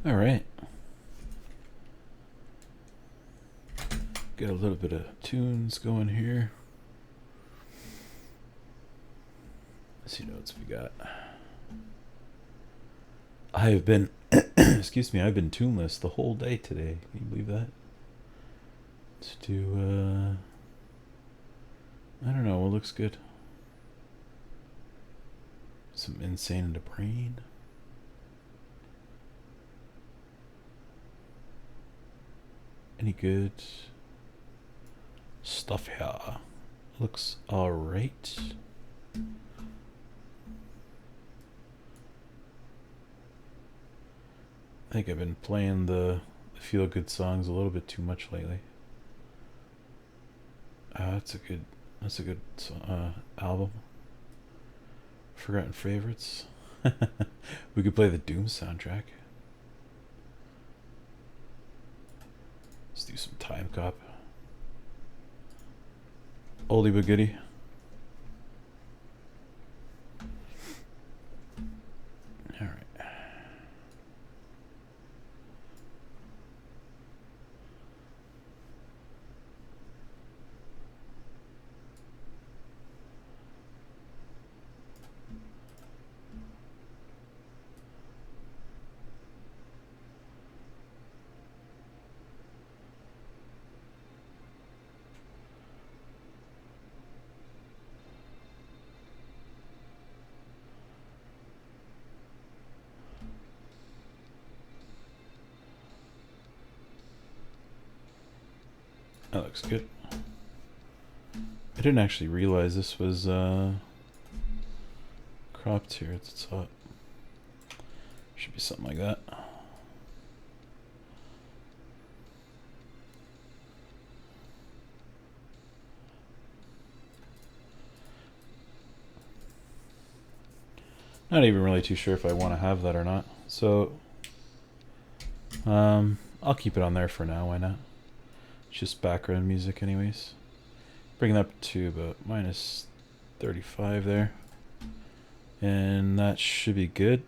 All right. Got a little bit of tunes going here. Let's see what else we got. I have been, excuse me, I've been tuneless the whole day today. Can you believe that? Let's do, I don't know, what looks good? Some Insane in the Brain. Any good stuff here? Looks alright. I think I've been playing the feel-good songs a little bit too much lately. That's a good album. Forgotten Favorites. We could play the Doom soundtrack. Let's do some Time Cop. Oldie but goodie. All right. That looks good. I didn't actually realize this was cropped here at the top. Should be something like that. Not even really too sure if I want to have that or not. So I'll keep it on there for now. Why not? It's just background music anyways. Bring it up to about minus 35 there. And that should be good.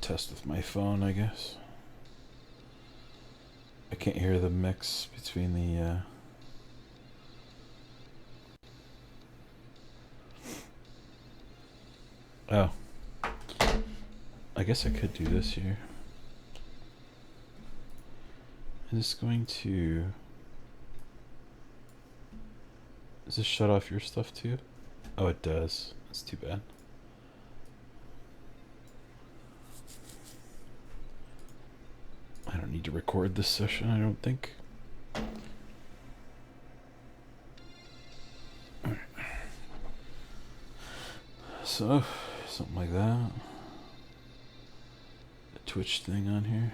Test with my phone, I guess. I can't hear the mix between the oh, I guess I could do this here. Is this going to... Does this shut off your stuff too? Oh, it does. That's too bad. I don't need to record this session, I don't think. So, something like that. The Twitch thing on here.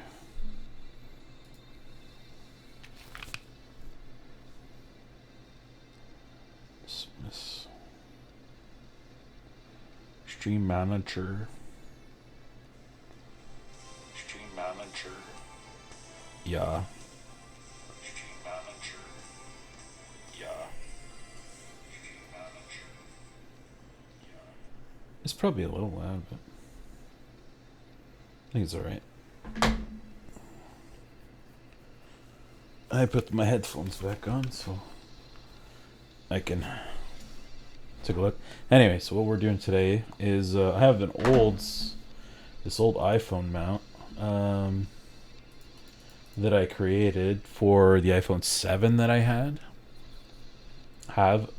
Dismiss. Stream Manager. Stream Manager. Yeah. Stream Manager. Yeah. Stream Manager. Yeah. It's probably a little loud, but I think it's alright. I put my headphones back on so I can take a look. Anyway, so what we're doing today is I have this old iPhone mount that I created for the iPhone 7 that I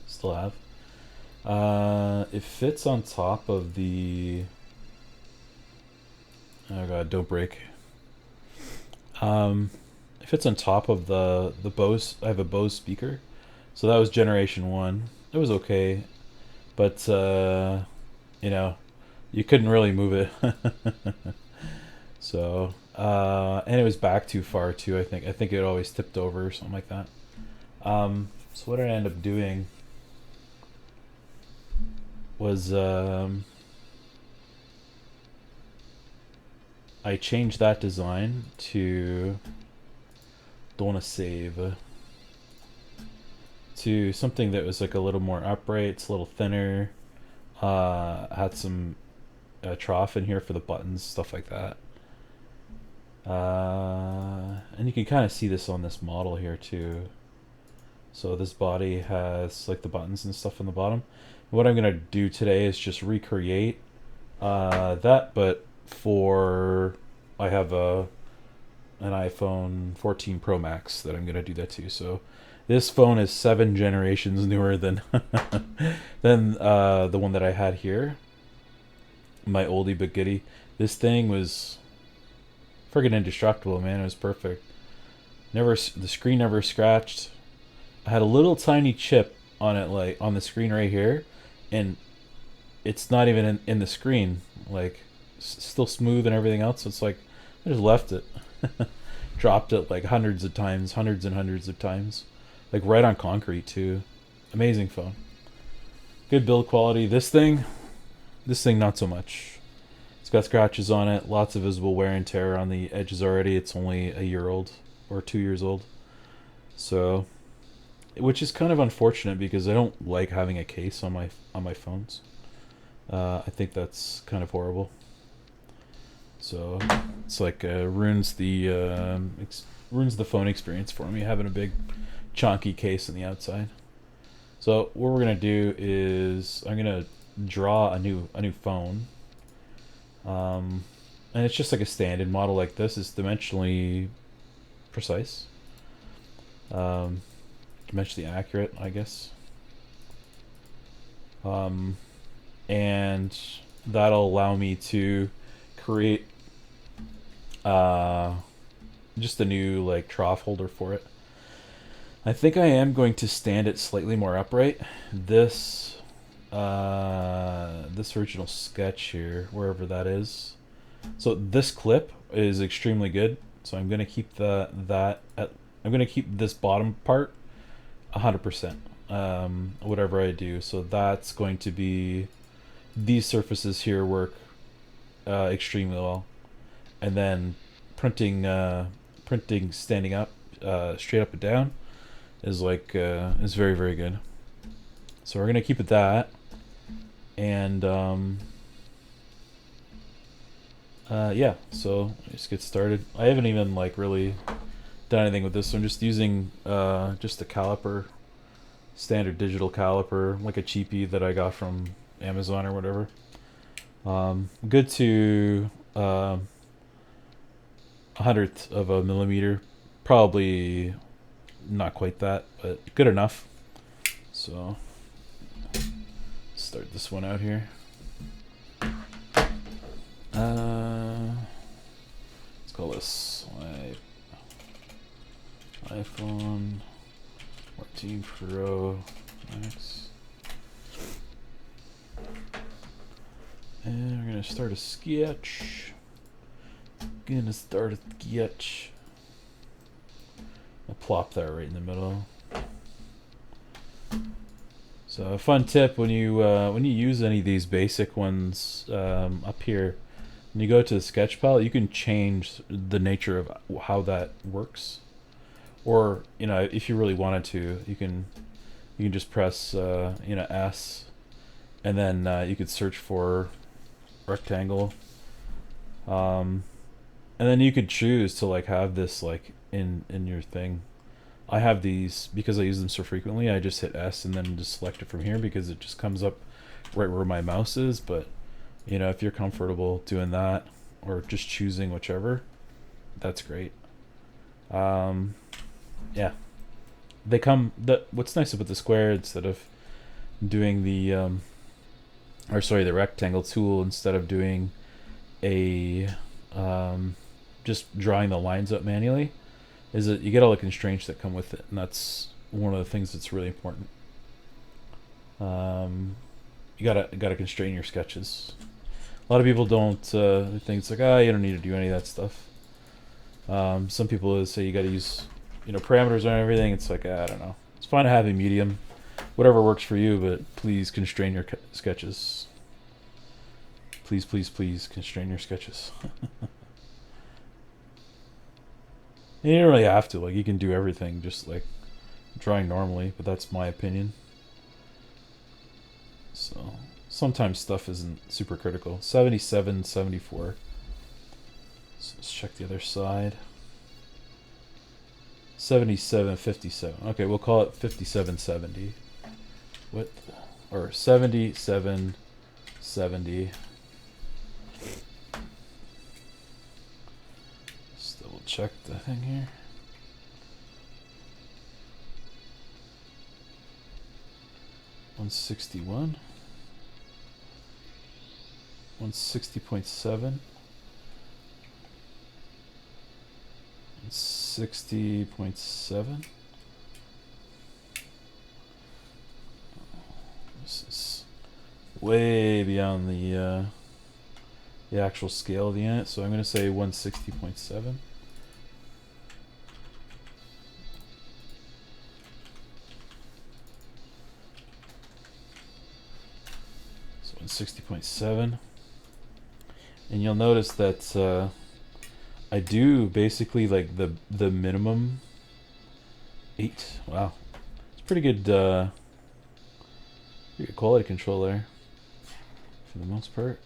still have. It fits on top of the, oh god, don't break. It fits on top of the Bose. I have a Bose speaker, so that was generation 1. It was okay, but you know, you couldn't really move it. So and it was back too far too. I think it always tipped over or something like that. So what I ended up doing was I changed that design to, don't want to save. to something that was like a little more upright. It's a little thinner. Had some trough in here for the buttons, stuff like that. And you can kind of see this on this model here too. So this body has like the buttons and stuff on the bottom. What I'm gonna do today is just recreate that, but for I have an iPhone 14 Pro Max that I'm gonna do that to. So this phone is 7 generations newer than than the one that I had here. My oldie but goodie. This thing was friggin' indestructible, man. It was perfect. The screen never scratched. I had a little tiny chip on it, like on the screen right here, and it's not even in the screen. Like, still smooth and everything else. So it's like I just left it, dropped it like hundreds of times, hundreds and hundreds of times, like right on concrete too. Amazing phone. Good build quality. This thing not so much. It's got scratches on it, lots of visible wear and tear on the edges already. It's only a year old or 2 years old. So, which is kind of unfortunate because I don't like having a case on my phones. I think that's kind of horrible. So it's like ruins the phone experience for me having a big chunky case on the outside. So what we're gonna do is I'm gonna draw a new phone, and it's just like a standard model like this. It's dimensionally precise, dimensionally accurate, I guess. And that'll allow me to create just a new like trough holder for it. I think I am going to stand it slightly more upright. This original sketch here, wherever that is. So this clip is extremely good. So I'm gonna keep I'm gonna keep this bottom part 100%. Whatever I do. So that's going to be, these surfaces here work extremely well, and then printing standing up, straight up and down, is like is very, very good. So we're gonna keep it that, and yeah. So let's get started. I haven't even like really done anything with this. So I'm just using just a caliper, standard digital caliper, like a cheapie that I got from Amazon or whatever. Good to 100th of a millimeter, probably not quite that, but good enough. So start this one out here. Let's call this iPhone 14 Pro Max. And we're gonna start a sketch. I'll plop that right in the middle. So a fun tip when you use any of these basic ones up here, when you go to the sketch palette, you can change the nature of how that works. Or, you know, if you really wanted to, you can just press S, and then you could search for rectangle, and then you could choose to like have this like in your thing. I have these because I use them so frequently. I just hit S and then just select it from here because it just comes up right where my mouse is. But you know, if you're comfortable doing that or just choosing whichever, that's great. Yeah, they come. What's nice about the square, instead of doing the the rectangle tool, instead of doing a just drawing the lines up manually, is that you get all the constraints that come with it, and that's one of the things that's really important. You gotta constrain your sketches. A lot of people don't think it's like, you don't need to do any of that stuff. Some people say you gotta use parameters on everything. It's like, I don't know. It's fine to have a medium, whatever works for you, but please constrain your sketches. Please, please, please constrain your sketches. You don't really have to. Like, you can do everything just like drawing normally, but that's my opinion. So sometimes stuff isn't super critical. 77, 74. So let's check the other side. 77, 57. Okay, we'll call it 57, 70. What? Or 77, 70. Just double check the thing here. $161. 160.7. 60.7. This is way beyond the actual scale of the unit, so I'm going to say 160.7. So 160.7, and you'll notice that I do basically like the minimum 8. Wow, it's pretty good quality control there for the most part.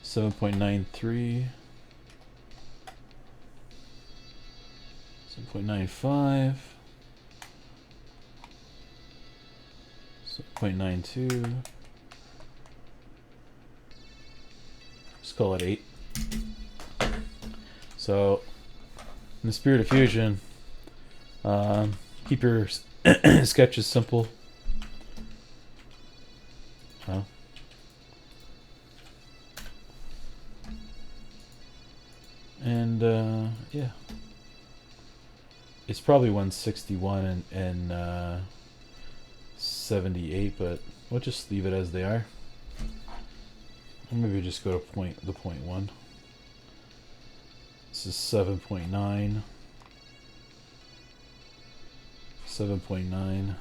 7.93, 7.95, 7.92. Just call it 8. So, in the spirit of Fusion, keep your sketches simple. And yeah, it's probably 161 and 78, but we'll just leave it as they are. Or maybe just go to the point 1. This is 7.9, 7.9,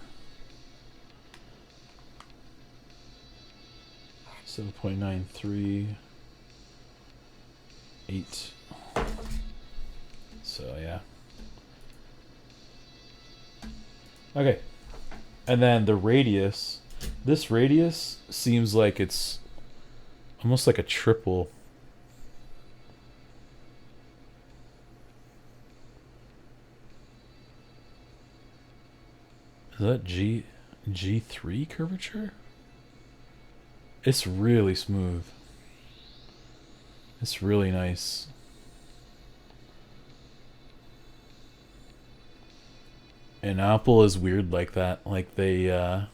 7.93, 8. So yeah. Okay. And then the radius. This radius seems like it's almost like a triple. Is that G3 curvature? It's really smooth. It's really nice. And Apple is weird like that. Like they oh,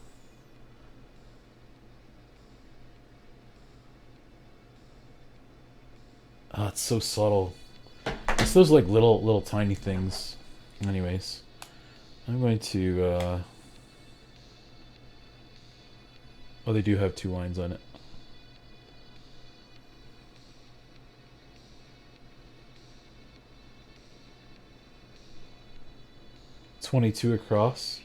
it's so subtle. It's those like little tiny things. Anyways, I'm going to oh, they do have 2 lines on it. .22 across.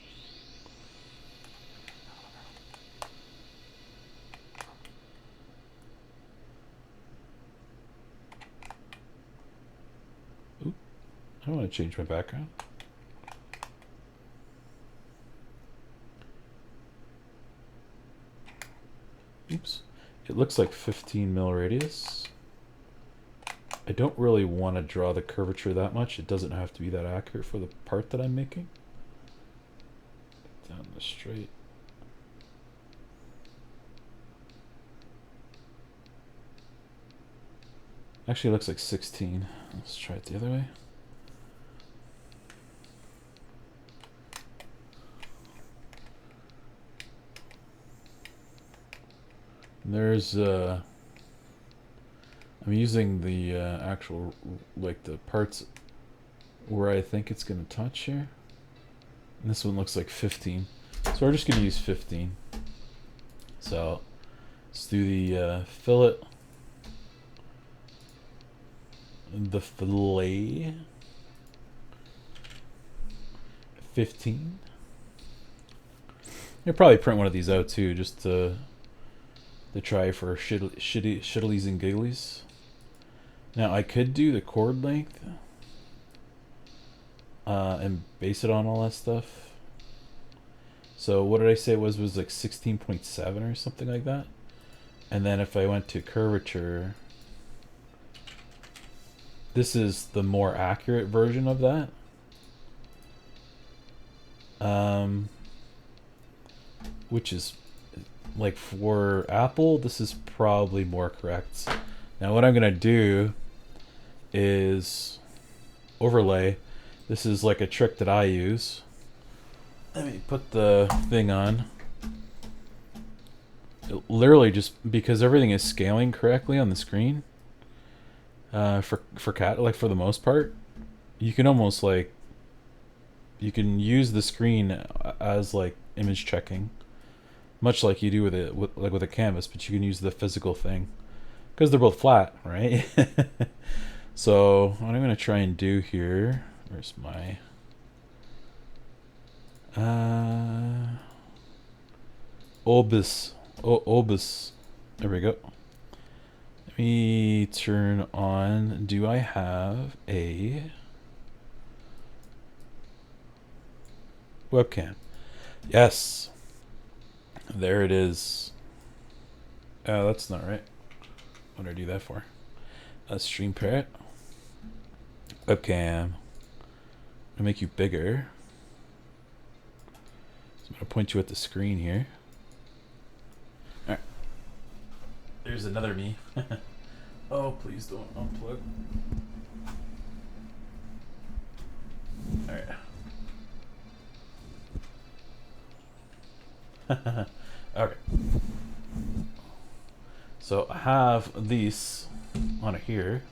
Oop, I don't want to change my background. Oops. It looks like 15 mil radius. I don't really want to draw the curvature that much. It doesn't have to be that accurate for the part that I'm making. Down the straight. Actually, it looks like 16. Let's try it the other way. There's I'm using the actual, like the parts where I think it's going to touch here. And this one looks like 15. So we're just going to use 15. So let's do the fillet. The fillet. 15. You'll probably print one of these out too, just to try for shiddlies and gigglies. Now I could do the chord length. and base it on all that stuff. So what did I say it was like 16.7 or something like that? And then if I went to curvature, this is the more accurate version of that. Which is like for Apple, this is probably more correct. Now what I'm gonna do is overlay. This is like a trick that I use. Let me put the thing on. It literally just because everything is scaling correctly on the screen. For cat, like for the most part, you can almost like you can use the screen as like image checking, much like you do with it with a canvas, but you can use the physical thing because they're both flat, right? So what I'm gonna try and do here, where's my Obus, there we go. Let me turn on, do I have a webcam? Yes. There it is. Oh, that's not right. What did I do that for? Stream parrot. Webcam. I'm gonna make you bigger. So I'm gonna point you at the screen here. Alright. There's another me. Oh, please don't unplug. Alright. Okay. So I have these on here.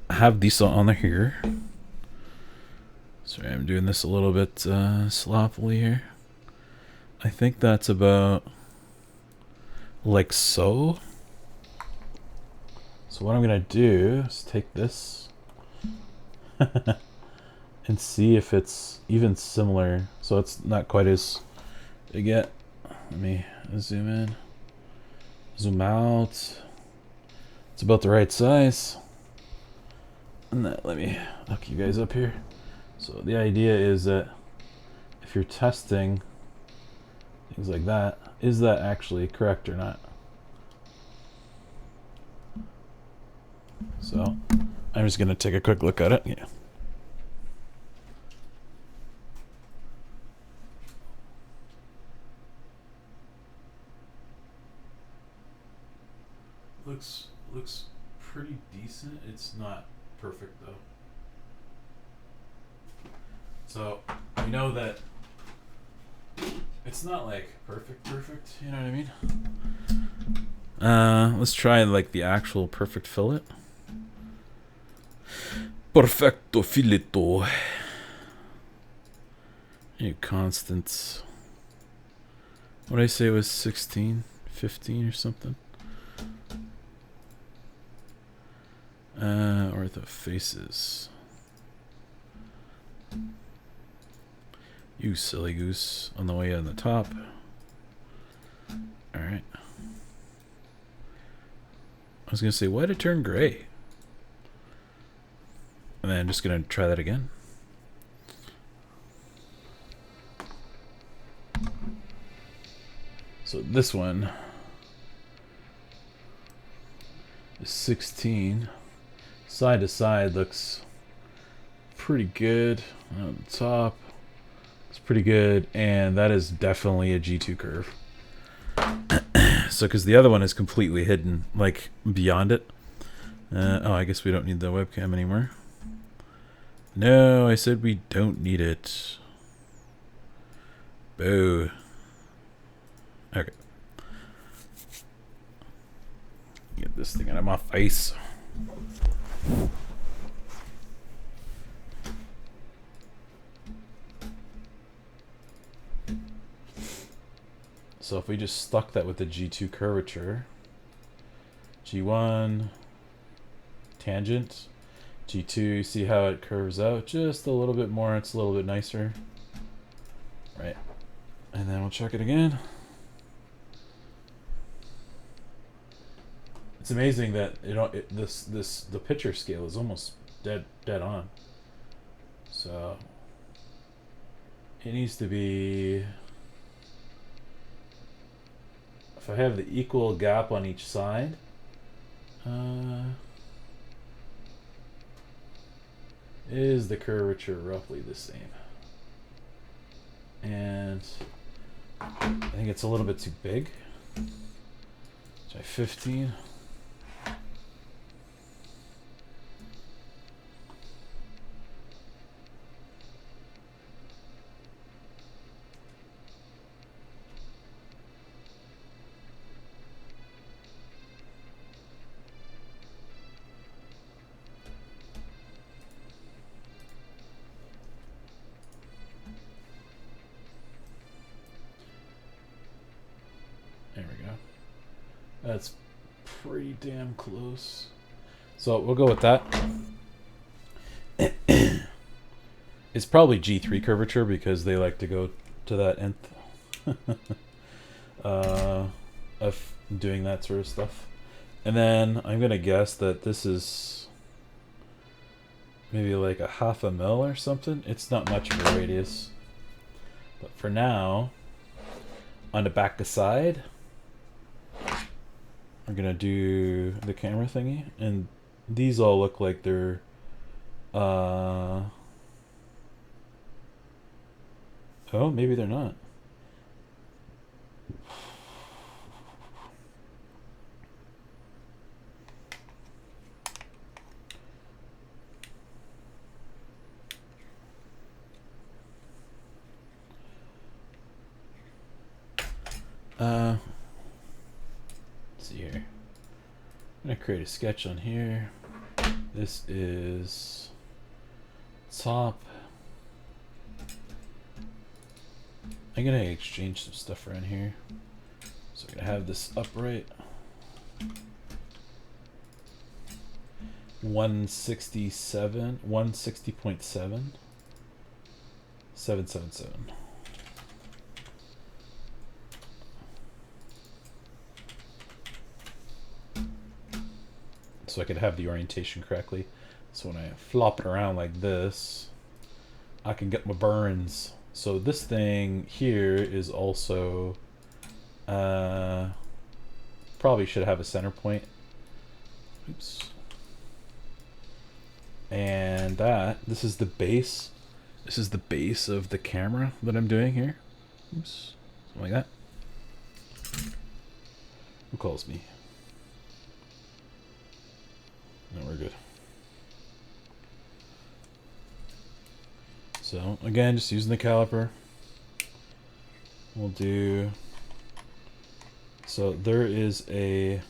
I have these on here. Sorry, I'm doing this a little bit sloppily here. I think that's about like so. So what I'm gonna do is take this and see if it's even similar. So it's not quite as big yet. Let me zoom in, zoom out. It's about the right size. And let me hook you guys up here. So the idea is that if you're testing things like that, is that actually correct or not? So I'm just gonna take a quick look at it. Yeah. Looks pretty decent. It's not perfect though. So we know that it's not like perfect, you know what I mean? Let's try like the actual perfect fillet. Perfecto fileto. You constant. What did I say it was 16, 15 or something? Ortho faces. You silly goose on the way on the top. Alright. I was gonna say, why'd it turn gray? And then I'm just gonna try that again. So this one is 16. Side to side looks pretty good. On the top, it's pretty good, and that is definitely a G2 curve. So, because the other one is completely hidden, like beyond it. Oh, I guess we don't need the webcam anymore. No, I said we don't need it. Boo. Okay. Get this thing out of my face. So if we just stuck that with the G2 curvature, G1 tangent, G2, see how it curves out just a little bit more. It's a little bit nicer, right? And then we'll check it again. It's amazing that the picture scale is almost dead on. So it needs to be, if I have the equal gap on each side, is the curvature roughly the same? And I think it's a little bit too big. Try 15. There we go. That's pretty damn close. So we'll go with that. It's probably G3 curvature because they like to go to that nth of doing that sort of stuff. And then I'm gonna guess that this is maybe like a 1/2 mil or something. It's not much of a radius. But for now, on the back side, we're gonna do the camera thingy, and these all look like they're oh, maybe they're not. Let's see here. I'm gonna create a sketch on here. This is top. I'm gonna exchange some stuff around here. So I'm gonna have this upright. 167, 160.7, 777. So I could have the orientation correctly. So when I flop it around like this, I can get my burns. So this thing here is also probably should have a center point. Oops. And this is the base. This is the base of the camera that I'm doing here. Oops. Something like that. Who calls me? No, we're good. So again, just using the caliper. We'll do, so there's a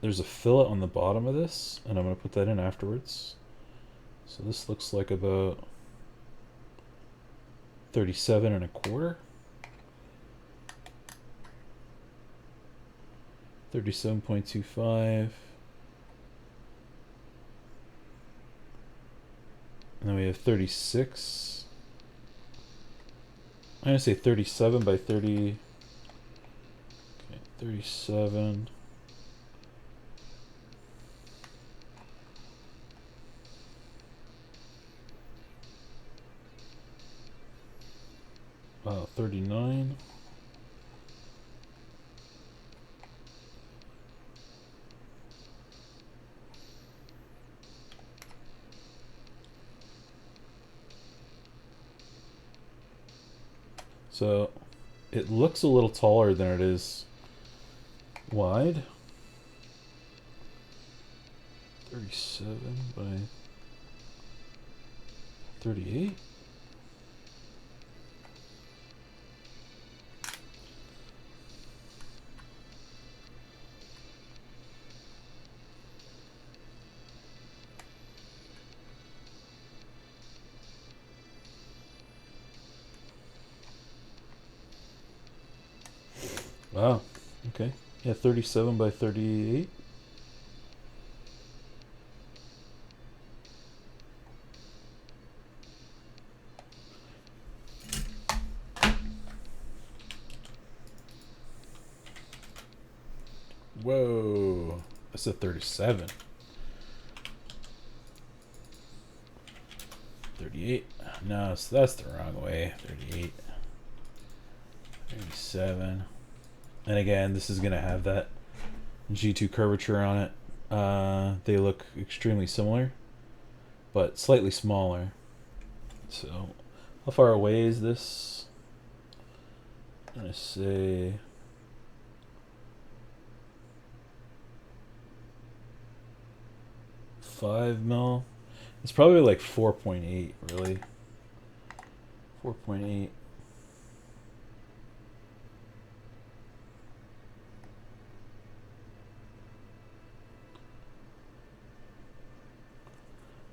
fillet on the bottom of this, and I'm going to put that in afterwards. So this looks like about 37.25. 37.25. And then we have 36. I'm going to say 37 by 30. Okay, 37. Wow, 39. So it looks a little taller than it is wide. 37 by 38. Wow. Okay. Yeah, 37 by 38. Whoa. That's a 37. 38. No, so that's the wrong way. 38. 37. And again, this is going to have that G2 curvature on it. They look extremely similar, but slightly smaller. So, how far away is this? I'm going to say 5 mil. It's probably like 4.8, really. 4.8.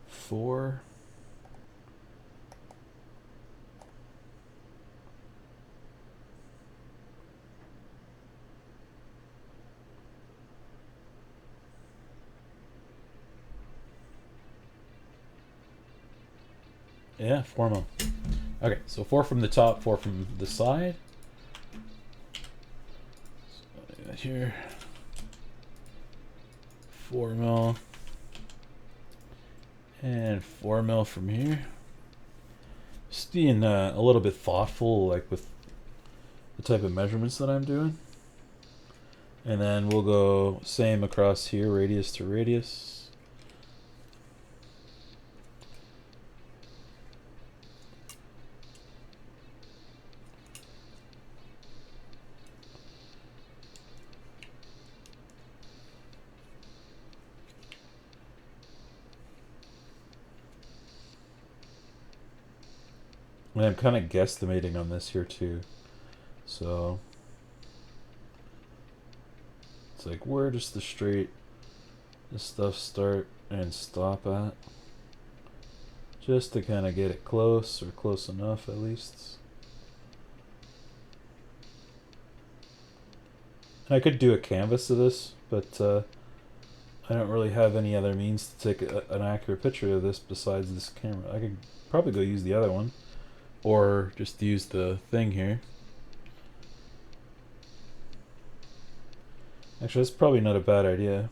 Four. Yeah, 4 mil. Okay, so 4 from the top, 4 from the side. So here, 4 mil, and 4 mil from here. Just being a little bit thoughtful, like with the type of measurements that I'm doing. And then we'll go same across here, radius to radius. And I'm kind of guesstimating on this here too. So it's like, where does the straight this stuff start and stop at? Just to kind of get it close, or close enough at least. I could do a canvas of this, but I don't really have any other means to take an accurate picture of this besides this camera. I could probably go use the other one, or just use the thing here. Actually, that's probably not a bad idea.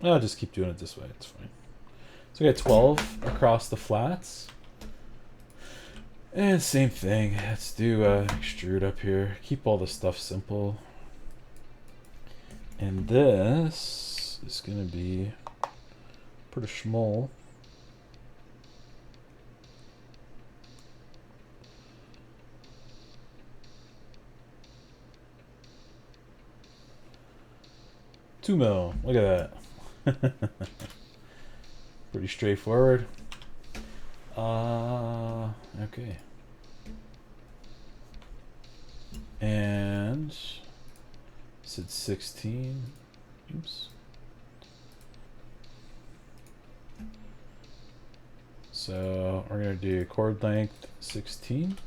I'll just keep doing it this way, it's fine. So we got 12 across the flats. And same thing, let's do extrude up here. Keep all the stuff simple. And this is gonna be pretty small. $2 mil, look at that. Pretty straightforward. Okay. And said 16. Oops. So we're gonna do chord length 16.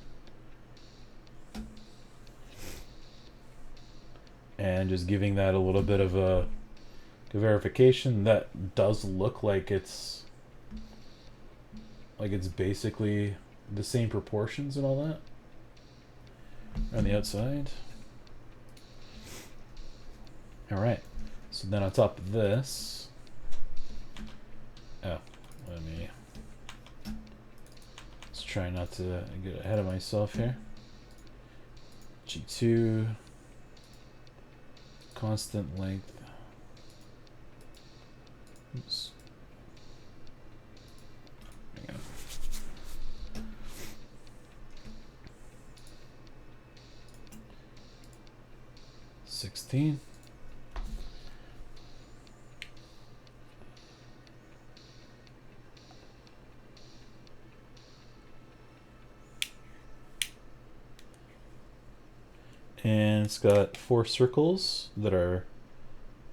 And just giving that a little bit of a verification. That does look like it's basically the same proportions and all that on the outside. All right, so then on top of this, let's try not to get ahead of myself here. G2 constant length. Oops. Hang on. $16. And it's got 4 circles that are,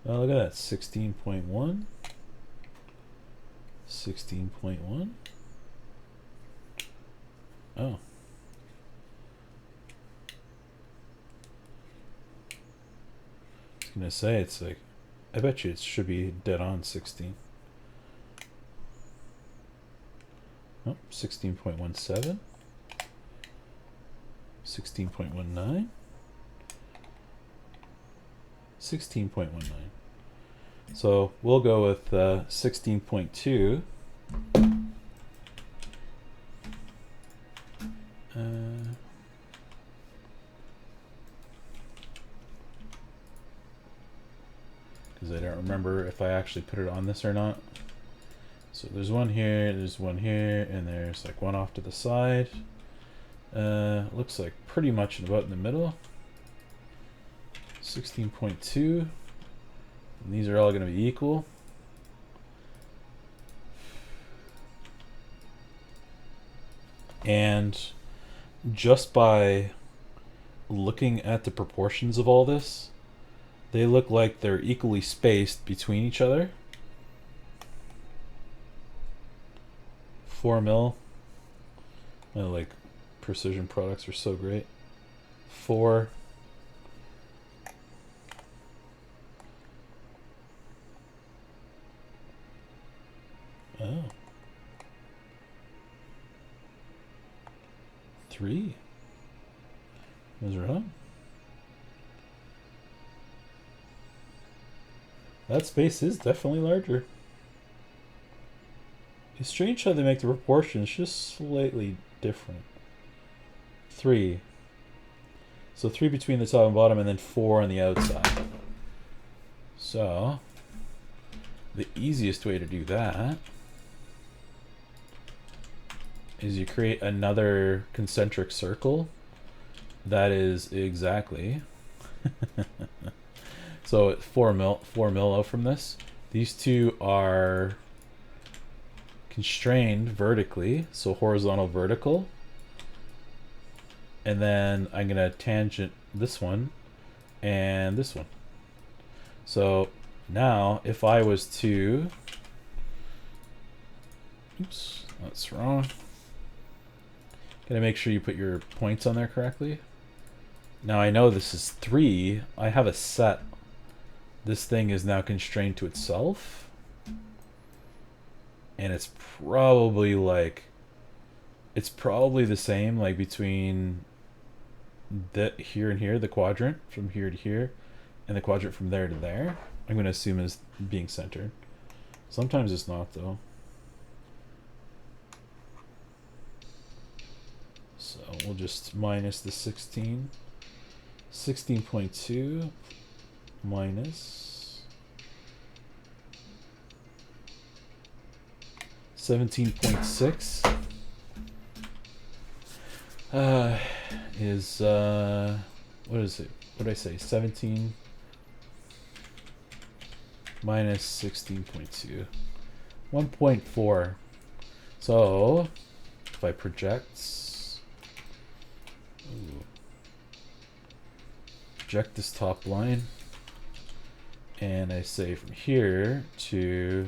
oh, look at that, 16.1. 16.1. Oh. I was gonna say, it's like, I bet you it should be dead on 16. Oh, 16.17. 16.19. 16.19. So we'll go with 16.2. Because I don't remember if I actually put it on this or not. So there's one here, there's one here, and there's like one off to the side. Looks like pretty much about in the middle. 16.2. And these are all going to be equal. And just by looking at the proportions of all this, they look like they're equally spaced between each other. 4 mil. Like precision products are so great. 4. Oh. 3. I was wrong. That space is definitely larger. It's strange how they make the proportions just slightly different. 3. So 3 between the top and bottom, and then 4 on the outside. So the easiest way to do that is you create another concentric circle that is exactly so 4 mil out from this. These two are constrained vertically, so horizontal vertical, and then I'm gonna tangent this one and this one. So now if I was to, oops, that's wrong. Gotta make sure you put your points on there correctly. Now I know this is 3. I have a set. This thing is now constrained to itself. And it's probably like, it's probably the same like between that here and here, the quadrant from here to here, and the quadrant from there to there. I'm going to assume is being centered. Sometimes it's not though. So we'll just minus the 16. 16.2 minus 17.6 is what is it? What did I say? 17 minus 16.2, 1.4. So if I project this top line, and I say from here to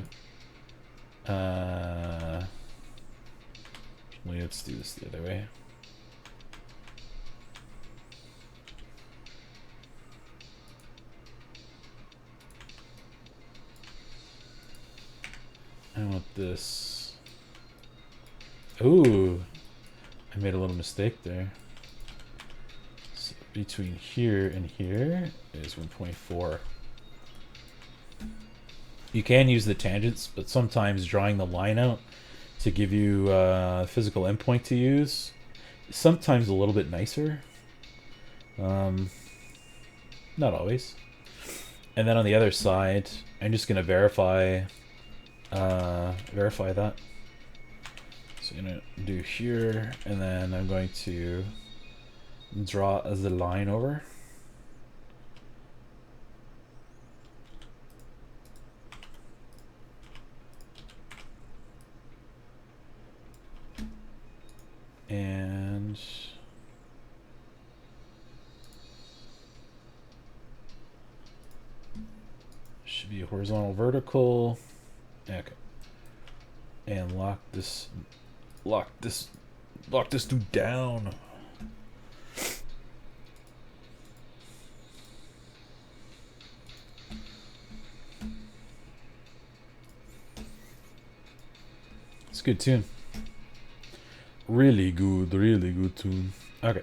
let's do this the other way. I want this. Ooh, I made a little mistake there. So between here and here is 1.4. You can use the tangents, but sometimes drawing the line out to give you a physical endpoint to use is sometimes a little bit nicer. Not always. And then on the other side, I'm just going to verify that. So I'm going to do here, and then I'm going to draw as the line over. And should be a horizontal vertical. Okay. And lock this dude down. It's a good tune. Really good tune. Okay.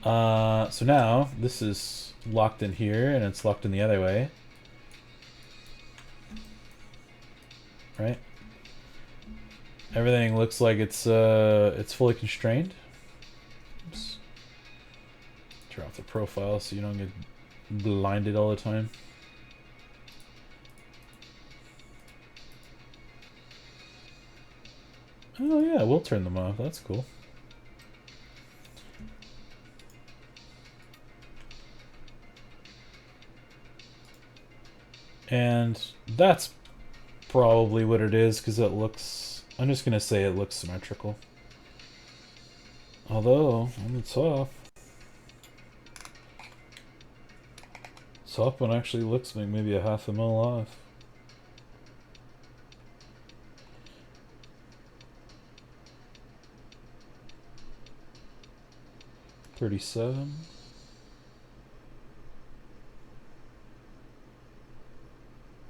So now this is locked in here, and it's locked in the other way. Right? Everything looks like it's fully constrained. Oops. Turn off the profile so you don't get blinded all the time. Oh yeah, we'll turn them off. That's cool. And that's probably what it is, because it looks... I'm just going to say it looks symmetrical. Although, on the top one actually looks like maybe a half a mil off. $37.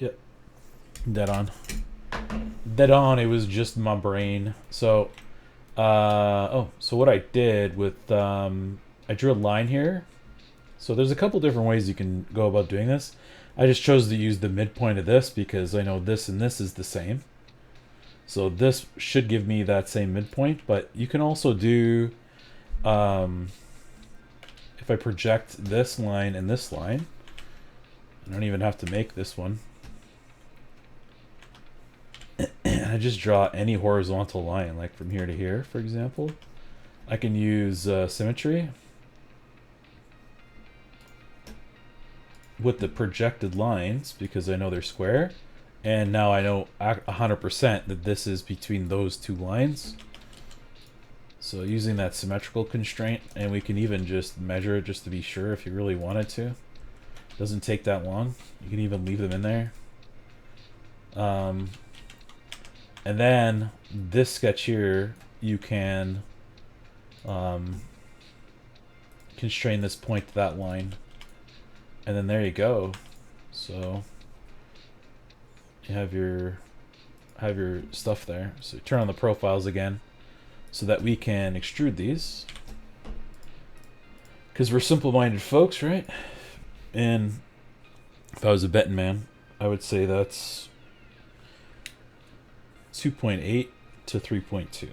Yep. Dead on. Dead on. It was just my brain. So, so what I did with, I drew a line here. So there's a couple different ways you can go about doing this. I just chose to use the midpoint of this because I know this and this is the same. So this should give me that same midpoint, but you can also do, if I project this line and this line, I don't even have to make this one. I just draw any horizontal line, like from here to here, for example. I can use symmetry with the projected lines because I know they're square. And now I know 100% that this is between those two lines. So using that symmetrical constraint, and we can even just measure it just to be sure if you really wanted to. Doesn't take that long. You can even leave them in there. And then this sketch here, you can constrain this point to that line. And then there you go. So you have your stuff there. So turn on the profiles again so that we can extrude these. Because we're simple-minded folks, right? And if I was a betting man, I would say that's 2.8 to 3.2.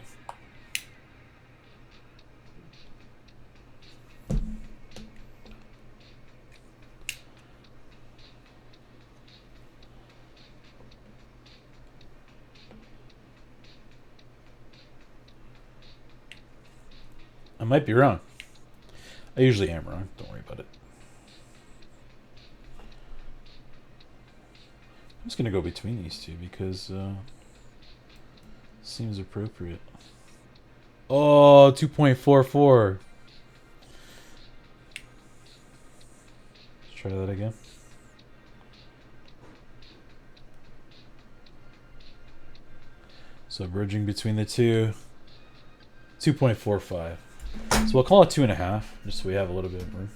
I might be wrong. I usually am wrong. Don't worry about it. I'm just going to go between these two because seems appropriate. Oh, 2.44. Let's try that again. So bridging between the two, 2.45. So we'll call it 2.5, just so we have a little bit of room.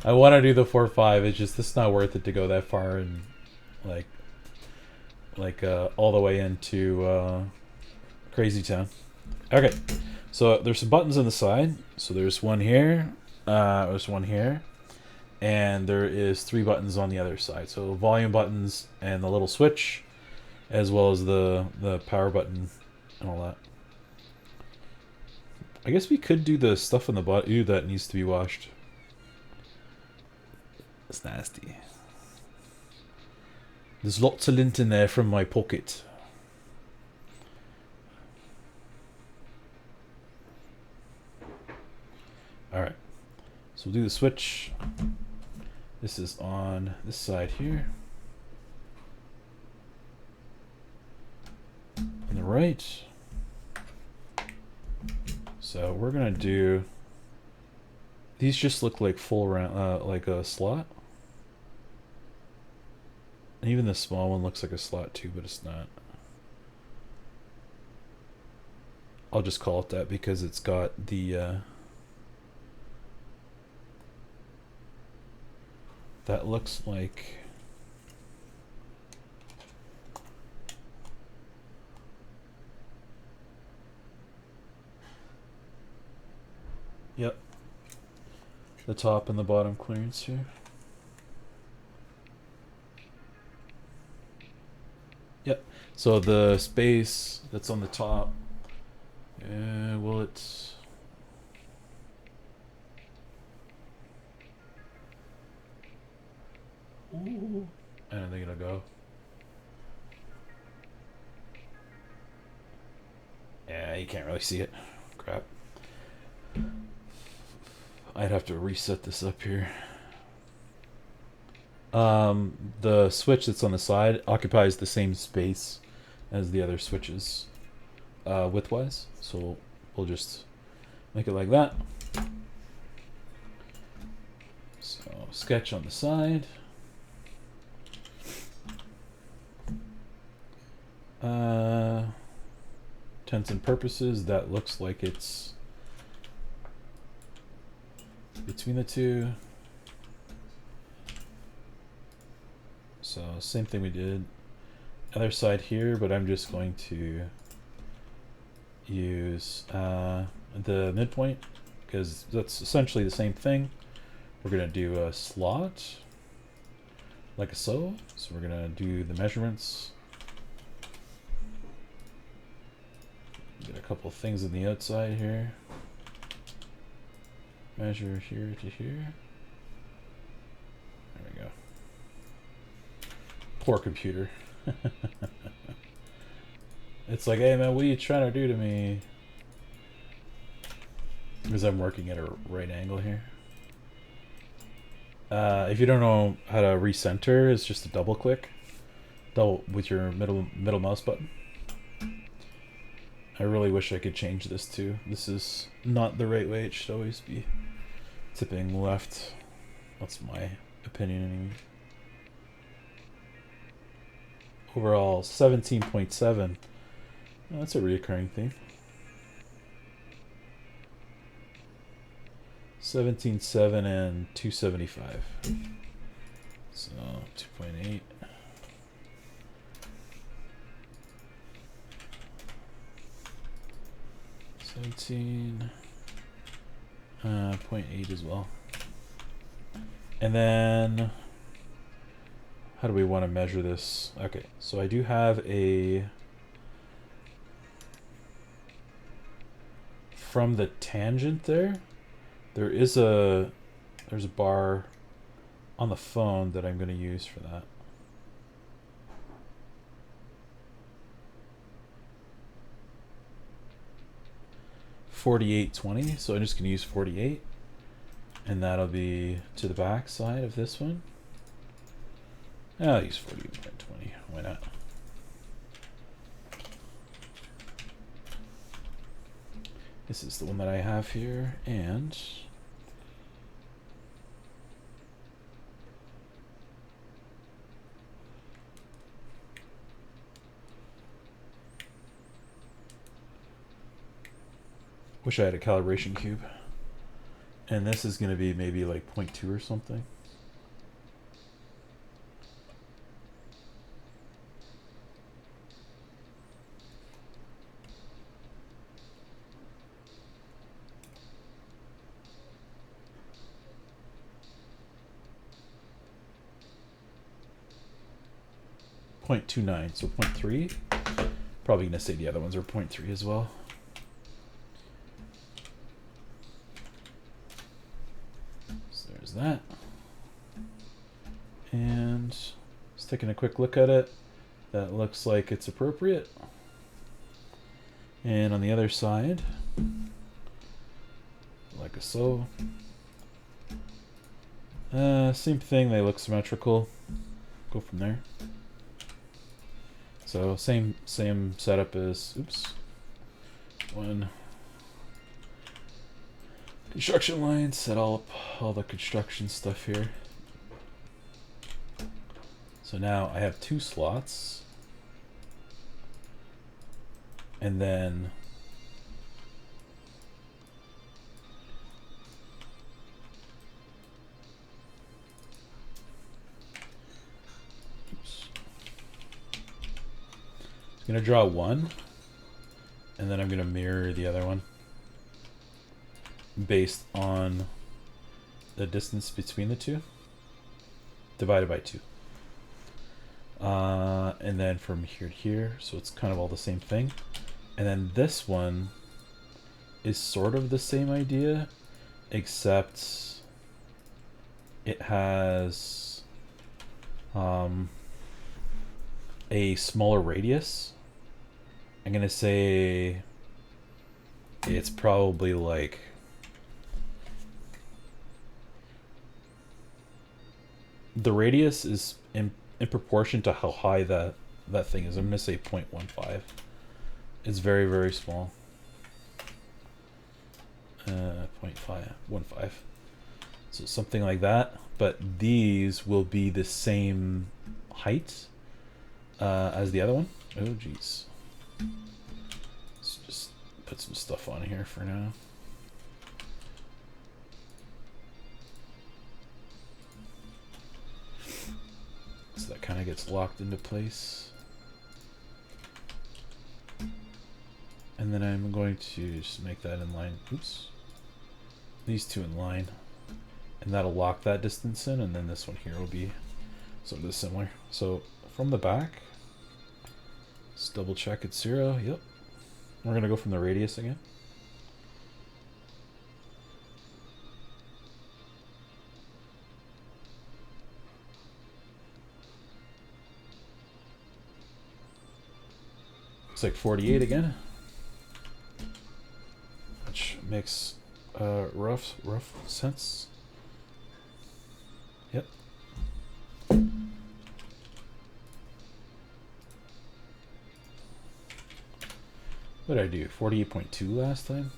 I want to do the 4.5. It's just it's not worth it to go that far and like all the way into Crazy Town. Okay, so there's some buttons on the side. So there's one here, there's one here, and there is 3 buttons on the other side. So volume buttons and the little switch, as well as the power button and all that. I guess we could do the stuff on the bottom. Ooh, that needs to be washed. It's nasty. There's lots of lint in there from my pocket. Alright. So we'll do the switch. This is on this side here. On the right. So we're gonna do... These just look like full round, like a slot. And even the small one looks like a slot too, but it's not. I'll just call it that because it's got the that looks like yep, the top and the bottom clearance here. So the space that's on the top, will it? Ooh, I don't think it'll go. Yeah, you can't really see it. Crap. I'd have to reset this up here. The switch that's on the side occupies the same space as the other switches, widthwise. So we'll just make it like that. So sketch on the side. Intents and purposes, that looks like it's between the two. So same thing we did. Other side here, but I'm just going to use the midpoint because that's essentially the same thing. We're going to do a slot like so. So we're going to do the measurements. Get a couple of things on the outside here. Measure here to here. There we go. Poor computer. It's like, hey man, what are you trying to do to me? Because I'm working at a right angle here. If you don't know how to recenter, it's just a double click. Double with your middle mouse button. I really wish I could change this too. This is not the right way. It should always be tipping left. That's my opinion anyway. Overall, 17.7. Oh, that's a reoccurring thing. 17.7 and 275. So 2.8. 17.8 as well. And then how do we want to measure this? Okay, so I do have a from the tangent there. There's a bar on the phone that I'm going to use for that. $48.20, so I'm just going to use 48, and that'll be to the back side of this one. I'll use 48.20. Why not? This is the one that I have here, and wish I had a calibration cube. And this is going to be maybe like 0.2 or something. .29, so 0.3. Probably going to say the other ones are 0.3 as well. That, and just taking a quick look at it, that looks like it's appropriate. And on the other side, like so, same thing, they look symmetrical. Go from there. So same setup as one construction line, set all the construction stuff here. So now I have 2 slots, and then I'm going to draw one, and then I'm going to mirror the other one based on the distance between the two, divided by 2. And then from here to here, so it's kind of all the same thing. And then this one is sort of the same idea, except it has a smaller radius. I'm gonna say it's probably like the radius is in proportion to how high that thing is. I'm gonna say 0.15. It's very, very small. 0.515. So something like that. But these will be the same height as the other one. Oh geez. Let's just put some stuff on here for now. So that kind of gets locked into place. And then I'm going to just make that in line. Oops. These two in line. And that'll lock that distance in, and then this one here will be sort of similar. So from the back, let's double check it's 0. Yep. We're going to go from the radius again. Looks like 48 again. Which makes rough sense. Yep. What did I do? 48.2 last time?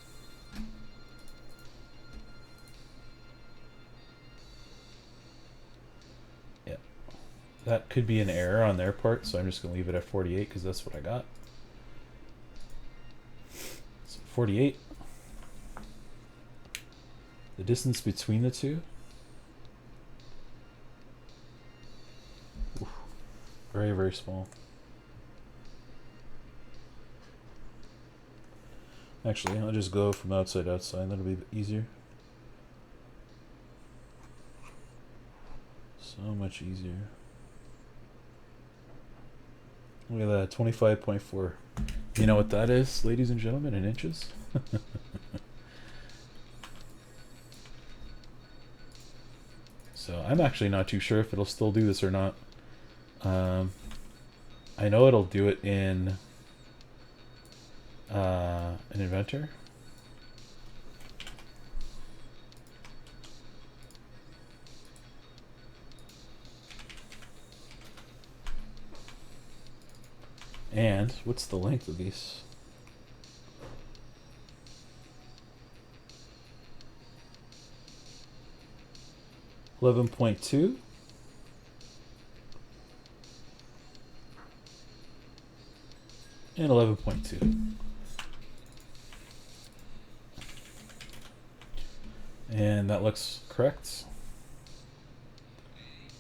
Yeah. That could be an error on their part, so I'm just going to leave it at 48 because that's what I got. So 48. The distance between the two. Oof. Very, very small. Actually, I'll just go from outside to outside. That'll be easier. So much easier. Look at that, 25.4. You know what that is, ladies and gentlemen, in inches? So I'm actually not too sure if it'll still do this or not. I know it'll do it in an Inventor. And what's the length of these? $11.2. And 11.2. And that looks correct.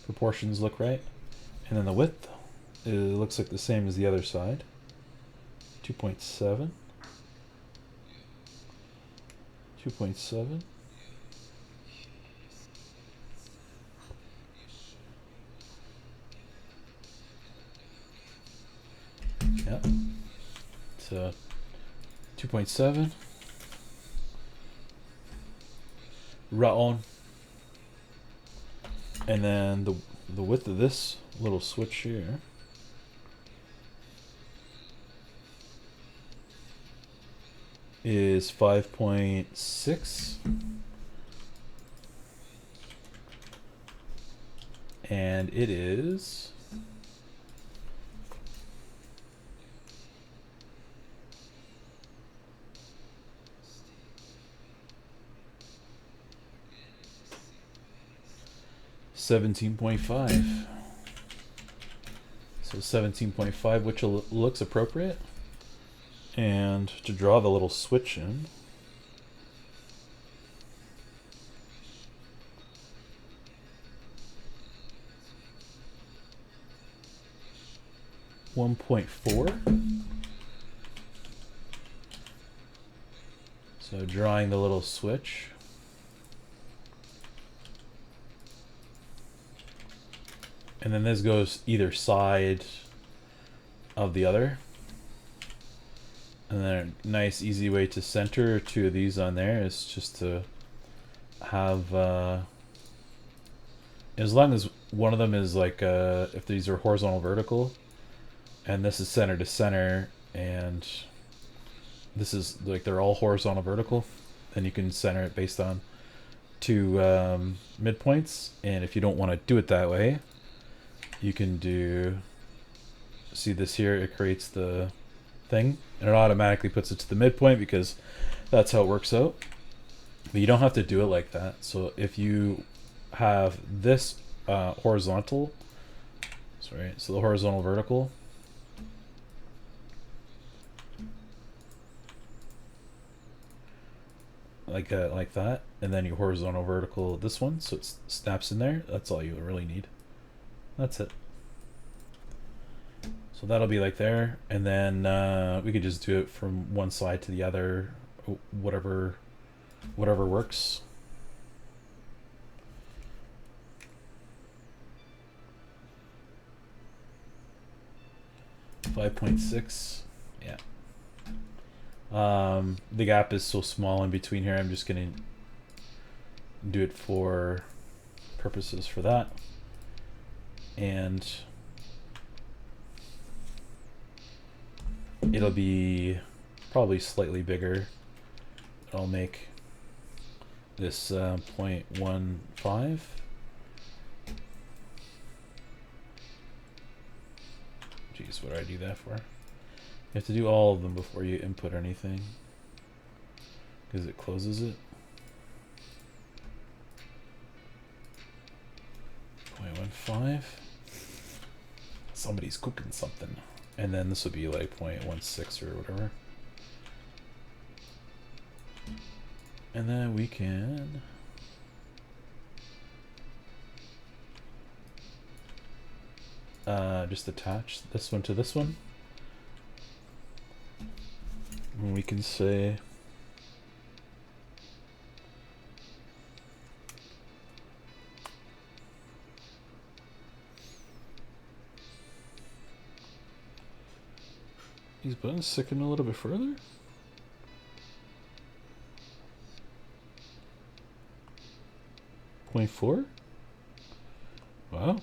Proportions look right. And then the width, it looks like the same as the other side. 2.7. 2.7. Yep. So 2.7. Right on. And then the width of this little switch here is 5.6. And it is 17.5. So 17.5, which looks appropriate. And to draw the little switch in, $1.4. So drawing the little switch. And then this goes either side of the other. And then a nice easy way to center two of these on there is just to have as long as one of them is like if these are horizontal vertical and this is center to center and this is like they're all horizontal vertical, then you can center it based on two midpoints. And if you don't want to do it that way, you can do, see this here, it creates the thing and it automatically puts it to the midpoint because that's how it works out. But you don't have to do it like that. So if you have this horizontal, sorry, so the horizontal vertical, like that, and then your horizontal vertical this one, so it snaps in there. That's all you really need. That's it. So that'll be like there, and then we could just do it from one side to the other, whatever works. .6, yeah. The gap is so small in between here. I'm just gonna do it for purposes for that, and it'll be probably slightly bigger. I'll make this 0.15. Jeez, what do I do that for? You have to do all of them before you input anything, because it closes it. 0.15. Somebody's cooking something. And then this will be like 0.16 or whatever. And then we can just attach this one to this one. And we can say these buttons sticking a little bit further. .4. Wow.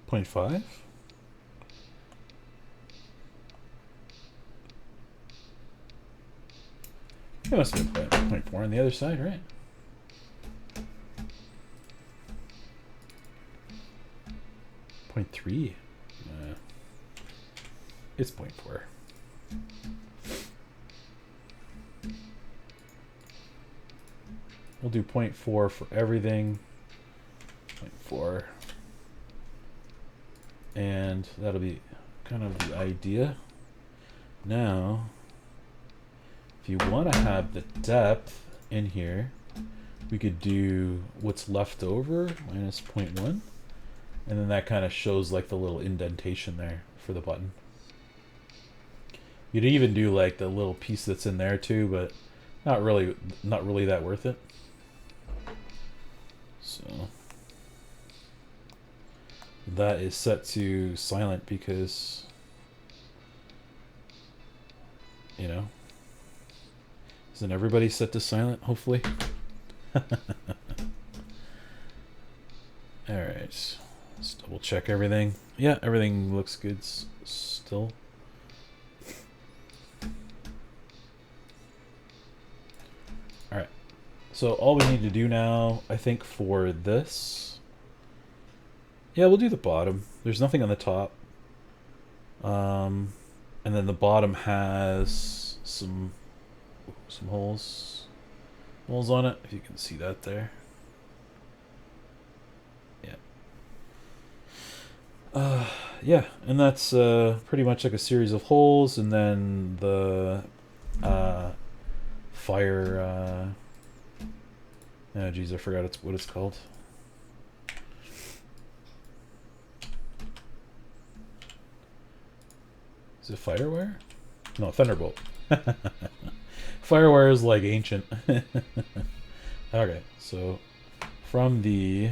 0.5. It must have been 0.4 on the other side, right? .3. It's 0.4. We'll do 0.4 for everything. 0.4. And that'll be kind of the idea. Now, if you want to have the depth in here, we could do what's left over minus 0.1. And then that kind of shows like the little indentation there for the button. You'd even do like the little piece that's in there too, but not really that worth it. So that is set to silent because, you know, isn't everybody set to silent, hopefully? Alright, let's double check everything. Yeah, everything looks good still. Alright, so all we need to do now, I think for this, yeah, we'll do the bottom. There's nothing on the top. And then the bottom has some holes on it, if you can see that there. Yeah, and that's pretty much like a series of holes, and then the fire oh geez, I forgot what it's called. Is it firewire? No, Thunderbolt. Firewire is like ancient. Okay, so from the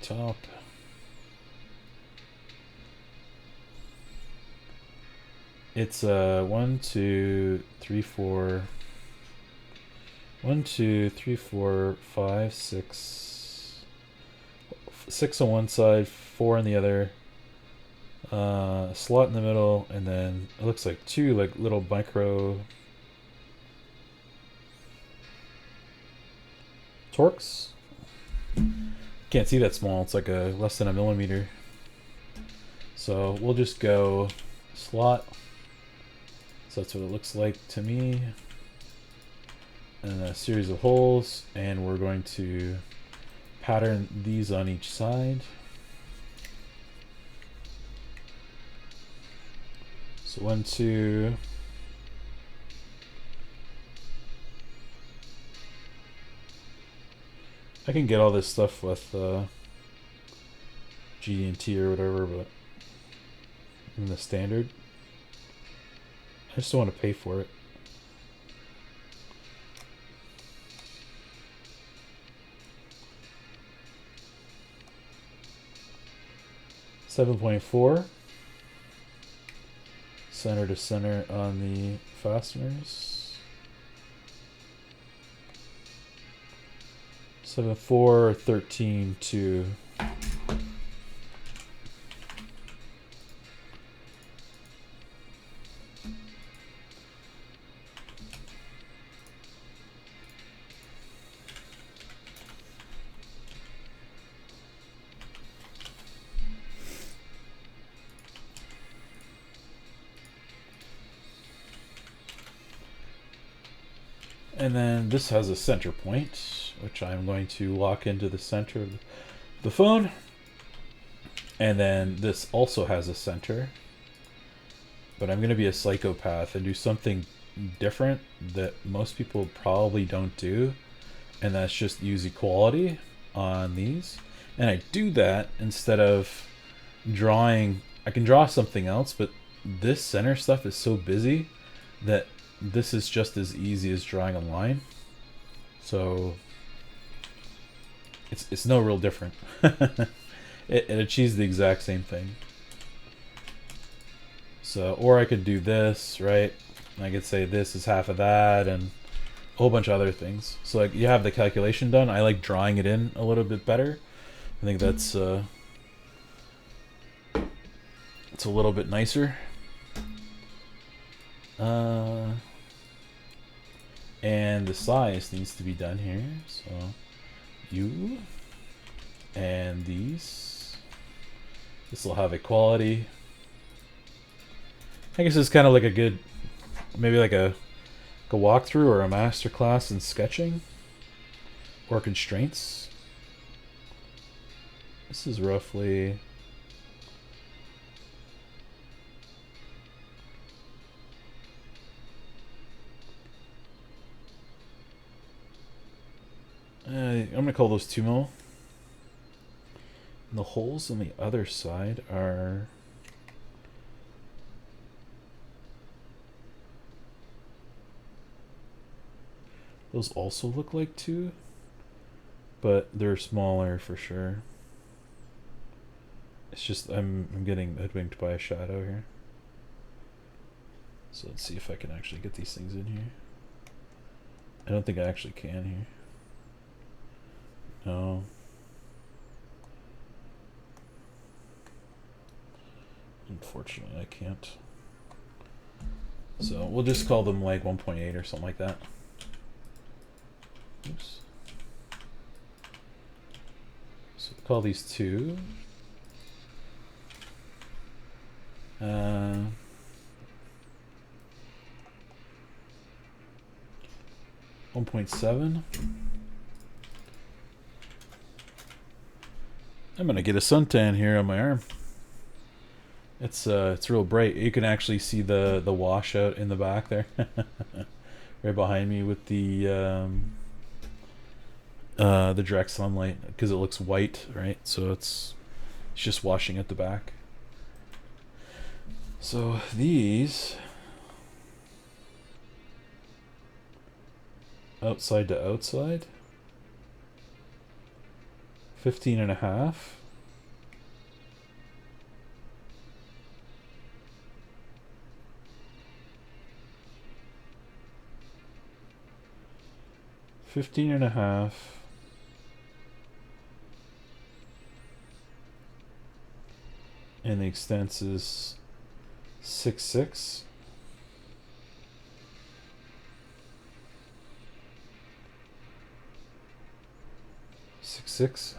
top. It's 1, 2, 3, 4. 1, 2, 3, 4, 5, 6. 6 on one side, 4 on the other. Slot in the middle, and then it looks like 2 like little micro Torx. Can't see that small. It's like a less than a millimeter. So we'll just go slot. So that's what it looks like to me. And a series of holes, and we're going to pattern these on each side. So 1, 2. I can get all this stuff with GD&T or whatever, but in the standard, I just don't want to pay for it. .4 center to center on the fasteners. 7.4 13.2. And then this has a center point, which I'm going to lock into the center of the phone. And then this also has a center. But I'm going to be a psychopath and do something different that most people probably don't do. And that's just use equality on these. And I do that instead of drawing. I can draw something else, but this center stuff is so busy that this is just as easy as drawing a line. So it's no real different. it achieves the exact same thing. So, or I could do this, right? I could say this is half of that, and a whole bunch of other things. So like you have the calculation done. I like drawing it in a little bit better. I think that's it's a little bit nicer. And the size needs to be done here. So you and these. This will have equality. I guess it's kind of like a good, maybe like a walkthrough or a master class in sketching or constraints. This is roughly I'm gonna call those 2 mil. And the holes on the other side are those also look like 2, but they're smaller for sure. It's just I'm getting hoodwinked by a shadow here. So let's see if I can actually get these things in here. I don't think I actually can here. No. Unfortunately, I can't. So we'll just call them like 1.8 or something like that. Oops. So we'll call these 2. 1.7. I'm gonna get a suntan here on my arm. It's real bright. You can actually see the washout in the back there, right behind me with the direct sunlight, because it looks white, right? So it's just washing at the back. So these outside to outside. 15.5. Fifteen and a half. And the extents is 6.6. Six.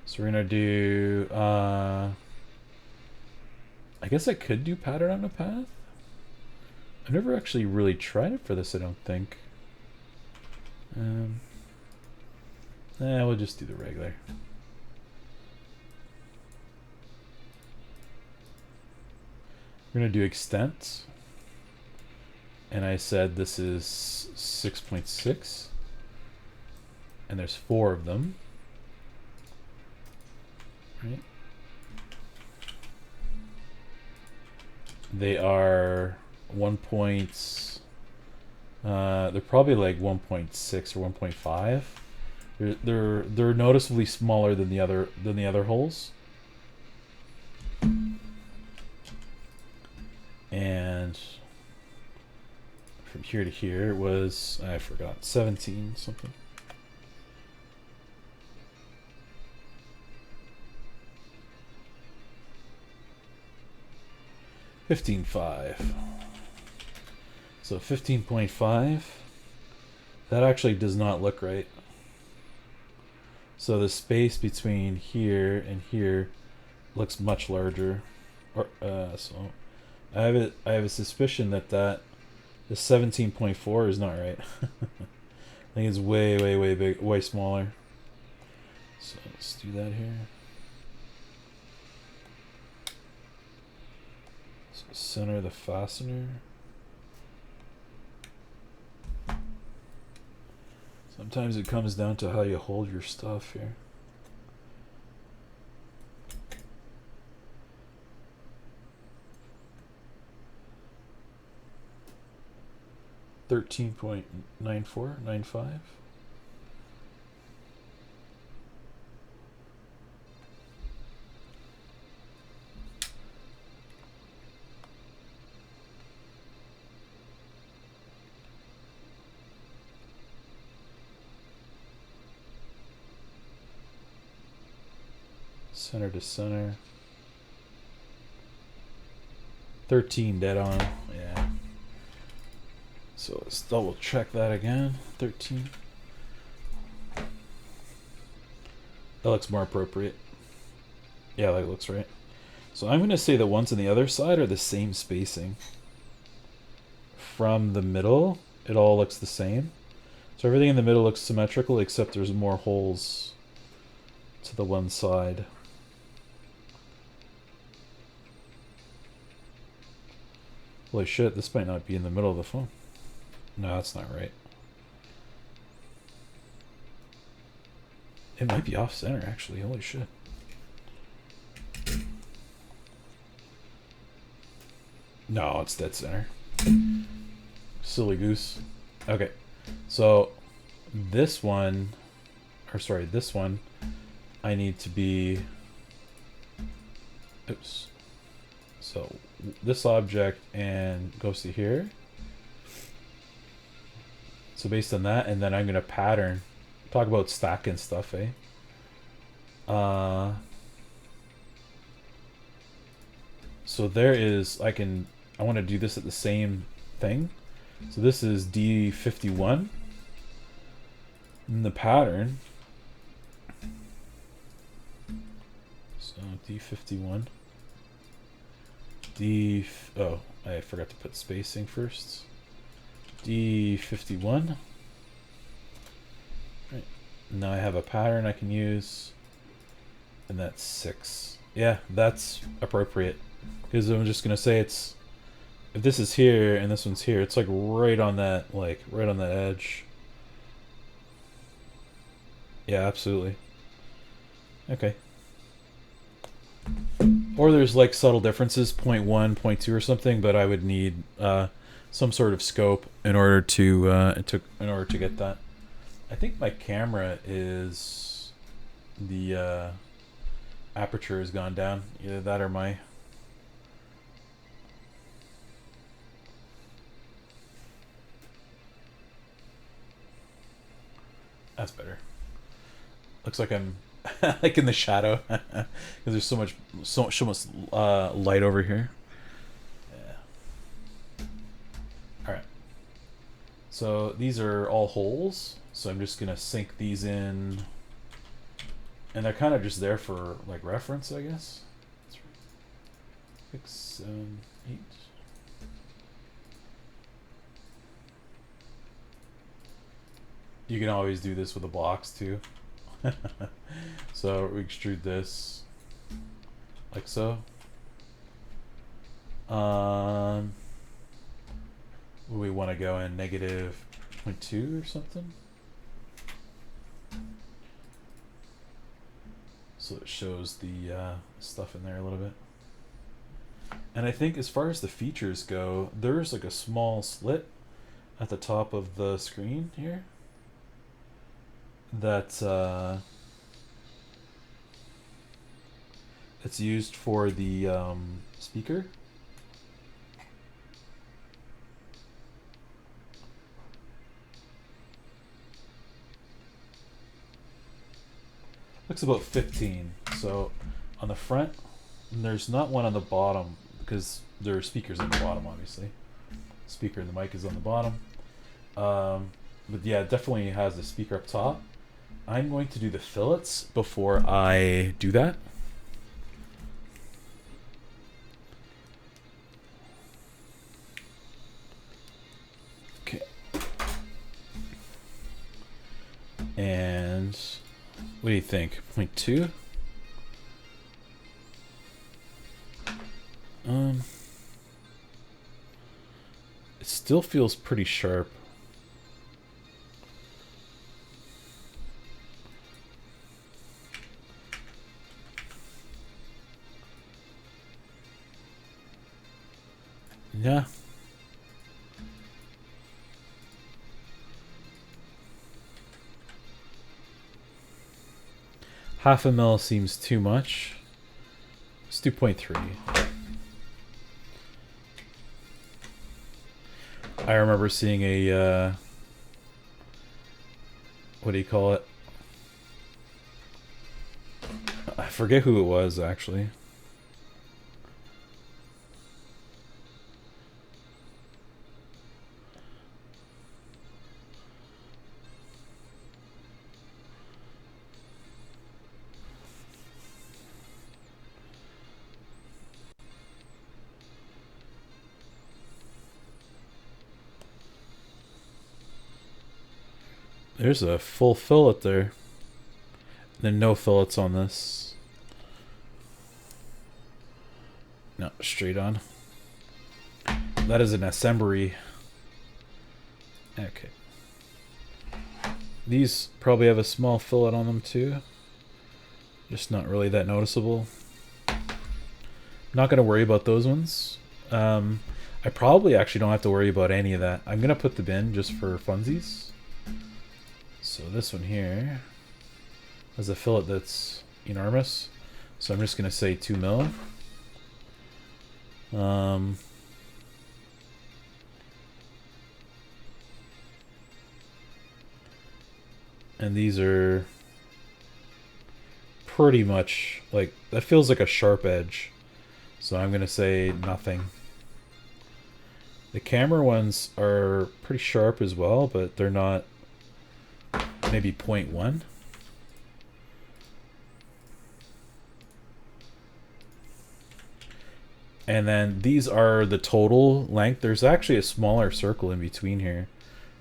So we're gonna do. I guess I could do pattern on a path. I've never actually really tried it for this. I don't think. We'll just do the regular. We're going to do extent. And I said this is 6.6. And there's 4 of them. Right? They are 1. They're probably like 1.6 or 1.5. They're noticeably smaller than the other holes. And from here to here was, I forgot, 17 something. $15.5. So 15.5. That actually does not look right. So the space between here and here looks much larger. Or so I have a suspicion that the 17.4 is not right. I think it's way big, way smaller. So let's do that here. So center the fastener. Sometimes it comes down to how you hold your stuff here. $13.9495. Center to center. 13 dead on. Yeah. So let's double check that again. 13. That looks more appropriate. Yeah, that looks right. So I'm going to say the ones on the other side are the same spacing. From the middle, it all looks the same. So everything in the middle looks symmetrical, except there's more holes to the one side. Holy shit, this might not be in the middle of the phone. No, that's not right. It might be off center, actually. Holy shit. No, it's dead center. Silly goose. Okay. So this one, I need to be, oops. So this object and goes to here. So based on that, and then I'm gonna pattern. Talk about stacking stuff, eh? So there is, I want to do this at the same thing. So this is D51. In the pattern. So D51. Oh, I forgot to put spacing first. D51. Right. Now I have a pattern I can use. And that's 6. Yeah, that's appropriate. Because I'm just gonna say it's, if this is here and this one's here, it's like right on that edge. Yeah, absolutely. Okay. Or there's like subtle differences, point 0.1, point 0.2 or something, but I would need some sort of scope in order to get that. I think my camera is the aperture has gone down. Either that or my that's better. Looks like I'm like in the shadow because there's so much light over here. Yeah. All right. So these are all holes. So I'm just gonna sink these in, and they're kind of just there for like reference, I guess. 6, 7, 8. You can always do this with a box too. So we extrude this like so. We want to go in negative 0.2 or something. So it shows the stuff in there a little bit. And I think as far as the features go, there's like a small slit at the top of the screen here that it's used for the speaker. Looks about 15. So on the front, and there's not one on the bottom because there are speakers at the bottom, obviously. Speaker and the mic is on the bottom. But yeah, it definitely has the speaker up top. I'm going to do the fillets before I do that. Okay. And what do you think? 0.2? It still feels pretty sharp. Yeah. Half a mil seems too much. Let's do 0.3. I remember seeing a what do you call it? I forget who it was actually. There's a full fillet there. And then no fillets on this. No, straight on. That is an assembly. Okay. These probably have a small fillet on them too. Just not really that noticeable. Not going to worry about those ones. I probably actually don't have to worry about any of that. I'm going to put the bin just for funsies. So this one here has a fillet that's enormous. So I'm just going to say 2 mil. And these are pretty much like, that feels like a sharp edge. So I'm going to say nothing. The camera ones are pretty sharp as well, but they're not, maybe 0.1. And then these are the total length. There's actually a smaller circle in between here.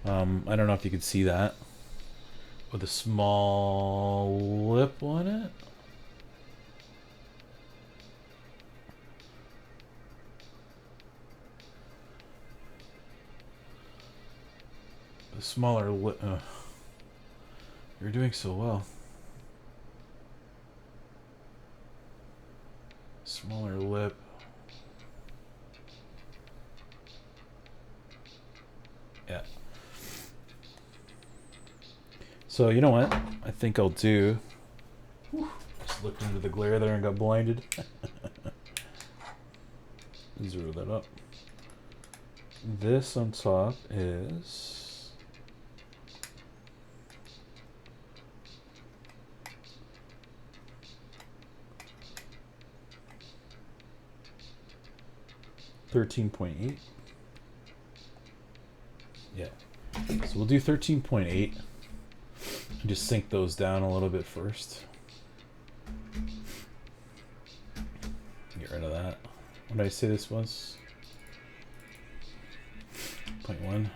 I don't know if you can see that. With a small lip on it. A smaller lip. You're doing so well. Smaller lip. Yeah. So you know what? I think I'll do. Just looked into the glare there and got blinded. Zero that up. This on top is 13.8. Yeah. So we'll do 13.8 and just sink those down a little bit first. Get rid of that. What did I say this was? 0.1.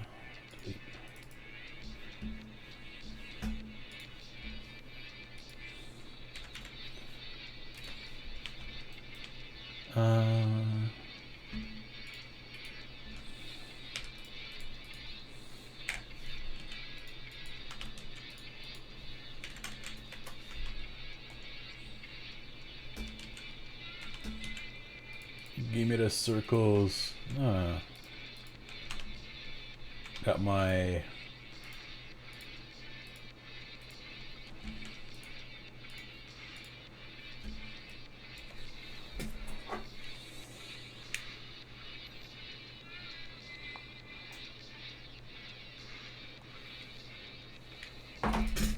Give me the circles. Got my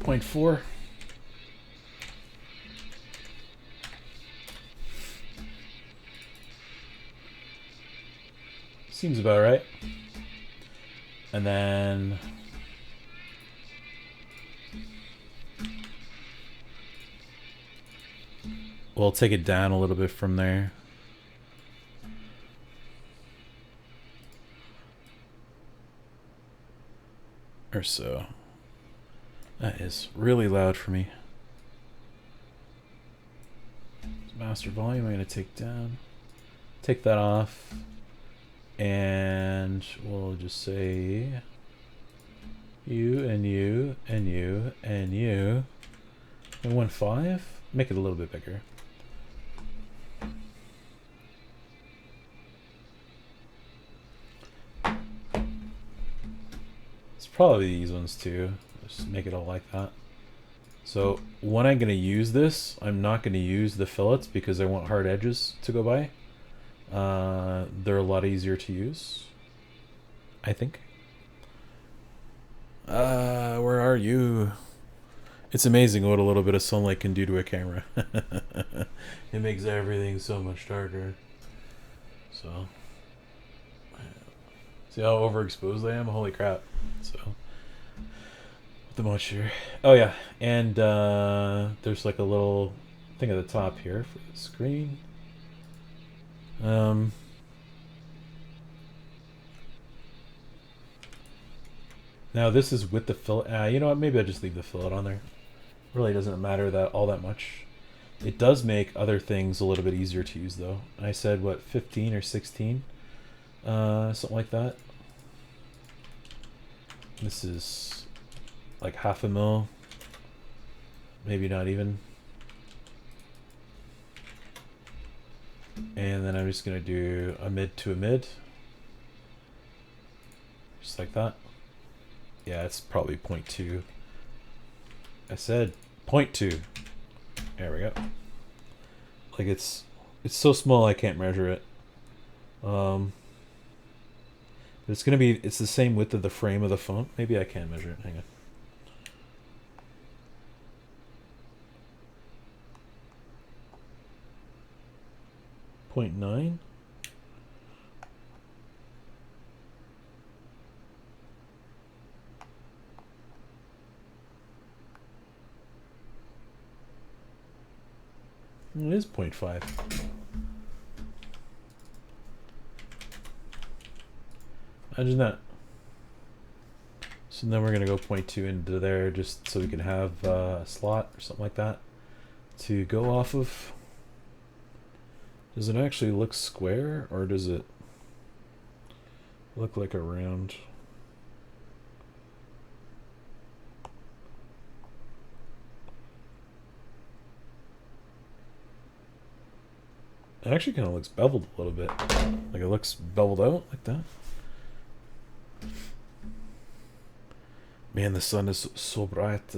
.4. Seems about right. And then we'll take it down a little bit from there. Or so. That is really loud for me. Master volume I'm going to take down. Take that off. And we'll just say you and you and you and you. And 1.5. Make it a little bit bigger. It's probably these ones too. Just make it all like that. So when I'm going to use this, I'm not going to use the fillets because I want hard edges to go by. They're a lot easier to use, I think. Where are you? It's amazing what a little bit of sunlight can do to a camera. It makes everything so much darker. So, see how overexposed I am? Holy crap. So, the much here. Oh yeah, and there's like a little thing at the top here for the screen. Now this is with the fillet. You know what? Maybe I'll just leave the fillet on there. Really doesn't matter that all that much. It does make other things a little bit easier to use though. I said what, 15 or 16, something like that. This is like 0.5 mil, maybe not even. And then I'm just gonna do a mid to a mid, just like that. Yeah, it's probably 0.2. I said 0.2. There we go. Like it's so small I can't measure it. It's gonna be, it's the same width of the frame of the phone. Maybe I can measure it. Hang on. .9. It is 0.5. Imagine that. So then we're gonna go 0.2 into there just so we can have a slot or something like that to go off of. Does it actually look square or does it look like a round? It actually kind of looks beveled a little bit. Like it looks beveled out like that. Man, the sun is so bright.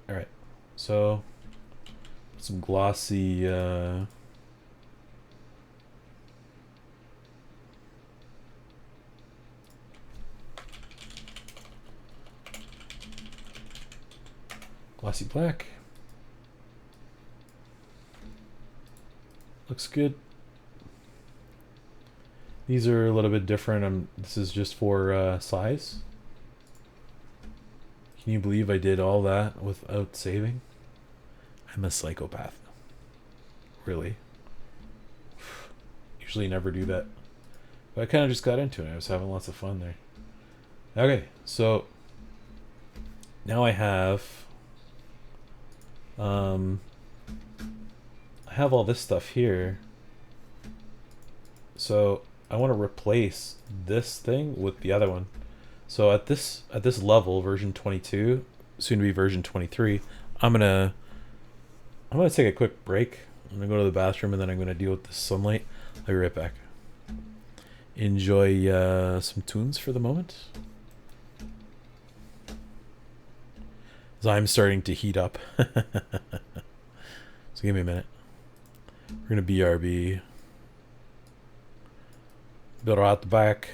Alright, so some glossy glossy black. Looks good. These are a little bit different. This is just for size. Can you believe I did all that without saving? I'm a psychopath. Really. Usually never do that. But I kind of just got into it. I was having lots of fun there. Okay, so now I have all this stuff here. So I want to replace this thing with the other one. So at this level, version 22, soon to be version 23, I'm gonna take a quick break. I'm gonna go to the bathroom and then I'm gonna deal with this sunlight. I'll be right back. Enjoy some tunes for the moment. As I'm starting to heat up. So give me a minute. We're gonna BRB. Be right back.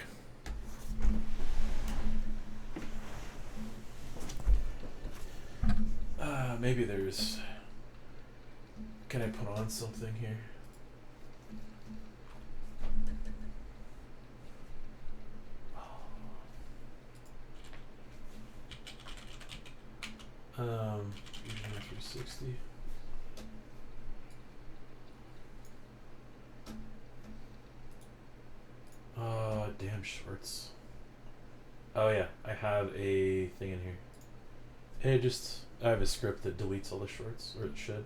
Maybe there's... Can I put on something here? Fusion 360. Damn shorts. Oh yeah, I have a thing in here. Hey, I have a script that deletes all the shorts, or it should.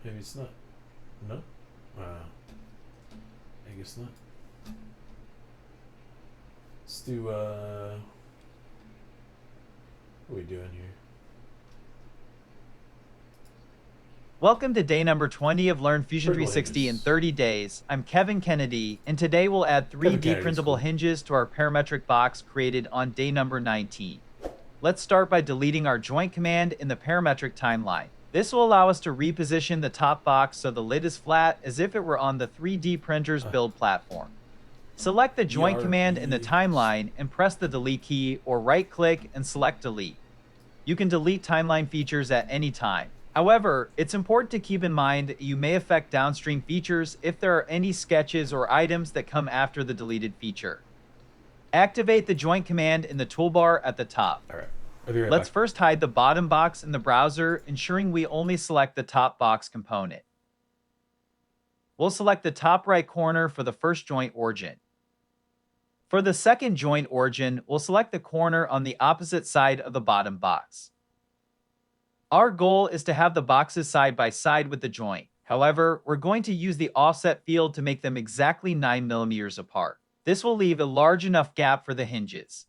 Maybe it's not. No? I guess not. Let's do, what are we doing here? Welcome to day number 20 of Learn Fusion 360 in 30 days. I'm Kevin Kennedy, and today we'll add 3D printable hinges to our parametric box created on day number 19. Let's start by deleting our joint command in the parametric timeline. This will allow us to reposition the top box so the lid is flat as if it were on the 3D printer's build platform. Select the joint command in the timeline and press the delete key, or right-click and select delete. You can delete timeline features at any time. However, it's important to keep in mind that you may affect downstream features if there are any sketches or items that come after the deleted feature. Activate the joint command in the toolbar at the top. All right. I'll be right Let's back. first hide the bottom box in the browser, ensuring we only select the top box component. We'll select the top right corner for the first joint origin. For the second joint origin, we'll select the corner on the opposite side of the bottom box. Our goal is to have the boxes side by side with the joint. However, we're going to use the offset field to make them exactly 9 millimeters apart. This will leave a large enough gap for the hinges.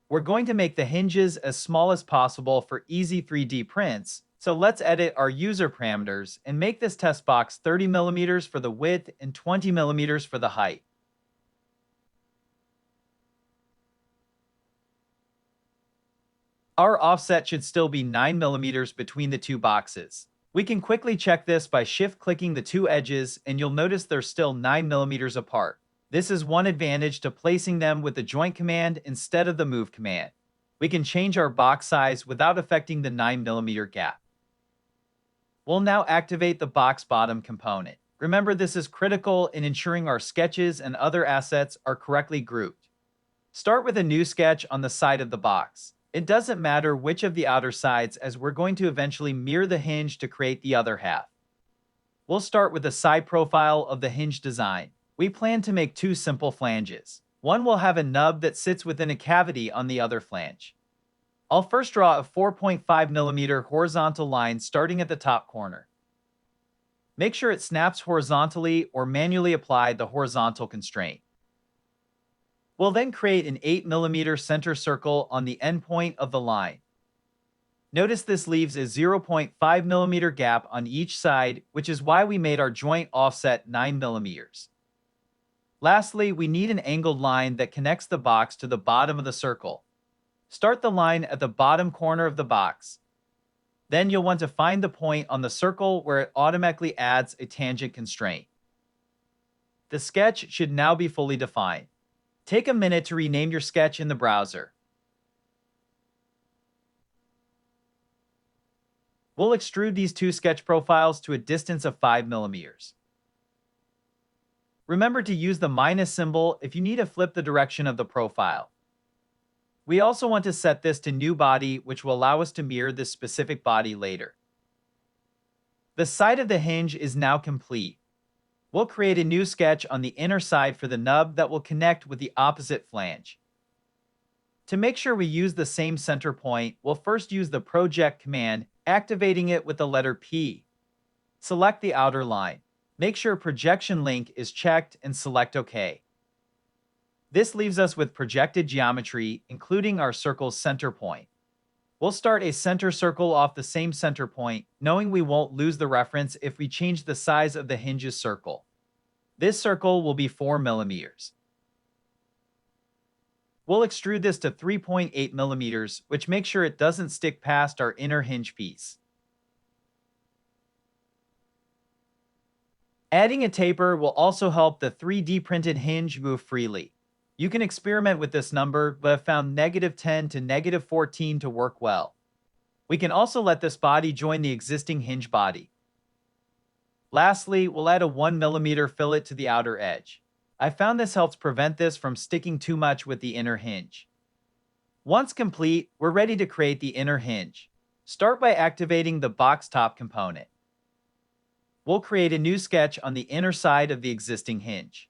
We're going to make the hinges as small as possible for easy 3D prints, so let's edit our user parameters and make this test box 30 millimeters for the width and 20 millimeters for the height. Our offset should still be 9 millimeters between the two boxes. We can quickly check this by shift-clicking the two edges, and you'll notice they're still 9 millimeters apart. This is one advantage to placing them with the joint command instead of the move command. We can change our box size without affecting the 9 millimeter gap. We'll now activate the box bottom component. Remember, this is critical in ensuring our sketches and other assets are correctly grouped. Start with a new sketch on the side of the box. It doesn't matter which of the outer sides, as we're going to eventually mirror the hinge to create the other half. We'll start with the side profile of the hinge design. We plan to make two simple flanges. One will have a nub that sits within a cavity on the other flange. I'll first draw a 4.5 millimeter horizontal line starting at the top corner. Make sure it snaps horizontally or manually apply the horizontal constraint. We'll then create an 8 millimeter center circle on the endpoint of the line. Notice this leaves a 0.5 millimeter gap on each side, which is why we made our joint offset 9 millimeters. Lastly, we need an angled line that connects the box to the bottom of the circle. Start the line at the bottom corner of the box. Then you'll want to find the point on the circle where it automatically adds a tangent constraint. The sketch should now be fully defined. Take a minute to rename your sketch in the browser. We'll extrude these two sketch profiles to a distance of 5 millimeters. Remember to use the minus symbol if you need to flip the direction of the profile. We also want to set this to new body, which will allow us to mirror this specific body later. The side of the hinge is now complete. We'll create a new sketch on the inner side for the nub that will connect with the opposite flange. To make sure we use the same center point, we'll first use the project command, activating it with the letter P. Select the outer line. Make sure projection link is checked and select OK. This leaves us with projected geometry, including our circle's center point. We'll start a center circle off the same center point, knowing we won't lose the reference if we change the size of the hinge's circle. This circle will be 4 millimeters. We'll extrude this to 3.8 millimeters, which makes sure it doesn't stick past our inner hinge piece. Adding a taper will also help the 3D printed hinge move freely. You can experiment with this number, but have found -10 to -14 to work well. We can also let this body join the existing hinge body. Lastly, we'll add a 1 millimeter fillet to the outer edge. I found this helps prevent this from sticking too much with the inner hinge. Once complete, we're ready to create the inner hinge. Start by activating the box top component. We'll create a new sketch on the inner side of the existing hinge.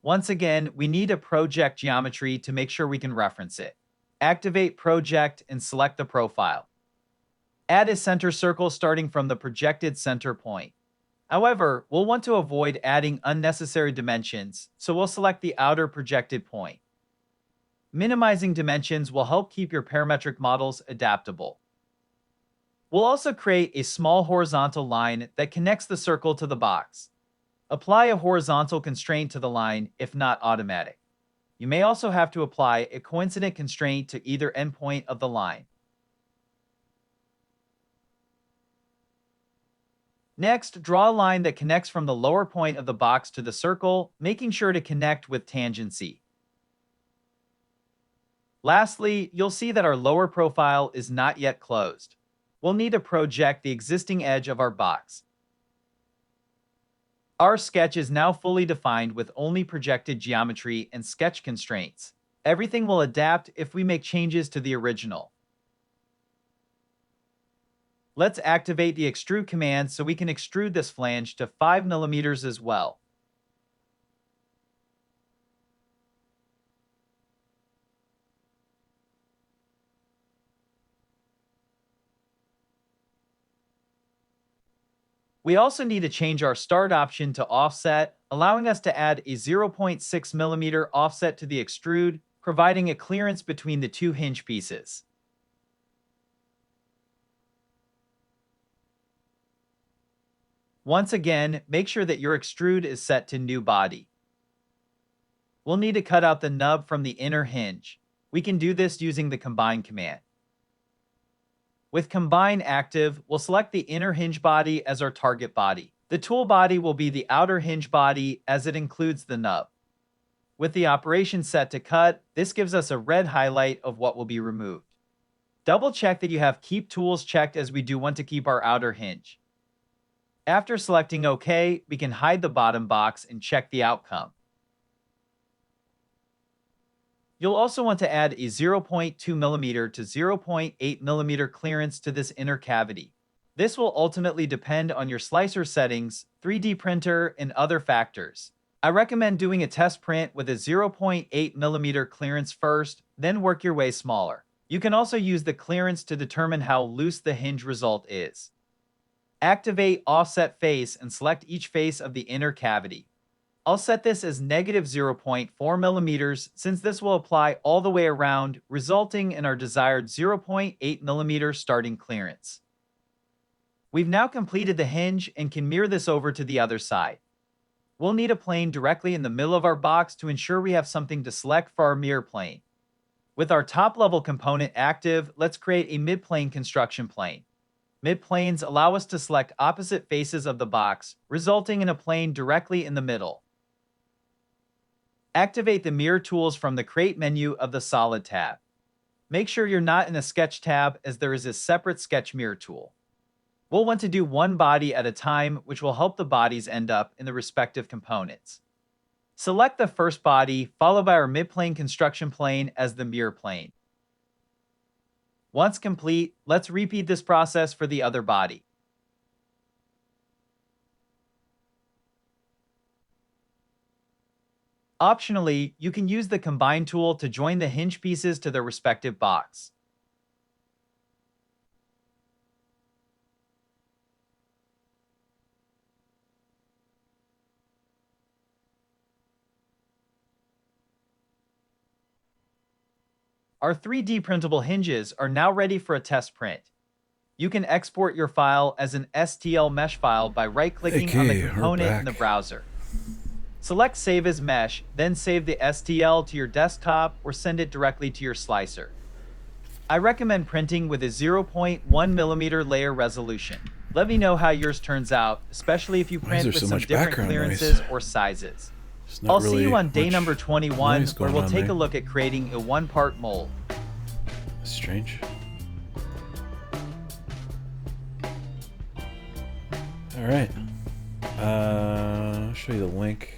Once again, we need a project geometry to make sure we can reference it. Activate Project and select the profile. Add a center circle starting from the projected center point. However, we'll want to avoid adding unnecessary dimensions, so we'll select the outer projected point. Minimizing dimensions will help keep your parametric models adaptable. We'll also create a small horizontal line that connects the circle to the box. Apply a horizontal constraint to the line if not automatic. You may also have to apply a coincident constraint to either endpoint of the line. Next, draw a line that connects from the lower point of the box to the circle, making sure to connect with tangency. Lastly, you'll see that our lower profile is not yet closed. We'll need to project the existing edge of our box. Our sketch is now fully defined with only projected geometry and sketch constraints. Everything will adapt if we make changes to the original. Let's activate the extrude command so we can extrude this flange to 5 millimeters as well. We also need to change our start option to offset, allowing us to add a 0.6 millimeter offset to the extrude, providing a clearance between the two hinge pieces. Once again, make sure that your extrude is set to new body. We'll need to cut out the nub from the inner hinge. We can do this using the combine command. With combine active, we'll select the inner hinge body as our target body. The tool body will be the outer hinge body as it includes the nub. With the operation set to cut, this gives us a red highlight of what will be removed. Double check that you have Keep Tools checked as we do want to keep our outer hinge. After selecting OK, we can hide the bottom box and check the outcome. You'll also want to add a 0.2 mm to 0.8 mm clearance to this inner cavity. This will ultimately depend on your slicer settings, 3D printer, and other factors. I recommend doing a test print with a 0.8 mm clearance first, then work your way smaller. You can also use the clearance to determine how loose the hinge result is. Activate Offset Face and select each face of the inner cavity. I'll set this as negative 0.4 millimeters since this will apply all the way around, resulting in our desired 0.8 millimeter starting clearance. We've now completed the hinge and can mirror this over to the other side. We'll need a plane directly in the middle of our box to ensure we have something to select for our mirror plane. With our top-level component active, let's create a mid-plane construction plane. Mid-planes allow us to select opposite faces of the box, resulting in a plane directly in the middle. Activate the mirror tools from the Create menu of the Solid tab. Make sure you're not in the Sketch tab, as there is a separate Sketch mirror tool. We'll want to do one body at a time, which will help the bodies end up in the respective components. Select the first body, followed by our mid-plane construction plane as the mirror plane. Once complete, let's repeat this process for the other body. Optionally, you can use the Combine tool to join the hinge pieces to their respective box. Our 3D printable hinges are now ready for a test print. You can export your file as an STL mesh file by right-clicking on the component in the browser. Select Save as Mesh, then save the STL to your desktop or send it directly to your slicer. I recommend printing with a 0.1 millimeter layer resolution. Let me know how yours turns out, especially if you print with some different clearances or sizes. I'll see you on day number 21, where we'll take a look at creating a one-part mold. Strange. All right. I'll show you the link.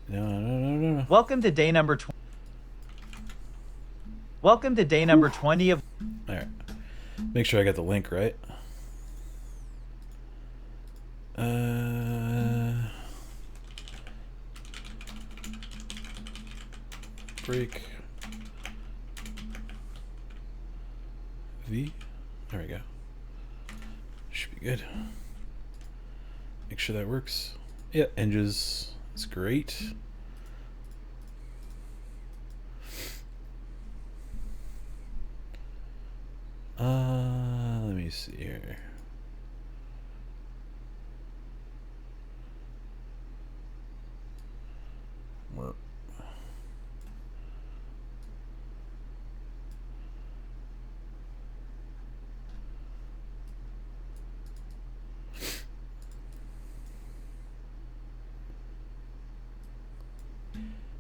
No. Welcome to day number 20. Welcome to day number 20 of. All right. Make sure I got the link right. Break V. There we go. Should be good. Make sure that works. Yeah, hinges. It's great. Let me see here.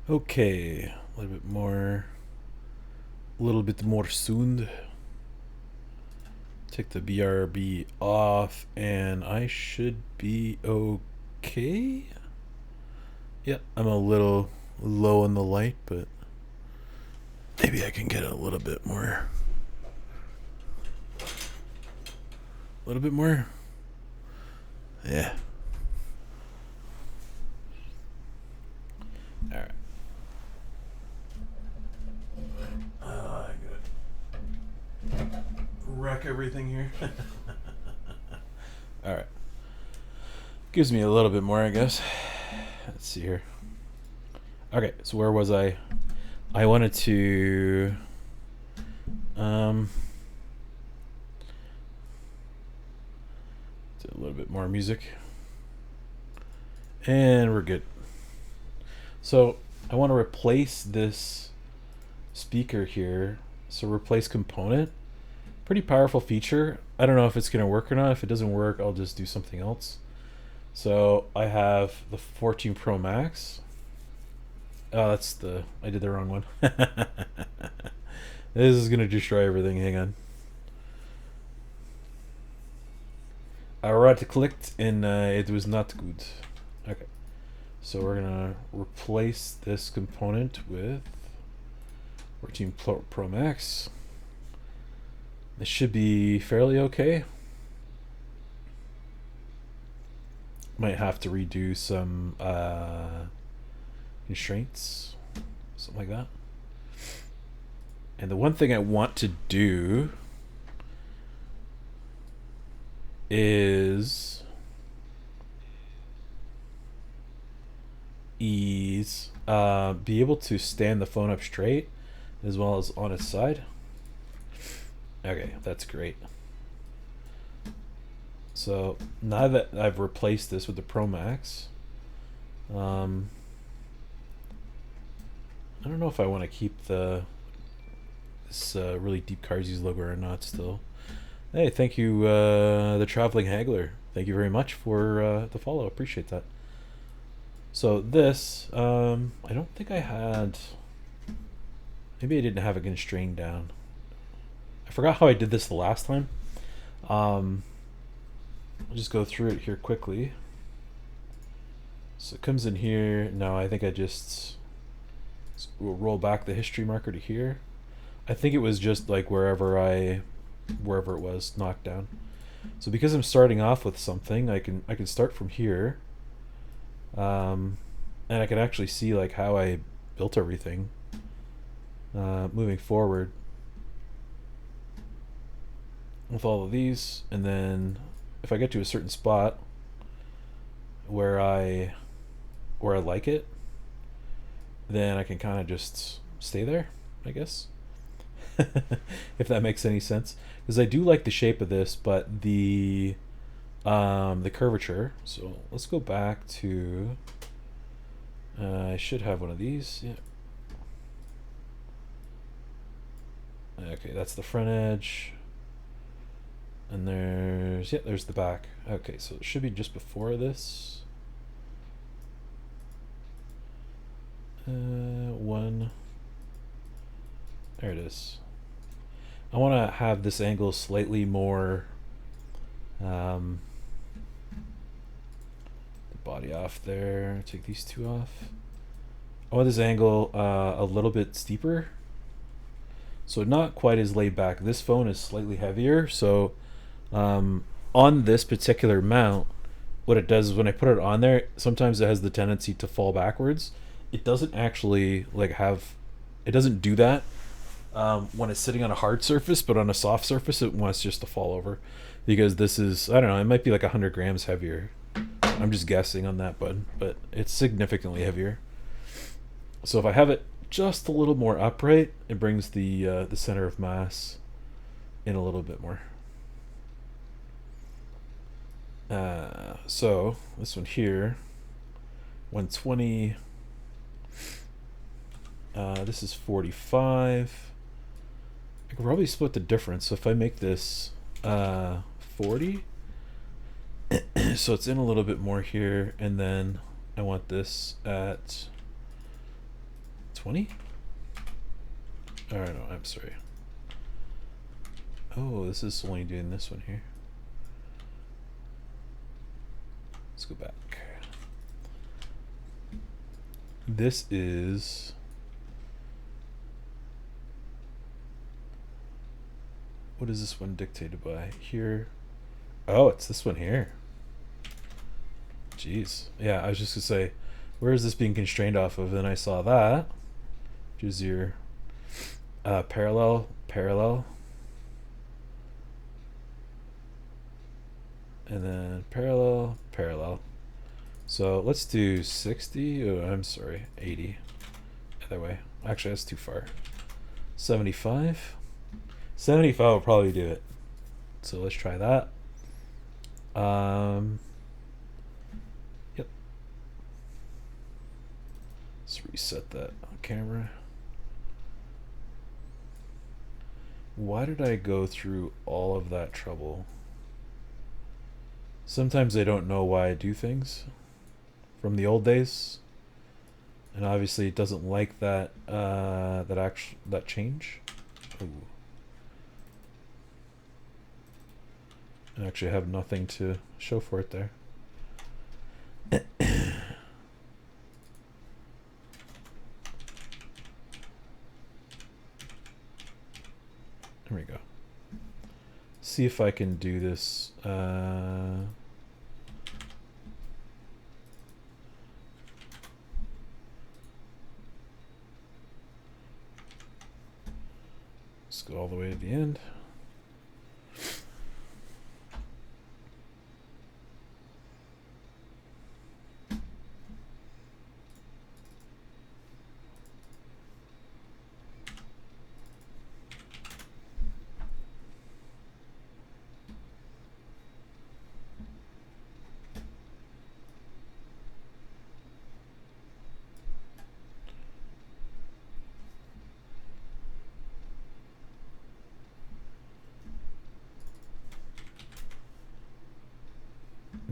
Okay, a little bit more soon. Take the BRB off and I should be okay. Yeah, I'm a little low on the light, but maybe I can get a little bit more. A little bit more. Yeah. All right. I'm gonna wreck everything here. All right. Gives me a little bit more, I guess. Let's see here. Okay, so where was I? I wanted to do a little bit more music. And we're good. So I want to replace this speaker here. So replace component. Pretty powerful feature. I don't know if it's going to work or not. If it doesn't work, I'll just do something else. So I have the 14 Pro Max. Oh, I did the wrong one. This is going to destroy everything. Hang on. I right-clicked and it was not good. Okay. So we're going to replace this component with 14 Pro Max. This should be fairly okay. Might have to redo some constraints, something like that. And the one thing I want to do is be able to stand the phone up straight as well as on its side. Okay, that's great. So now that I've replaced this with the Pro Max, I don't know if I want to keep this really deep Carsies logo or not still. Hey, thank you, the Traveling Haggler. Thank you very much for the follow. Appreciate that. So this, I don't think I had... Maybe I didn't have it constrained down. I forgot how I did this the last time. I'll just go through it here quickly. So it comes in here. No, I think I just will roll back the history marker to here. I think it was just like wherever it was knocked down. So because I'm starting off with something, I can start from here, and I can actually see like how I built everything moving forward with all of these. And then if I get to a certain spot where I like it, then I can kind of just stay there, I guess. If that makes any sense, because I do like the shape of this, but the curvature. So let's go back to I should have one of these. Yeah. Okay, that's the front edge. And there's the back. Okay, so it should be just before this. One. There it is. I want to have this angle slightly more. The body off there. Take these two off. I want this angle a little bit steeper. So not quite as laid back. This phone is slightly heavier, so on this particular mount, what it does is when I put it on there, sometimes it has the tendency to fall backwards. It doesn't actually it doesn't do that when it's sitting on a hard surface, but on a soft surface, it wants just to fall over, because this is, I don't know, it might be like 100 grams heavier. I'm just guessing on that, but it's significantly heavier. So if I have it just a little more upright, it brings the center of mass in a little bit more. So this one here, 120. This is 45. I could probably split the difference. So if I make this 40, so it's in a little bit more here, and then I want this at 20. Oh no, I'm sorry. Oh, this is only doing this one here. Let's go back. This is what is this one dictated by here? Oh, it's this one here. Jeez. Yeah, I was just gonna say, where is this being constrained off of? And I saw that, which is your parallel, and then parallel. So let's do 60. Oh, I'm sorry, 80. Either way. Actually, that's too far. 75. 75 will probably do it. So let's try that. Yep. Let's reset that on camera. Why did I go through all of that trouble? Sometimes I don't know why I do things from the old days, and obviously it doesn't like that that change. Ooh. I actually have nothing to show for it there. There we go. See if I can do this. Let's go all the way to the end.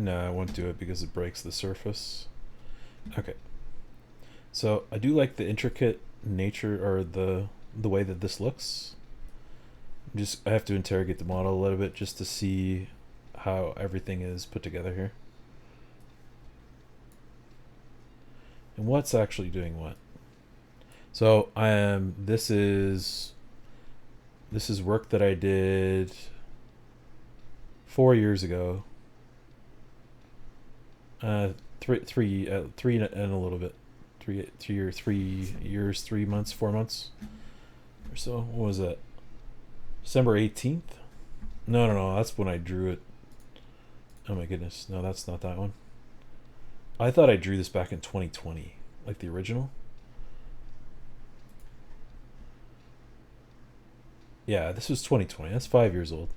No, I won't do it because it breaks the surface. Okay. So I do like the intricate nature or the way that this looks. I have to interrogate the model a little bit just to see how everything is put together here. And what's actually doing what. So this is work that I did 4 years ago. Three and a little bit. 3 years, 3 months, 4 months or so. What was that? December 18th? No, that's when I drew it. Oh my goodness. No, that's not that one. I thought I drew this back in 2020, like the original. Yeah, this was 2020. That's 5 years old.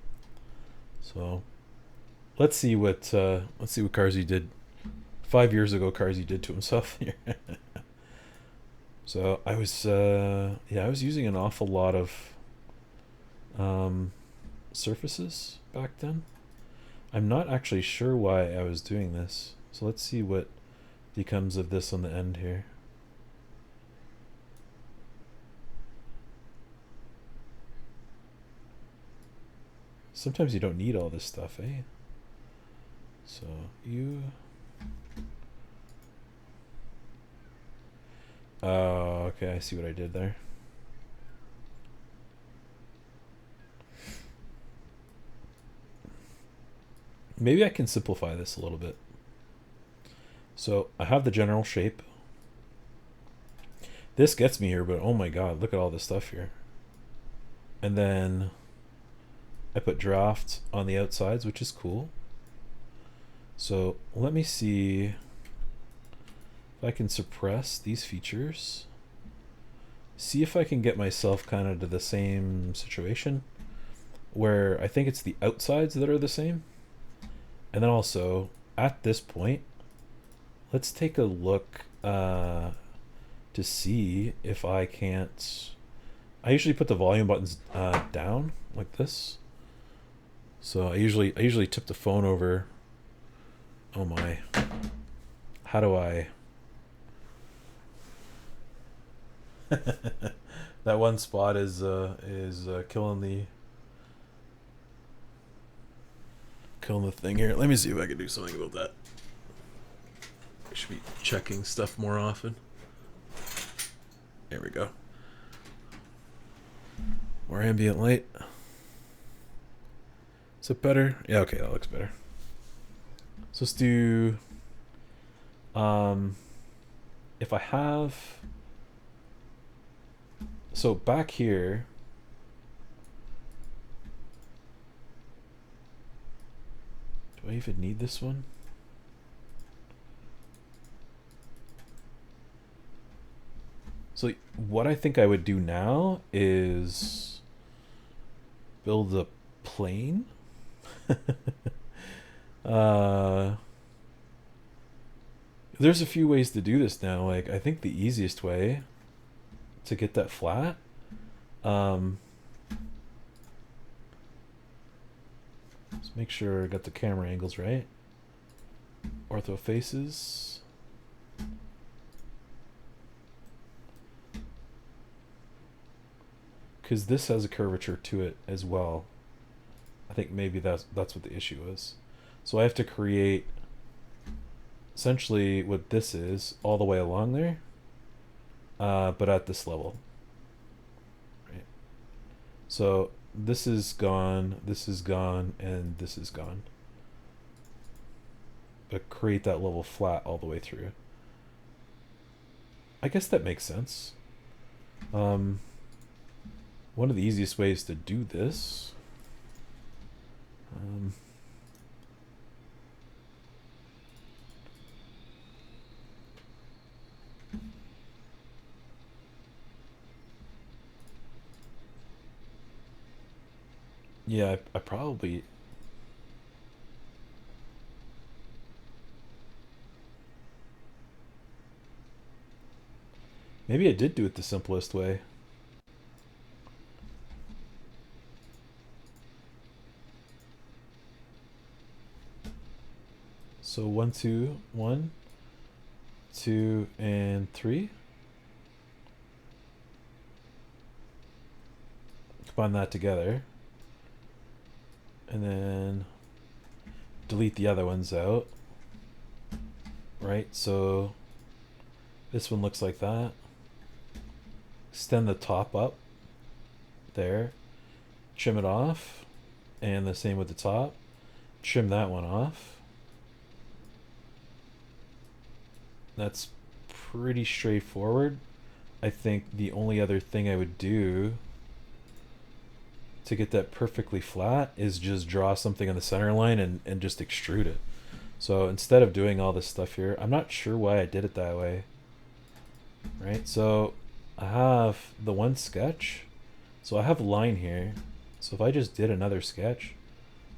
So let's see what Carsey did 5 years ago. Carsey did to himself here. So I was using an awful lot of surfaces back then. I'm not actually sure why I was doing this. So let's see what becomes of this on the end here. Sometimes you don't need all this stuff, eh? So oh, okay, I see what I did there. Maybe I can simplify this a little bit. So I have the general shape. This gets me here, but oh my god, look at all this stuff here. And then I put draft on the outsides, which is cool. So let me see if I can suppress these features. See if I can get myself kind of to the same situation where I think it's the outsides that are the same. And then also at this point, let's take a look to see if I can't. I usually put the volume buttons down like this. So I usually tip the phone over. Oh my! How do I? That one spot is killing the thing here. Let me see if I can do something about that. I should be checking stuff more often. There we go. More ambient light. Is it better? Yeah, okay, that looks better. So let's do if I have, so back here, do I even need this one? So what I think I would do now is build a plane. There's a few ways to do this now. Like, I think the easiest way to get that flat, let's make sure I got the camera angles right. Ortho faces. Because this has a curvature to it as well. I think maybe that's what the issue is. So I have to create essentially what this is all the way along there, but at this level. Right. So this is gone, and this is gone. But create that level flat all the way through. I guess that makes sense. One of the easiest ways to do this. Yeah, I probably. Maybe I did do it the simplest way. So 1, 2, 1, 2, and 3. Combine that together. And then delete the other ones out. Right, so this one looks like that. Extend the top up there. Trim it off. And the same with the top. Trim that one off. That's pretty straightforward. I think the only other thing I would do to get that perfectly flat is just draw something on the center line and just extrude it. So instead of doing all this stuff here, I'm not sure why I did it that way. Right, so I have the one sketch. So I have a line here. So if I just did another sketch,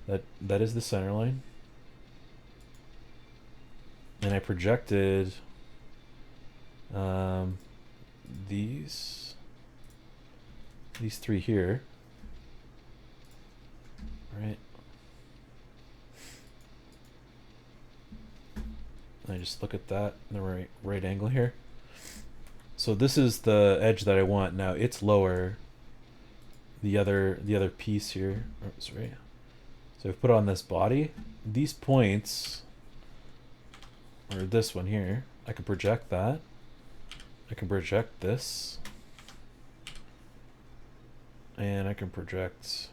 that is the center line. And I projected these three here. Right. And I just look at that in the right angle here. So this is the edge that I want. Now it's lower. The other piece here. Oh, sorry. So I've put on this body. These points, or this one here, I can project that. I can project this. And I can project,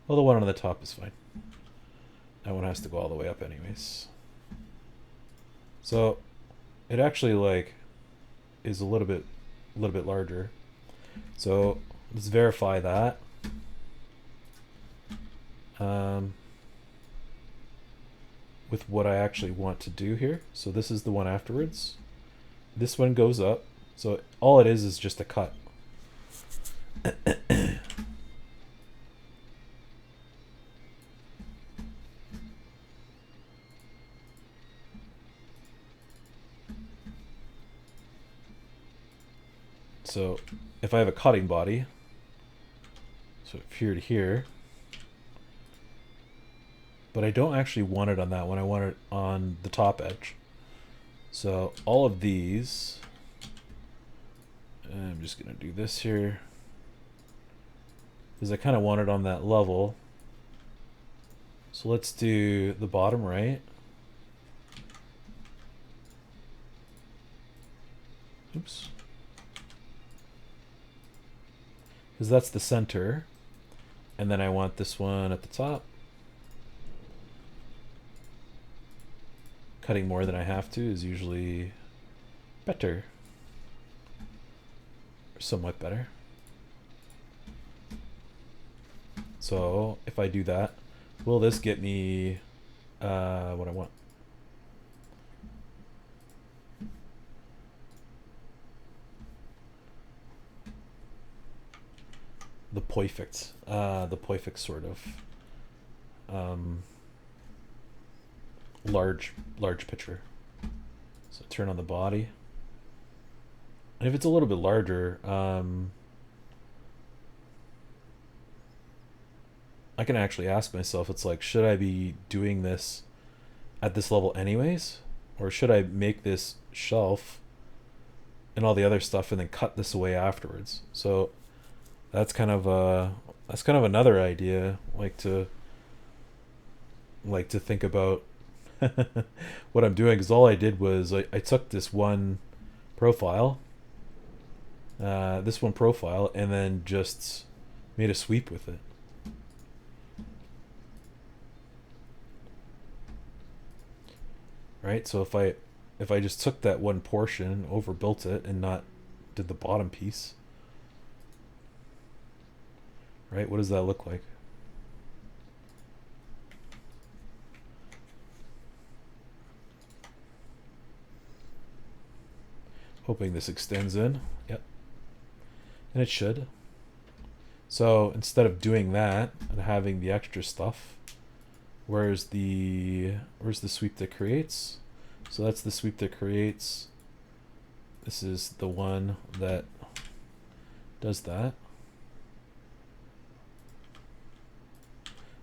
well, the one on the top is fine. That one has to go all the way up anyways. So it actually like is a little bit larger. So let's verify that. With what I actually want to do here. So this is the one afterwards. This one goes up. So all it is just a cut. So if I have a cutting body, so here to here, but I don't actually want it on that one. I want it on the top edge. So all of these, I'm just gonna do this here because I kind of want it on that level. So let's do the bottom right. Oops. Because that's the center. And then I want this one at the top. Cutting more than I have to is usually better. Or somewhat better. So if I do that, will this get me what I want? The perfect sort of large picture. So turn on the body, and if it's a little bit larger, I can actually ask myself, it's like, should I be doing this at this level anyways, or should I make this shelf and all the other stuff and then cut this away afterwards? So that's kind of another idea, like to think about what I'm doing, because all I did was I took this one profile, and then just made a sweep with it. Right, so if I just took that one portion, overbuilt it, and not did the bottom piece, right, what does that look like? Hoping this extends in. Yep. And it should. So instead of doing that and having the extra stuff, where's the sweep that creates? So that's the sweep that creates. This is the one that does that.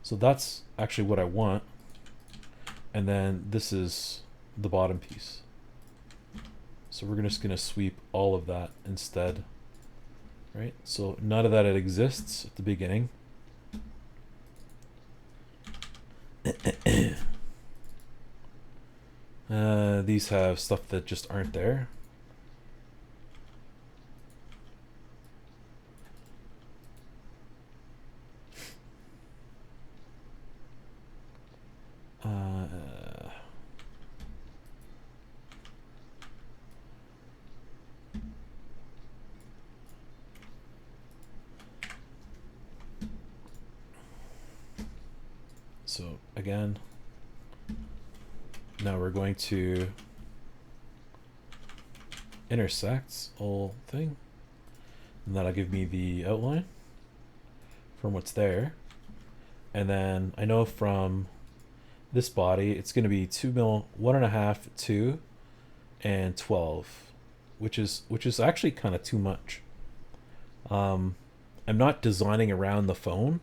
So that's actually what I want. and then this is the bottom piece. So we're just gonna sweep all of that instead, right? So none of that exists at the beginning. These have stuff that just aren't there. So again, now we're going to intersect whole thing, and that'll give me the outline from what's there. And then I know from this body it's going to be 2 mil, 1.5, 2, and 12, which is actually kind of too much. I'm not designing around the phone.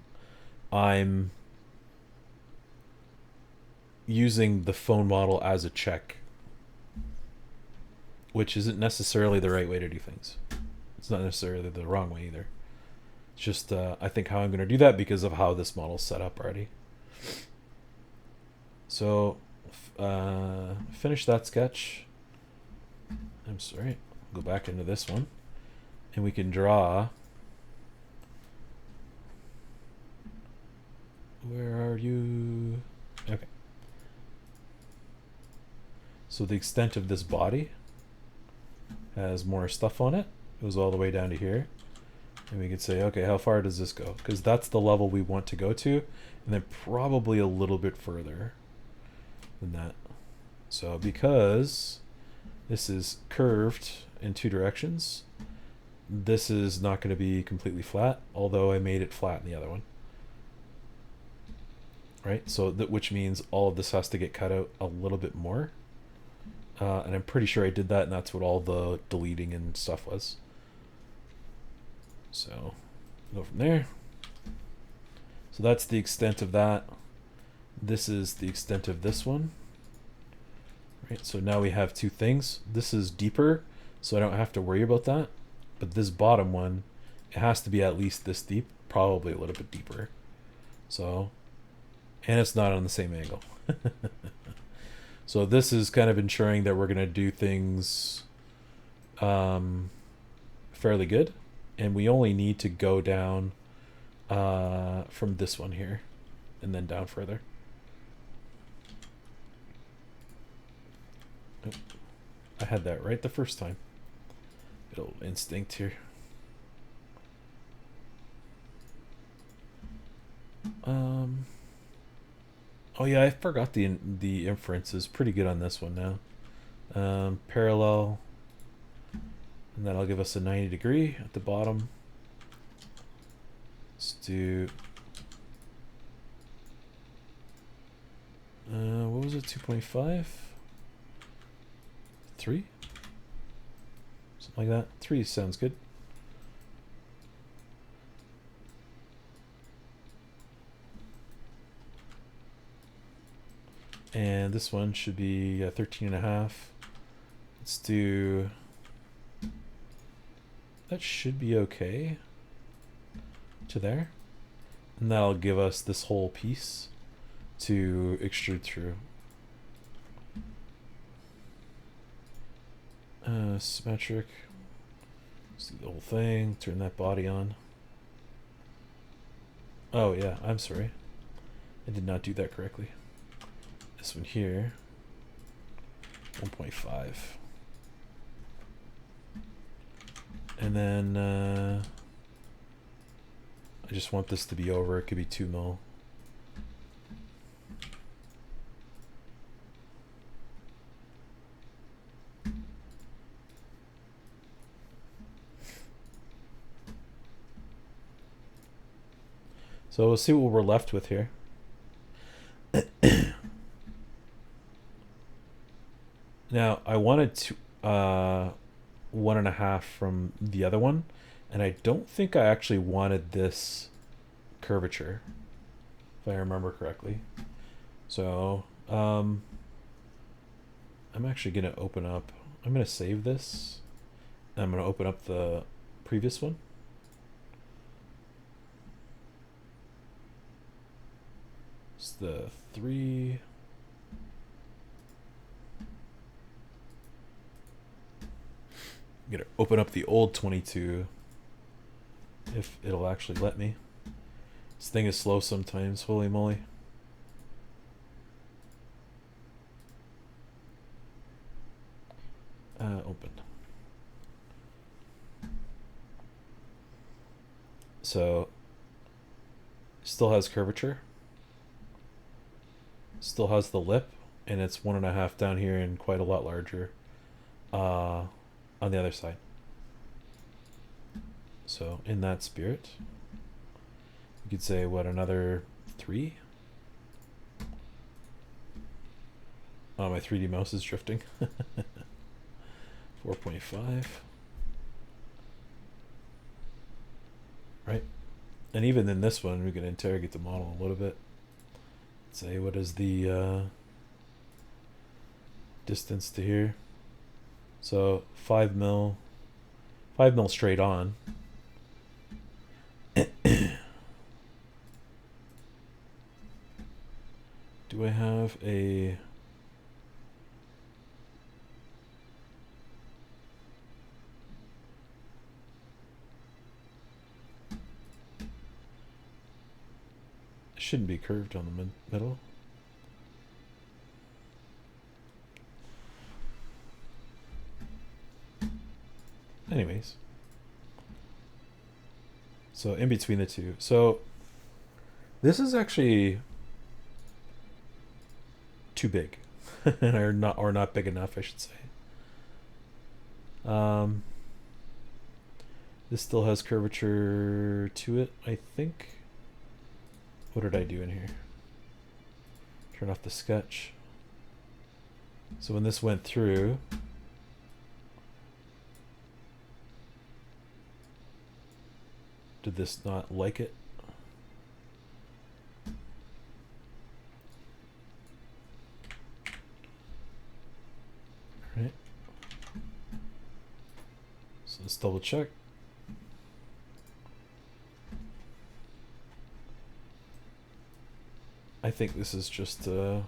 I'm using the phone model as a check, which isn't necessarily the right way to do things. It's not necessarily the wrong way either. It's just I think how I'm going to do that because of how this model's set up already. So finish that sketch. I'm sorry. Go back into this one, and we can draw. Where are you? Okay. So the extent of this body has more stuff on it. It goes all the way down to here. And we could say, okay, how far does this go? Because that's the level we want to go to. And then probably a little bit further than that. So because this is curved in 2 directions, this is not going to be completely flat, although I made it flat in the other one. Right? So that, which means all of this has to get cut out a little bit more. And I'm pretty sure I did that, and that's what all the deleting and stuff was. So go from there. So that's the extent of that. This is the extent of this one. Right, so now we have 2 things. This is deeper, so I don't have to worry about that. But this bottom one, it has to be at least this deep, probably a little bit deeper. So, and it's not on the same angle. So this is kind of ensuring that we're going to do things fairly good. And we only need to go down from this one here and then down further. Oh, I had that right the first time. Good old instinct here. Oh yeah, I forgot the inference is pretty good on this one now. Parallel, and that'll give us a 90 degree at the bottom. Let's do what was it, 2.5? 3? Something like that. 3 sounds good. And this one should be 13.5. Let's do, that should be okay to there. And that'll give us this whole piece to extrude through. Symmetric. Let's do the whole thing. Turn that body on. Oh yeah, I'm sorry. I did not do that correctly. This one here, 1.5. And then I just want this to be over. It could be 2 mil. So we'll see what we're left with here. Now I wanted to 1.5 from the other one, and I don't think I actually wanted this curvature, if I remember correctly. So I'm actually gonna open up. I'm gonna save this. And I'm gonna open up the previous one. It's the 3. I'm gonna open up the old 22 if it'll actually let me. This thing is slow sometimes, holy moly. Open. So, still has curvature. Still has the lip, and it's 1.5 down here and quite a lot larger on the other side. So, in that spirit, you could say, what, another 3? Oh, my 3D mouse is drifting. 4.5. Right? And even in this one, we can interrogate the model a little bit. Say, what is the distance to here? So 5 mil straight on. Do I have a... It shouldn't be curved on the middle. Anyways. So in between the two. So this is actually too big. or not big enough, I should say. This still has curvature to it, I think. What did I do in here? Turn off the sketch. So when this went through, did this not like it? All right. So let's double check. I think this is just like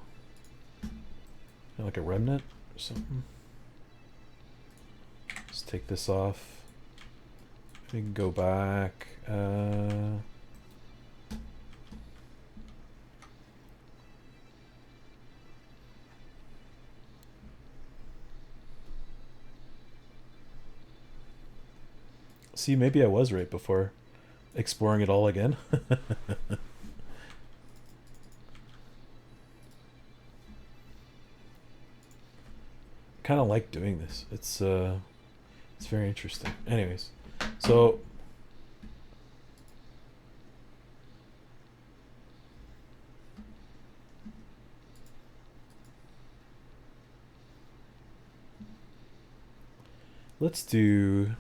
a remnant or something. Let's take this off. We can go back. See, maybe I was right before exploring it all again. Kind of like doing this. It's very interesting. Anyways, so let's do,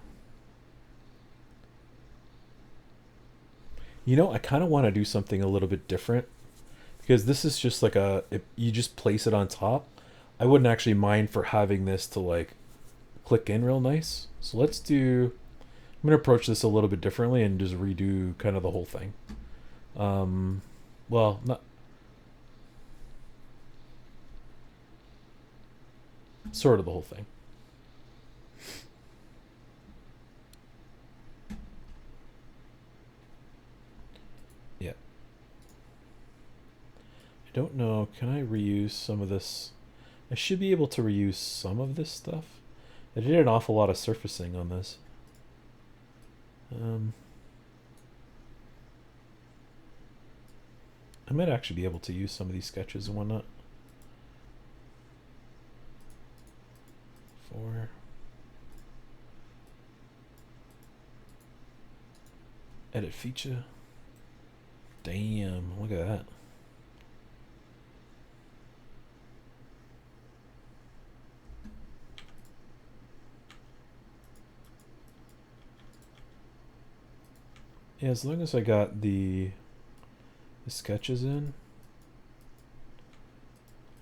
you know, I kind of want to do something a little bit different because this is just like if you just place it on top. I wouldn't actually mind for having this to like click in real nice. So let's do, I'm going to approach this a little bit differently and just redo kind of the whole thing. Well, not sort of the whole thing. Yeah. I don't know. Can I reuse some of this? I should be able to reuse some of this stuff. I did an awful lot of surfacing on this. I might actually be able to use some of these sketches and whatnot. 4. Edit feature. Damn, look at that. Yeah, as long as I got the sketches in,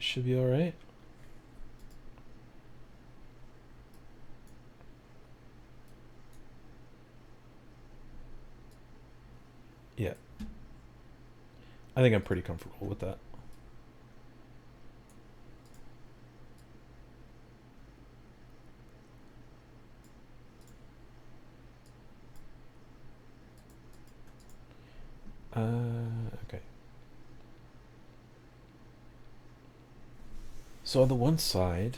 should be alright. Yeah. I think I'm pretty comfortable with that. Okay. So on the one side,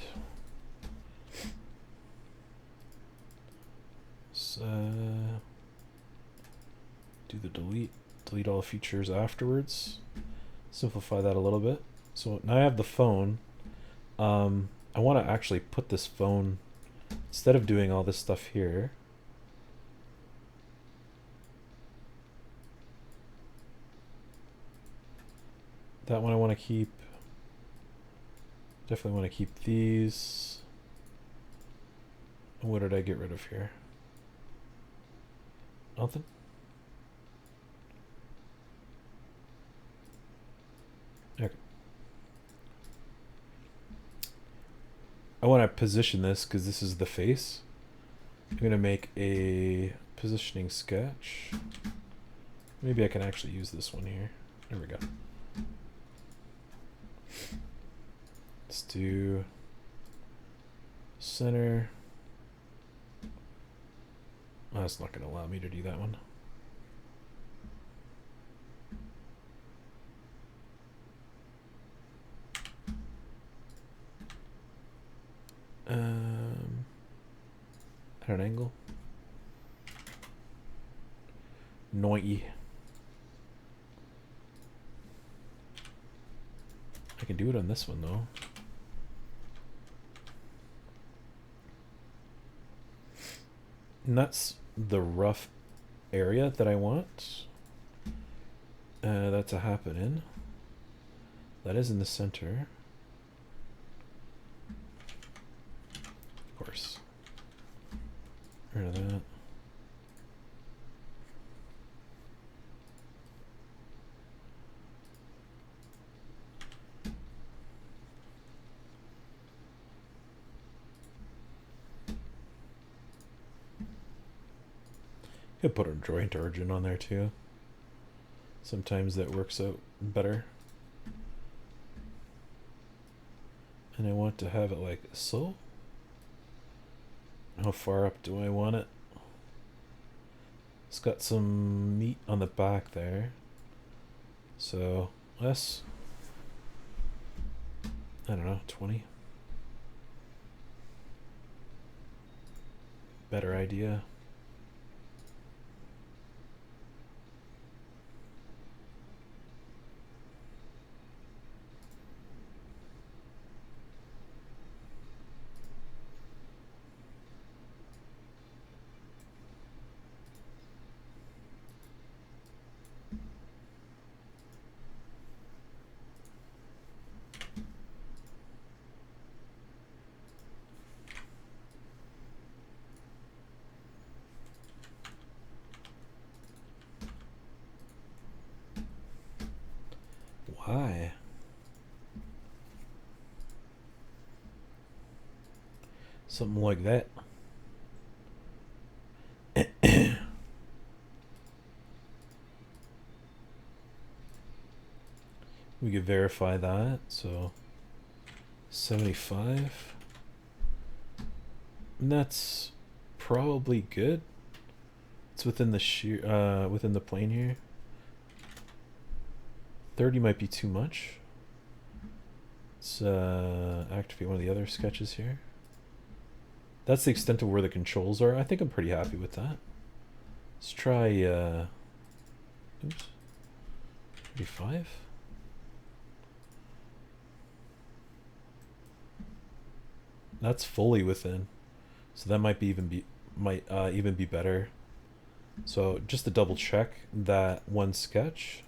do the delete all features afterwards. Simplify that a little bit. So now I have the phone. I want to actually put this phone, instead of doing all this stuff here, that one I want to keep. Definitely want to keep these. And what did I get rid of here? Nothing? Okay. I want to position this because this is the face. I'm going to make a positioning sketch. Maybe I can actually use this one here. There we go. Let's do center. Oh, that's not going to allow me to do that one. At an angle. Noisy. I can do it on this one though. And that's the rough area that I want that to happen in. That is in the center. Of course. Rid of that. Could put a joint origin on there too. Sometimes that works out better. And I want to have it like so. How far up do I want it? It's got some meat on the back there. So less, I don't know, 20. Better idea. Why? Something like that. We could verify that. So 75. And that's probably good. It's within the shear within the plane here. 30 might be too much. Let's activate one of the other sketches here. That's the extent of where the controls are. I think I'm pretty happy with that. Let's try oops. 35. That's fully within. So that might even be better. So just to double check that one sketch.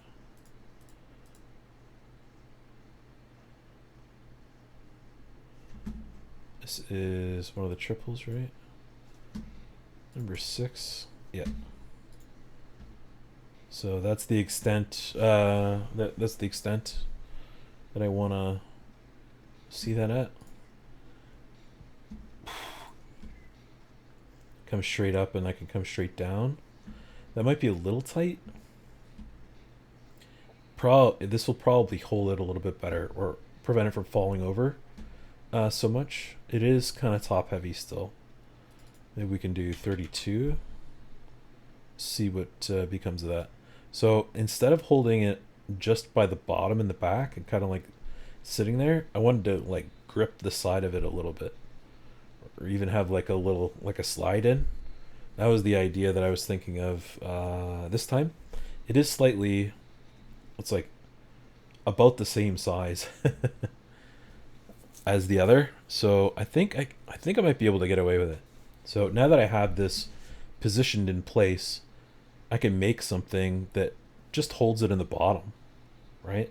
This is one of the triples, right? Number 6. Yeah. So that's the extent. That's the extent that I wanna See that at? Come straight up and I can come straight down. That might be a little tight. This will probably hold it a little bit better or prevent it from falling over so much. It is kind of top heavy still. Maybe we can do 32. See what becomes of that. So instead of holding it just by the bottom and the back and kind of like sitting there, I wanted to like grip the side of it a little bit, or even have like a little like a slide in. That was the idea that I was thinking of this time. It is slightly, it's like about the same size as the other, so I think I might be able to get away with it. So now that I have this positioned in place, I can make something that just holds it in the bottom, right?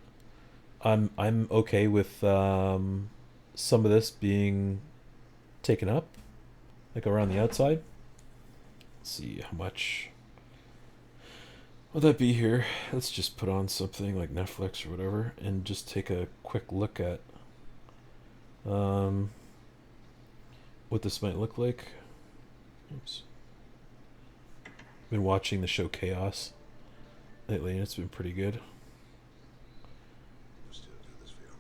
I'm okay with some of this being taken up, like around the outside. Let's see how much will that be here. Let's just put on something like Netflix or whatever and just take a quick look at what this might look like. Oops. Been watching the show Chaos lately and it's been pretty good.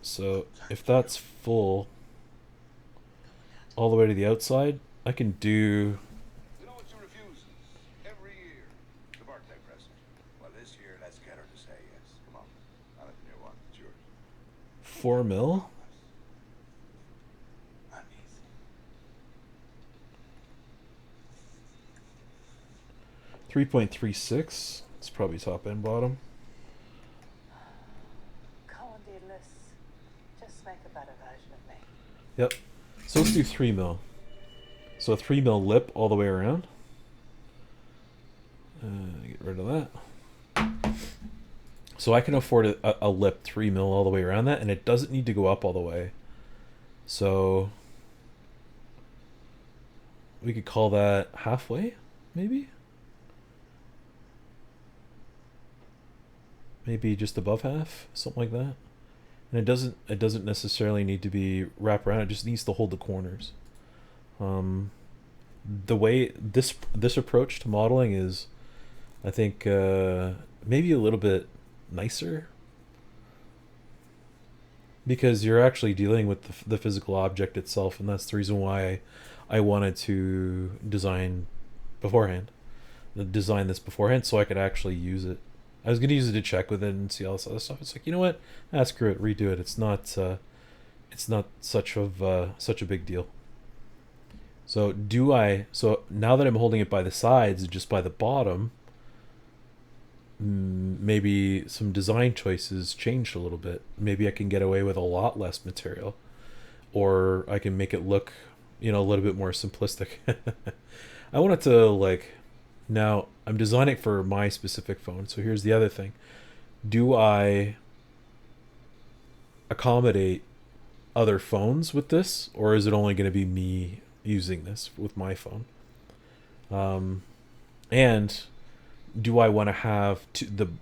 So if that's full all the way to the outside, I can do... You know what she refuses every year? The birthday present. Well, this year, let's get her to say yes. Come on. I'll let you one. It's yours. 4 mil? Amazing. 3.36. It's probably top and bottom. Come on, dearless. Just make a better version of me. Yep. So let's do 3 mil. So a 3 mil lip all the way around. Get rid of that. So I can afford a lip 3 mil all the way around that, and it doesn't need to go up all the way. So we could call that halfway, maybe? Maybe just above half, something like that. And it doesn't necessarily need to be wrapped around. It just needs to hold the corners. The way this approach to modeling is, I think, maybe a little bit nicer, because you're actually dealing with the physical object itself, and that's the reason why I wanted to design this beforehand, so I could actually use it. I was gonna use it to check with it and see all this other stuff. It's like, you know what? Screw it, redo it. It's not such a big deal. So now that I'm holding it by the sides, just by the bottom, maybe some design choices changed a little bit. Maybe I can get away with a lot less material, or I can make it look, a little bit more simplistic. I want it to like. Now, I'm designing for my specific phone, so here's the other thing. Do I accommodate other phones with this, or is it only going to be me using this with my phone? And do I want to have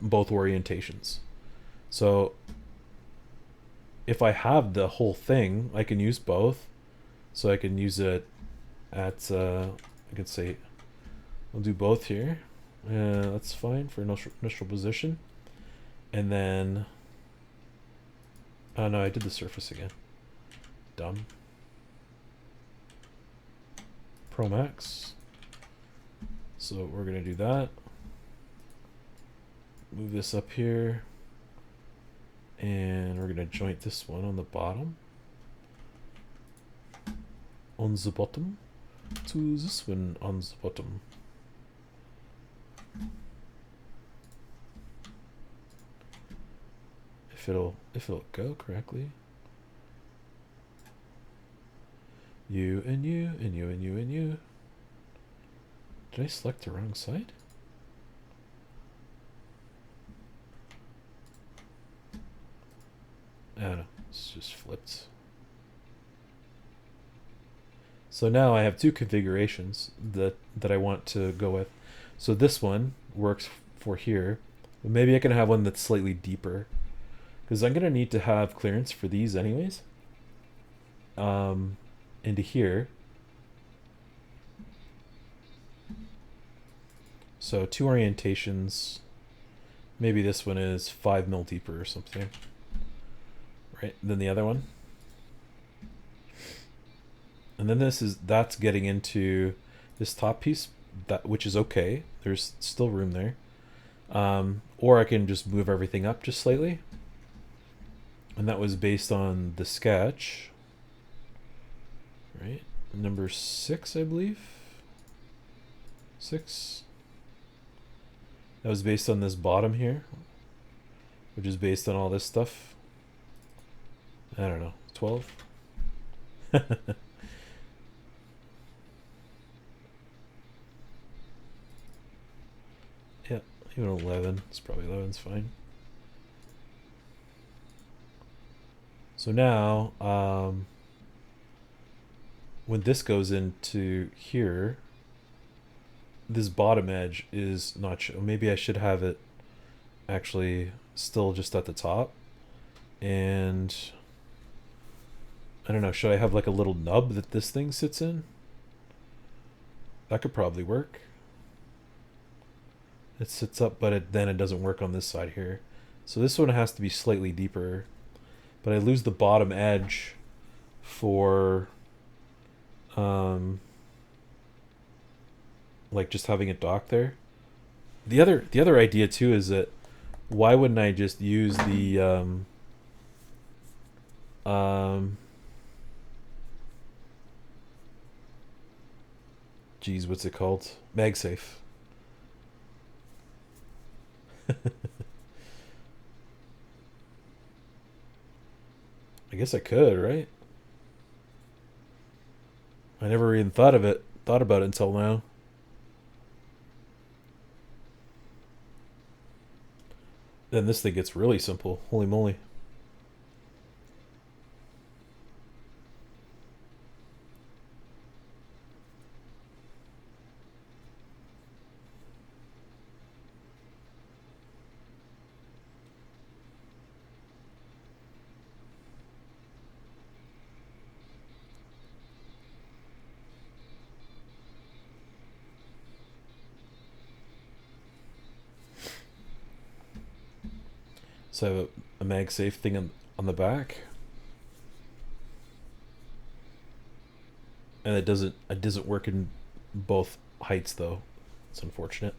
both orientations? So if I have the whole thing, I can use both. So I can use it at, I could say, we'll do both here. That's fine for initial position. And then, oh no, I did the surface again. Dumb. Pro Max. So we're gonna do that. Move this up here. And we're gonna joint this one on the bottom. On the bottom. To this one on the bottom. If it'll go correctly. You and you and you and you and you. Did I select the wrong side? I don't know. It's just flipped. So now I have two configurations that I want to go with. So this one works for here, but maybe I can have one that's slightly deeper, because I'm going to need to have clearance for these anyways. into here. So 2 orientations. Maybe this one is 5 mil deeper or something, right? Than the other one. And then that's getting into this top piece, which is okay. There's still room there. Or I can just move everything up just slightly. And that was based on the sketch, right? Number 6, I believe. 6. That was based on this bottom here, which is based on all this stuff. I don't know, 12? Yeah, even 11. It's probably 11's fine. So now, when this goes into here, this bottom edge is not maybe I should have it actually still just at the top. And I don't know, should I have like a little nub that this thing sits in? That could probably work. It sits up, but then it doesn't work on this side here. So this one has to be slightly deeper. But I lose the bottom edge for like just having it dock there. The other idea too is that why wouldn't I just use the geez, what's it called? MagSafe. I guess I could, right? I never even thought about it until now. Then this thing gets really simple. Holy moly. So I have a MagSafe thing on the back. And it doesn't work in both heights though. It's unfortunate.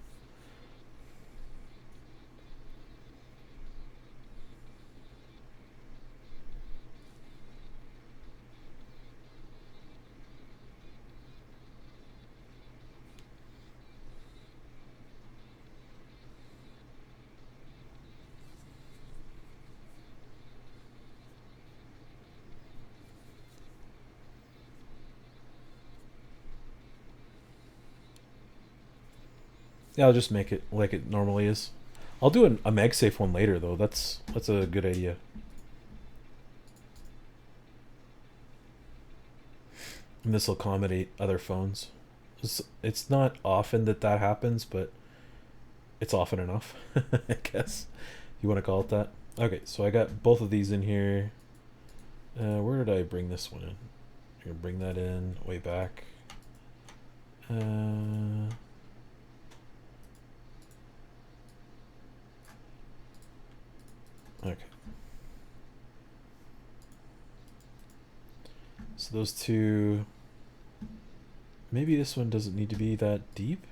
Yeah, I'll just make it like it normally is. I'll do a MagSafe one later though. That's a good idea. And this will accommodate other phones. It's not often that happens, but it's often enough, I guess. You want to call it that? Okay, so I got both of these in here. Where did I bring this one in? I'm gonna bring that in way back. Okay. So those two. Maybe this one doesn't need to be that deep.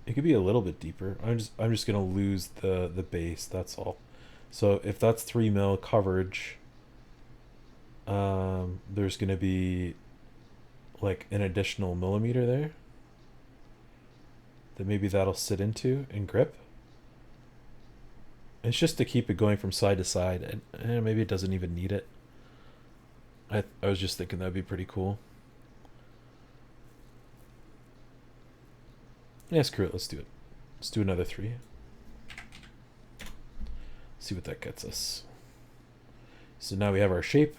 It could be a little bit deeper. I'm just gonna lose the base. That's all. So if that's 3 mil coverage, there's gonna be like an additional millimeter there that maybe that'll sit into and grip. It's just to keep it going from side to side, and maybe it doesn't even need it. I was just thinking that'd be pretty cool. Yeah, screw it. Let's do it. Let's do another 3. See what that gets us. So now we have our shape.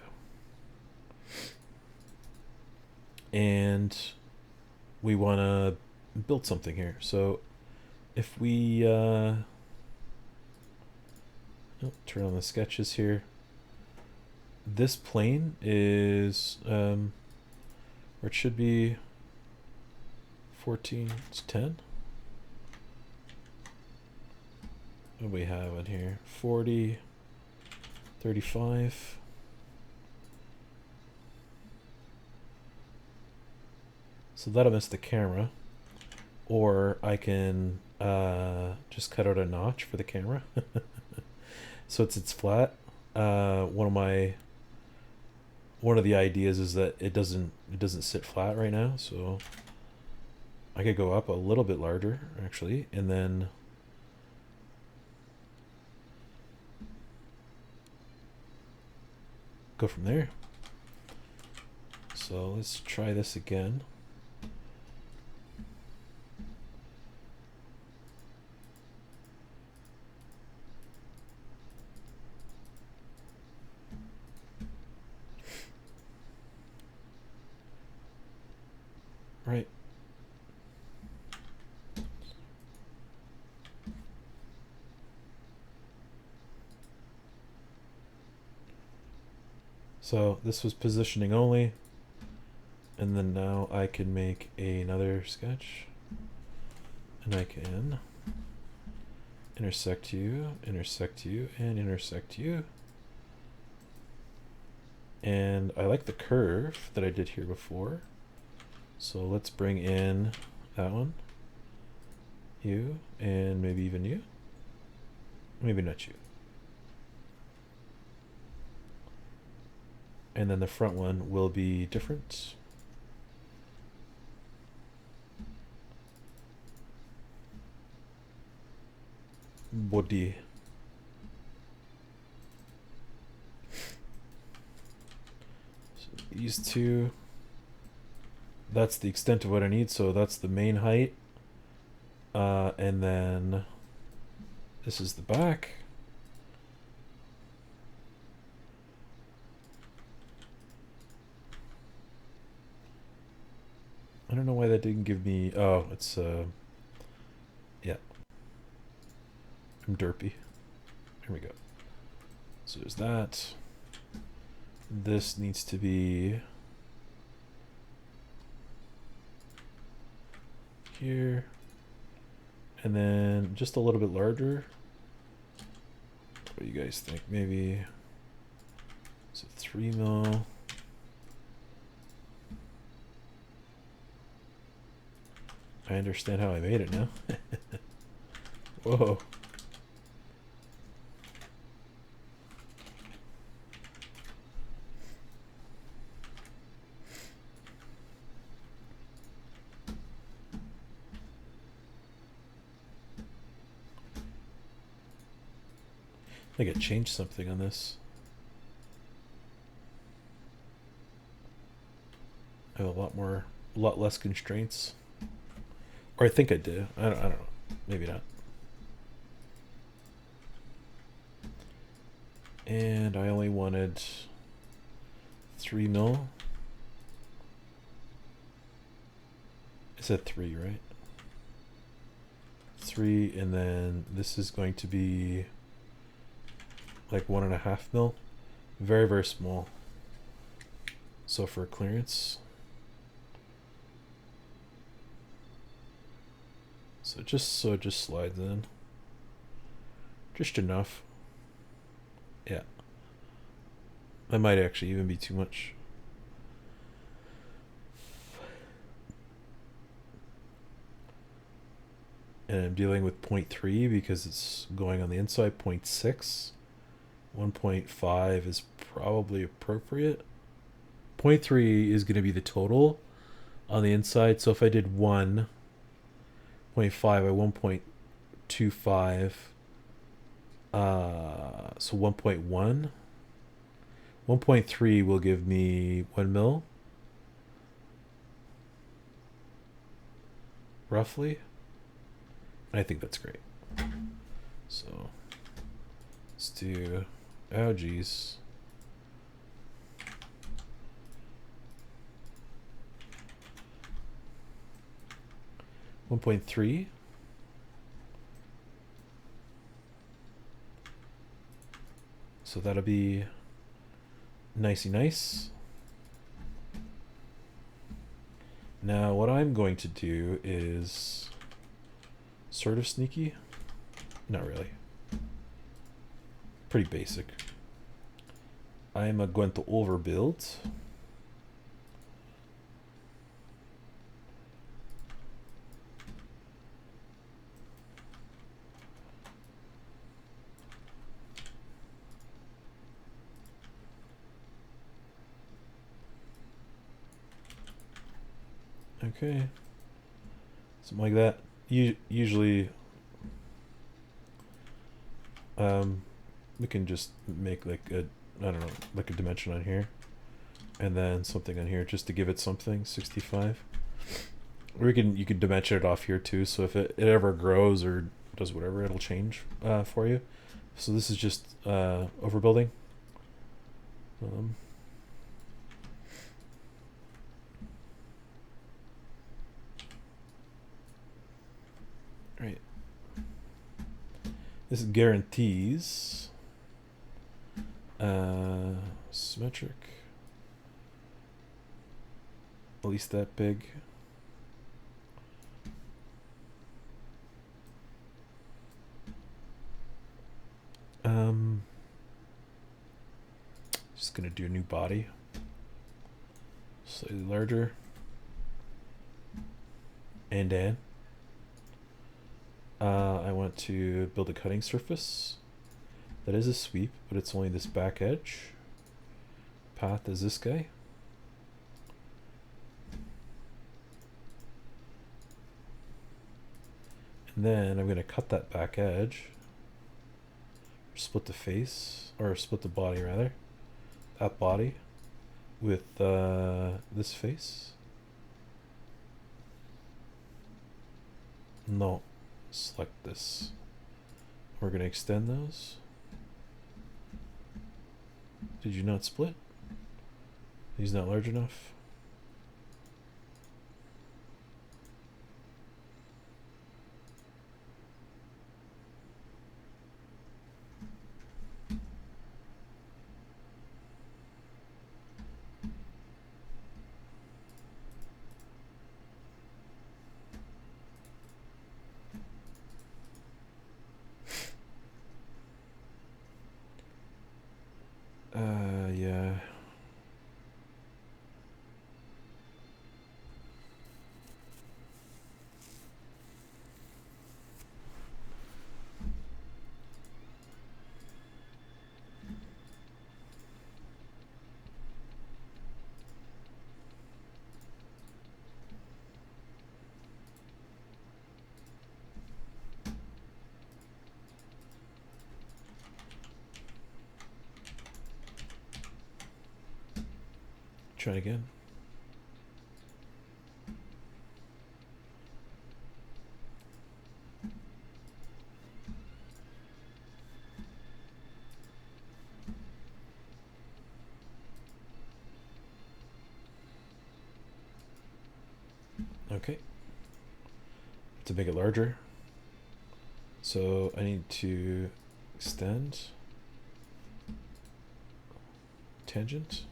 And we want to build something here. So if we Turn on the sketches here. This plane is where it should be 14, it's 10. What do we have in here? 40, 35. So that'll miss the camera. Or I can just cut out a notch for the camera. So it's flat. One of the ideas is that it doesn't sit flat right now, so I could go up a little bit larger actually, and then go from there. So let's try this again. Right. So this was positioning only, and then now I can make another sketch, and I can intersect you, and intersect you. And I like the curve that I did here before. So let's bring in that one, you, and maybe even you. Maybe not you. And then the front one will be different. Body. So these two. That's the extent of what I need, so that's the main height. And then this is the back. I don't know why that didn't give me, oh, it's, yeah. I'm derpy. Here we go. So there's that. This needs to be here, and then just a little bit larger. What do you guys think? Maybe it's a 3 mil. I understand how I made it now. Whoa. I think I changed something on this. I have a lot less constraints. Or I think I do. I don't know. Maybe not. And I only wanted 3 mil. It said 3, right? 3, and then this is going to be like 1.5 mil. Very, very small. So for clearance. So it just slides in. Just enough. Yeah. That might actually even be too much. And I'm dealing with 0.3 because it's going on the inside. 0.6. 1.5 is probably appropriate. 0.3 is going to be the total on the inside. So if I did 1.5 by 1.25, so 1.1. 1.3 will give me 1 mil, roughly. And I think that's great. So let's do, oh geez. .3. So that'll be nicey nice. Now what I'm going to do is sort of sneaky. Not really. Pretty basic. I'm going to overbuild. Okay. Something like that. Usually we can just make like a, I don't know, like a dimension on here and then something on here just to give it something. 65. Or you can dimension it off here too, so if it ever grows or does whatever, it'll change for you. So this is just overbuilding. Right. This guarantees symmetric, at least that big. Just gonna do a new body, slightly larger, and then I want to build a cutting surface that is a sweep, but it's only this back edge. Path is this guy. And then I'm going to cut that back edge, split the face, or split the body rather, that body with this face. No, select this. We're going to extend those. Did you not split? He's not large enough. Yeah. Try again. Okay. To make it larger. So I need to extend tangent.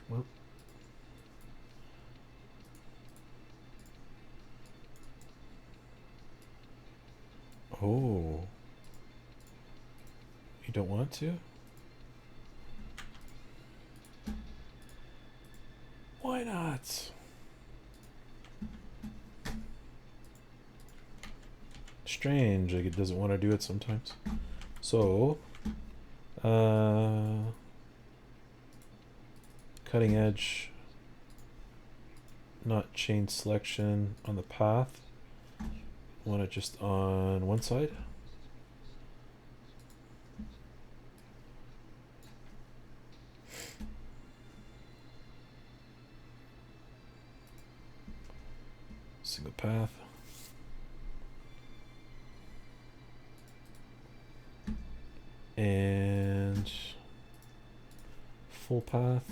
Well, oh, you don't want to? Why not? Strange, like it doesn't want to do it sometimes. So, cutting edge, not chain selection on the path. Want it just on one side. Single path. And full path.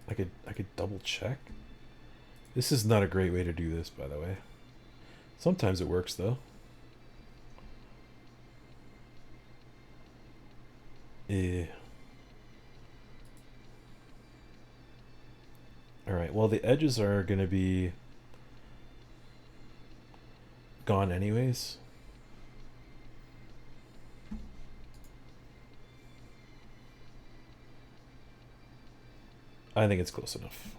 I could double check. This is not a great way to do this, by the way. Sometimes it works though. Alright, well the edges are going to be gone anyways. I think it's close enough.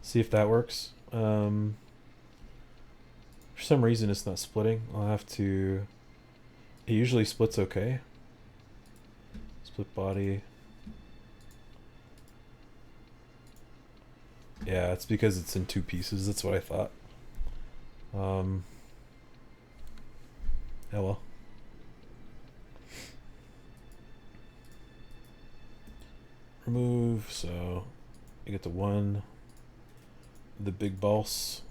See if that works. For some reason it's not splitting. I'll have to... It usually splits okay. Split body. Yeah, it's because it's in two pieces. That's what I thought. Oh well. Remove, so you get the one, the big boss,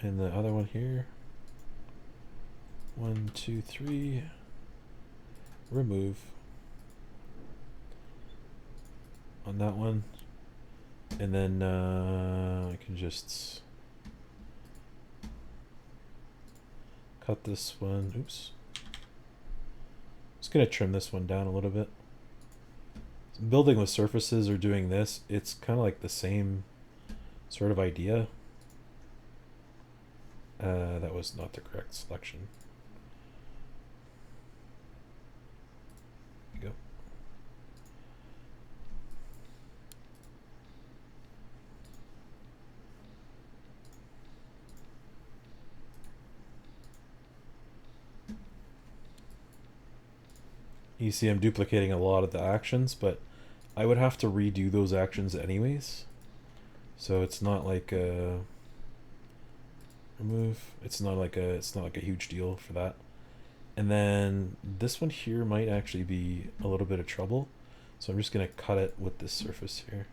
and the other one here. 1, 2, 3. Remove on that one, and then I can just cut this one. Oops. Just gonna trim this one down a little bit. Building with surfaces or doing this, it's kind of like the same sort of idea. That was not the correct selection. There you go. You see I'm duplicating a lot of the actions, but I would have to redo those actions anyways. So it's not like a remove. It's not like a huge deal for that. And then this one here might actually be a little bit of trouble. So I'm just gonna cut it with this surface here.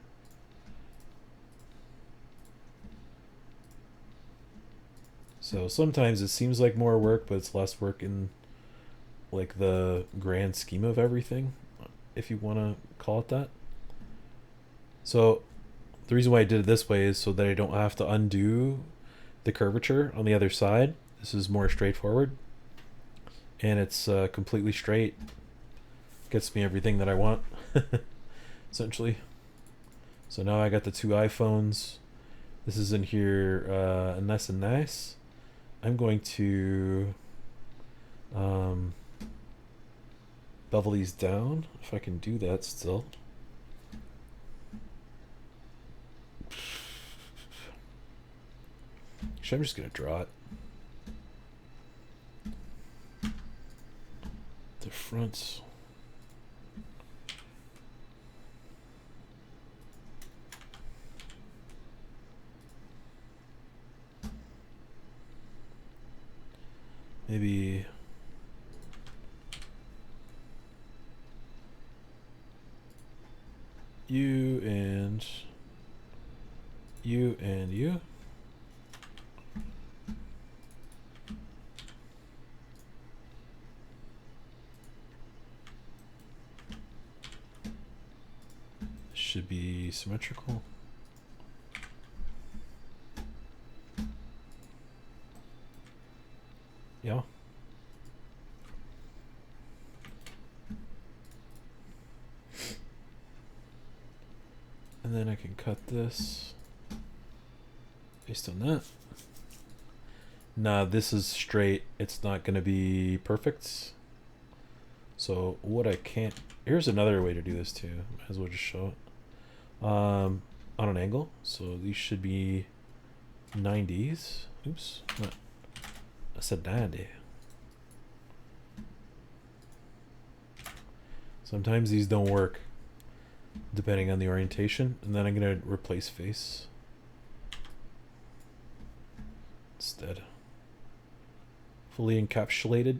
So sometimes it seems like more work, but it's less work in like the grand scheme of everything, if you want to call it that. So the reason why I did it this way is so that I don't have to undo the curvature on the other side. This is more straightforward, and it's completely straight. Gets me everything that I want, essentially. So now I got the two iPhones. This is in here, nice and nice. I'm going to bevel these down, if I can do that still. Actually, I'm just going to draw it. The fronts. Maybe you and you and you. Should be symmetrical. Yeah. And then I can cut this based on that. Nah, this is straight. It's not going to be perfect. So what I can't... Here's another way to do this too. Might as well just show it. On an angle. So these should be 90s. Oops. Not. I said 90. Sometimes these don't work depending on the orientation, and then I'm going to replace face instead. fully encapsulated.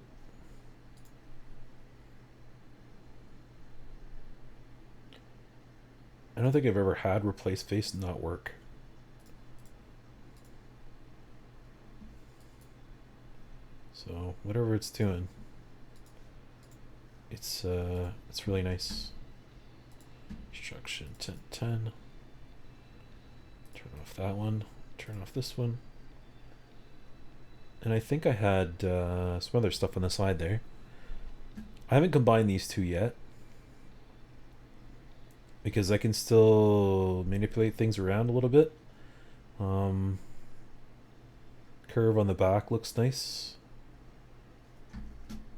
I don't think I've ever had replace face not work. So whatever it's doing, it's really nice. Instruction 1010. Turn off that one. Turn off this one. And I think I had some other stuff on the side there. I haven't combined these two yet, because I can still manipulate things around a little bit. Curve on the back looks nice.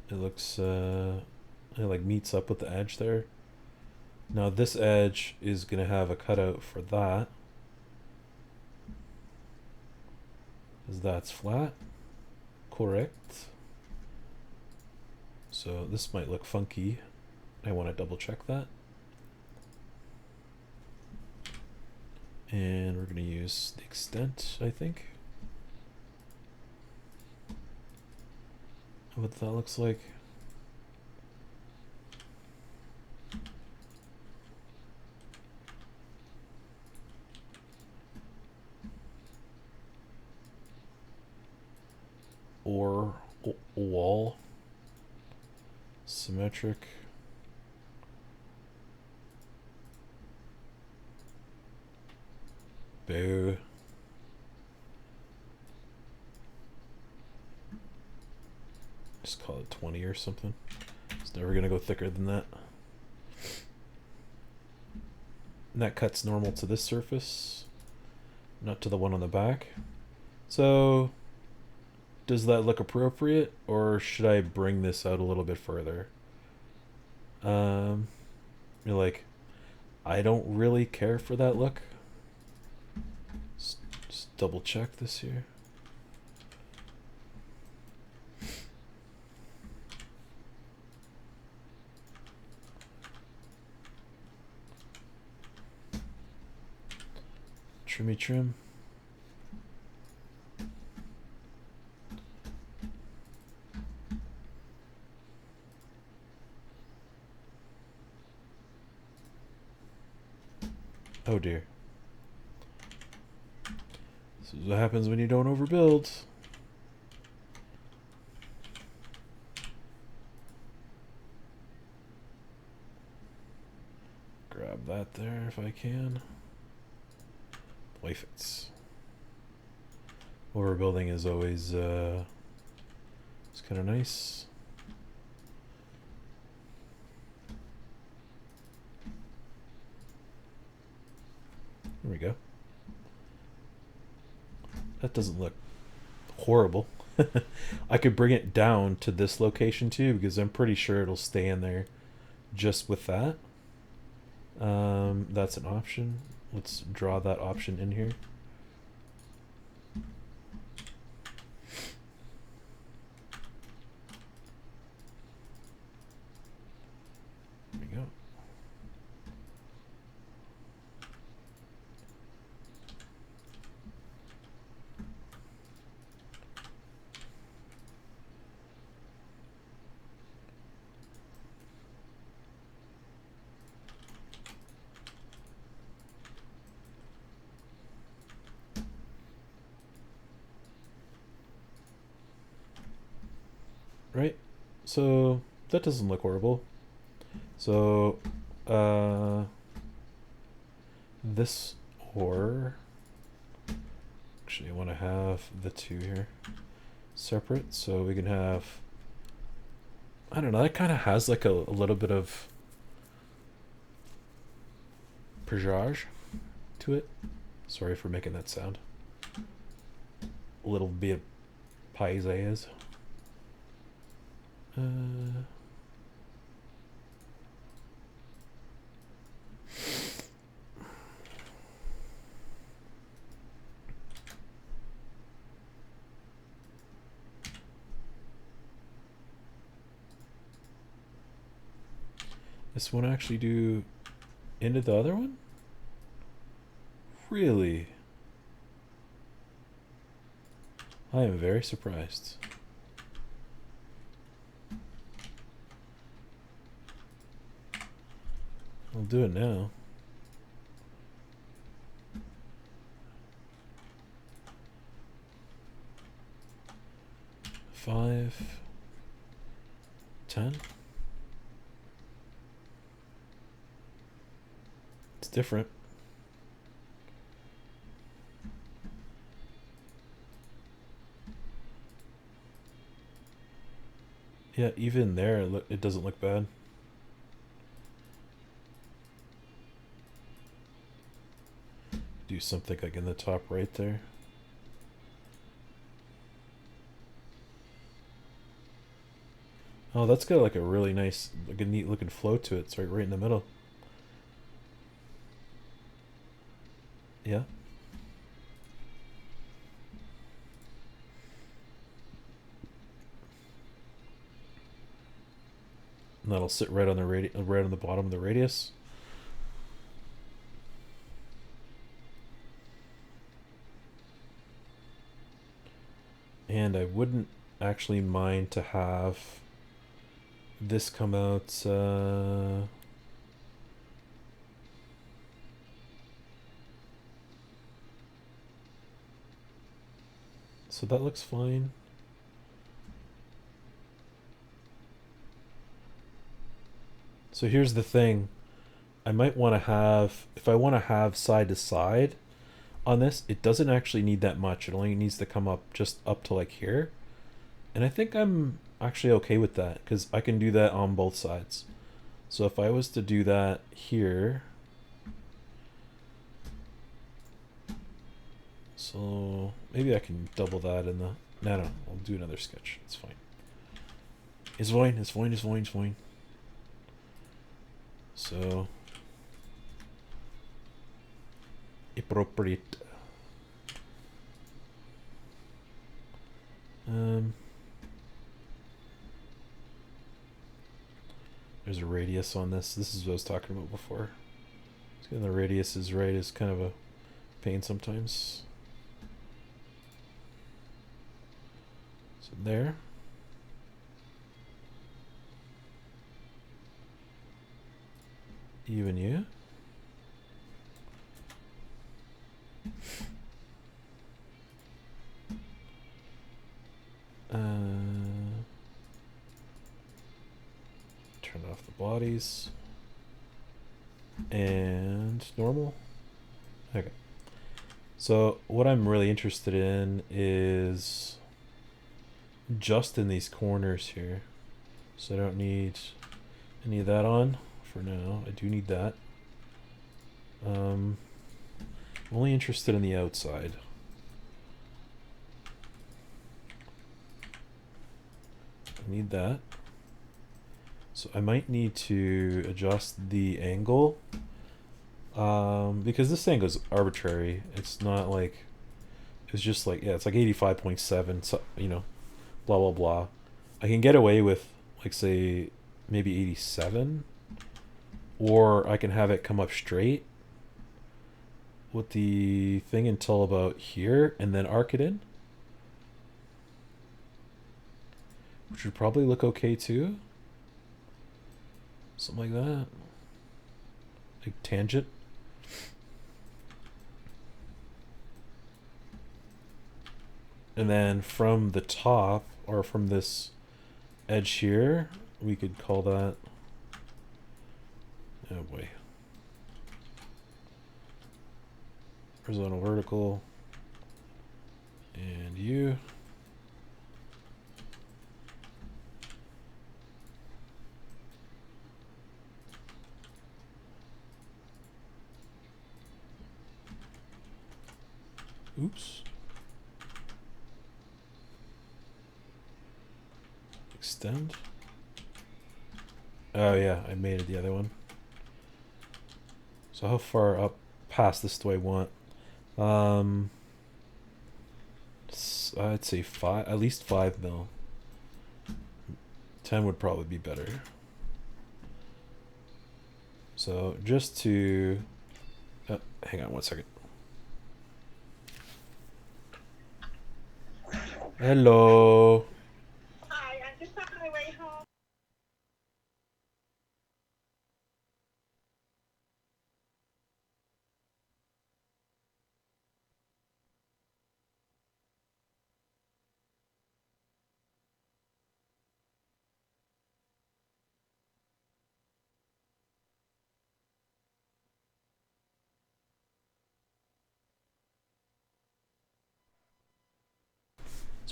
It looks it like meets up with the edge there. Now this edge is gonna have a cutout for that, because that's flat. Correct. So this might look funky. I want to double check that. And we're going to use the extent, I think. What that looks like. Or wall. Symmetric. Boo. Just call it 20 or something. It's never gonna go thicker than that. And that cuts normal to this surface, not to the one on the back. So does that look appropriate, or should I bring this out a little bit further? You're like, I don't really care for that look. Just double check this here. Trimmy trim. Oh dear. This is what happens when you don't overbuild. Grab that there if I can. Life it's. Overbuilding is always it's kind of nice. There we go. That doesn't look horrible. I could bring it down to this location too, because I'm pretty sure it'll stay in there just with that. That's an option. Let's draw that option in here. There we go. Right, so that doesn't look horrible. So this, or actually I want to have the two here separate, so we can have, I don't know, that kind of has like a little bit of presage to it. Sorry for making that sound. A little bit paisaise. This one actually do into the other one? Really? I am very surprised. I'll do it now. Five, 10. It's different. Yeah, even there, it doesn't look bad. Do something like in the top right there. Oh, that's got like a really nice, like a neat looking flow to it. It's right in the middle. Yeah. And that'll sit right on the right on the bottom of the radius. And I wouldn't actually mind to have this come out so that looks fine. So here's the thing. I might want to have, if I want to have side to side on this, it doesn't actually need that much. It only needs to come up just up to like here. And I think I'm actually okay with that because I can do that on both sides. So if I was to do that here, so maybe I can double that in the, no, I'll do another sketch. It's fine. It's fine, it's fine, it's fine, it's fine. So, appropriate. There's a radius on this. This is what I was talking about before. Getting the radius is right is kind of a pain sometimes. So there. You and you. Turn off the bodies. And normal. Okay. So what I'm really interested in is just in these corners here. So I don't need any of that on for now. I do need that. I'm only interested in the outside. I need that. So I might need to adjust the angle because this angle is arbitrary. It's not like, it's just like, yeah, it's like 85.7, so, you know, blah, blah, blah. I can get away with like, say, maybe 87, or I can have it come up straight with the thing until about here and then arc it in, which would probably look okay too. Something like that. Like tangent. And then from the top, or from this edge here, we could call that, oh boy, horizontal, vertical, and you. Oops. Extend. Oh yeah, I made it the other one. So how far up past this do I want? I'd say 5, at least 5 mil. 10 would probably be better. So just to, oh, hang on 1 second. Hello. Hi, I'm just on my way home.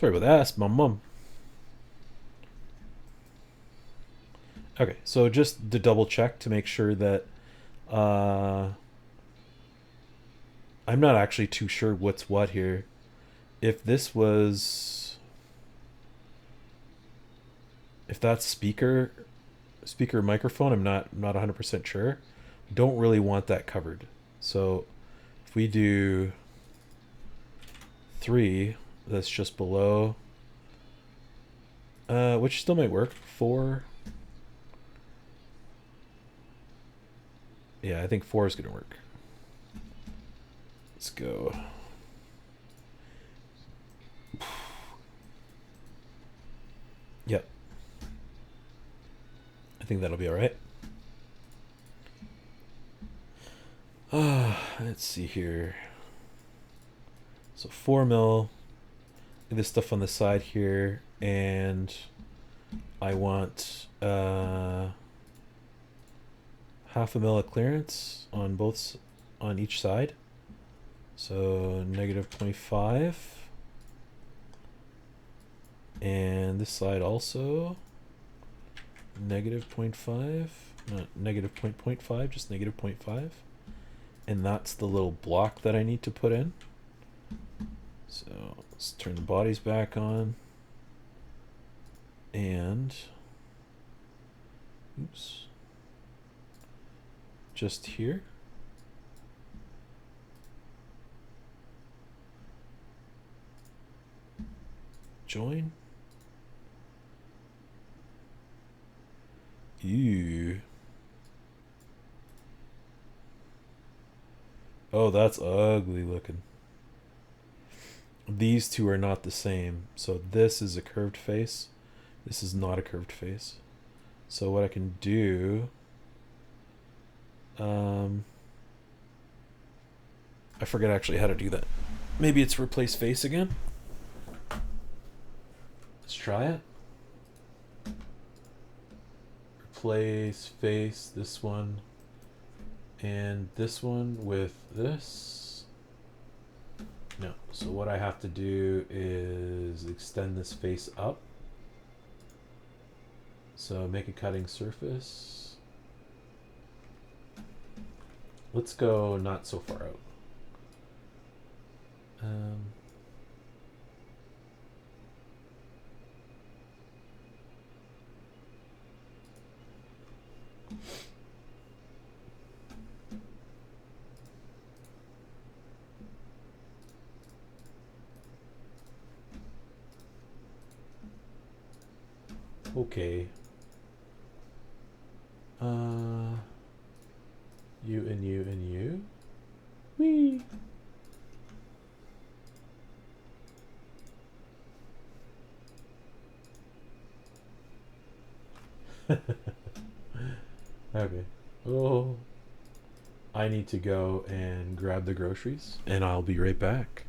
Sorry about that. That's my mum. Okay, so just to double check to make sure that I'm not actually too sure what's what here. If this was, if that's speaker microphone, I'm not 100% sure. Don't really want that covered. So if we do 3, that's just below, which still might work. 4. Yeah, I think 4 is gonna work. Let's go. Yep. I think that'll be all right. Let's see here. So 4 mil. This stuff on the side here, and I want half a mil of clearance on on each side. So negative 0.5. And this side also negative 0.5, not negative 0.5, just negative 0.5. And that's the little block that I need to put in. So let's turn the bodies back on. And oops, just here. Join. Ew. Oh, that's ugly looking. These two are not the same. So this is a curved face. This is not a curved face. So what I can do, I forget actually how to do that. Maybe it's replace face again. Let's try it. Replace face, this one, and this one with this. No, so what I have to do is extend this face up. So make a cutting surface. Let's go not so far out. Okay. You and you and you. Whee! Okay. Oh. I need to go and grab the groceries, and I'll be right back.